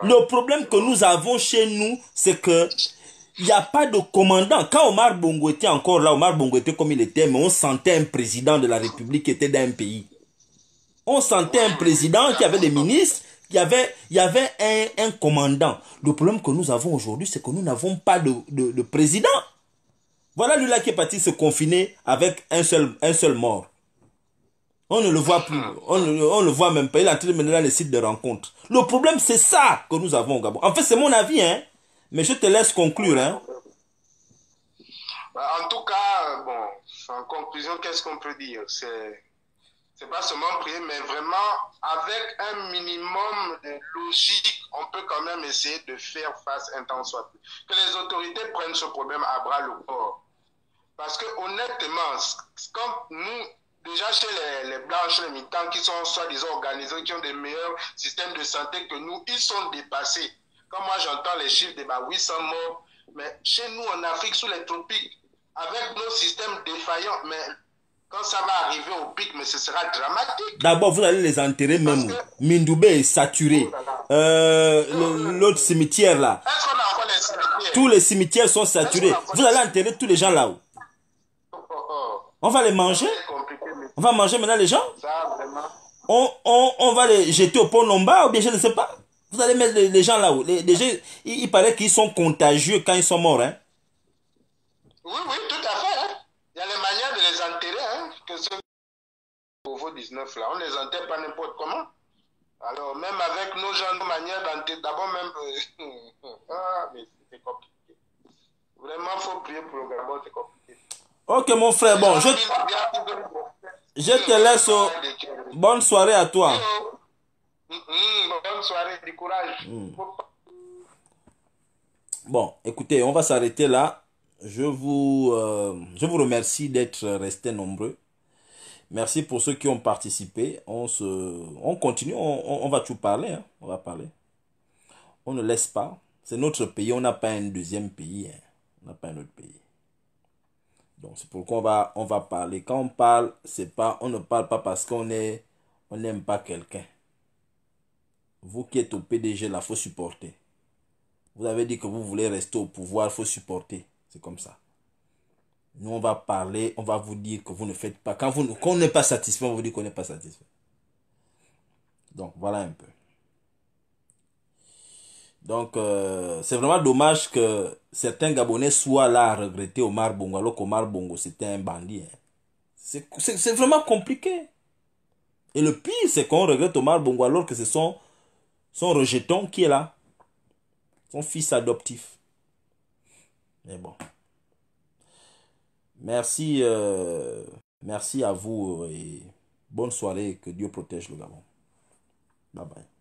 Le problème que nous avons chez nous, c'est que il n'y a pas de commandant. Quand Omar Bongo était encore là, Omar Bongo était comme il était, mais on sentait un président de la République qui était dans un pays. On sentait un président qui avait des ministres, il y avait un commandant. Le problème que nous avons aujourd'hui, c'est que nous n'avons pas de président. Voilà lui là qui est parti se confiner avec un seul mort. On ne le voit plus. On le voit même pas. Il est en train de mener dans les sites de rencontres. Le problème, c'est ça que nous avons au Gabon. En fait, c'est mon avis, hein. Mais je te laisse conclure, hein. En tout cas, bon, en conclusion, qu'est-ce qu'on peut dire? C'est pas seulement prier, mais vraiment, avec un minimum de logique, on peut quand même essayer de faire face un temps soit plus. Que les autorités prennent ce problème à bras le corps. Parce que honnêtement, quand nous, déjà chez les blancs, chez les militants qui sont soi-disant organisés, qui ont des meilleurs systèmes de santé que nous, ils sont dépassés. Quand moi j'entends les chiffres de 800 morts, mais chez nous en Afrique, sous les tropiques, avec nos systèmes défaillants, mais quand ça va arriver au pic, mais ce sera dramatique. D'abord, vous allez les enterrer même. Mindoubé est saturé. L'autre cimetière là. Est-ce qu'on a encore les cimetières? Tous les cimetières sont saturés. Vous allez enterrer tous les gens là-haut. On va les manger. On va manger maintenant les gens. On va les jeter au pont Lomba ou bien je ne sais pas. Vous allez mettre les gens là-haut. Les gens, il paraît qu'ils sont contagieux quand ils sont morts. Hein. Oui, tout à fait. Hein. Il y a les manières de les enterrer. Hein, que ce Covid-19 là, on ne les enterre pas n'importe comment. Alors même avec nos gens, nos manières d'enterrer, d'abord même... mais c'est compliqué. Vraiment, il faut prier pour le Gabon, c'est compliqué. Ok mon frère, bon, je te laisse. Bonne soirée à toi. Bonne soirée, du courage. Bon, écoutez, on va s'arrêter là. Je vous remercie d'être restés nombreux. Merci pour ceux qui ont participé. On continue, on va tout parler. Hein. On va parler. On ne laisse pas. C'est notre pays, on n'a pas un deuxième pays. Hein. On n'a pas un autre pays. Donc c'est pourquoi on va parler. Quand on parle, on ne parle pas parce on n'aime pas quelqu'un. Vous qui êtes au PDG là, faut supporter. Vous avez dit que vous voulez rester au pouvoir, faut supporter. C'est comme ça. Nous on va parler, on va vous dire que vous ne faites pas. Quand on n'est pas satisfait, on vous dit qu'on n'est pas satisfait. Donc voilà un peu. Donc, c'est vraiment dommage que certains Gabonais soient là à regretter Omar Bongo, alors qu'Omar Bongo, c'était un bandit. Hein. C'est vraiment compliqué. Et le pire, c'est qu'on regrette Omar Bongo, alors que c'est son rejeton qui est là. Son fils adoptif. Mais bon. Merci, merci à vous et bonne soirée. Que Dieu protège le Gabon. Bye bye.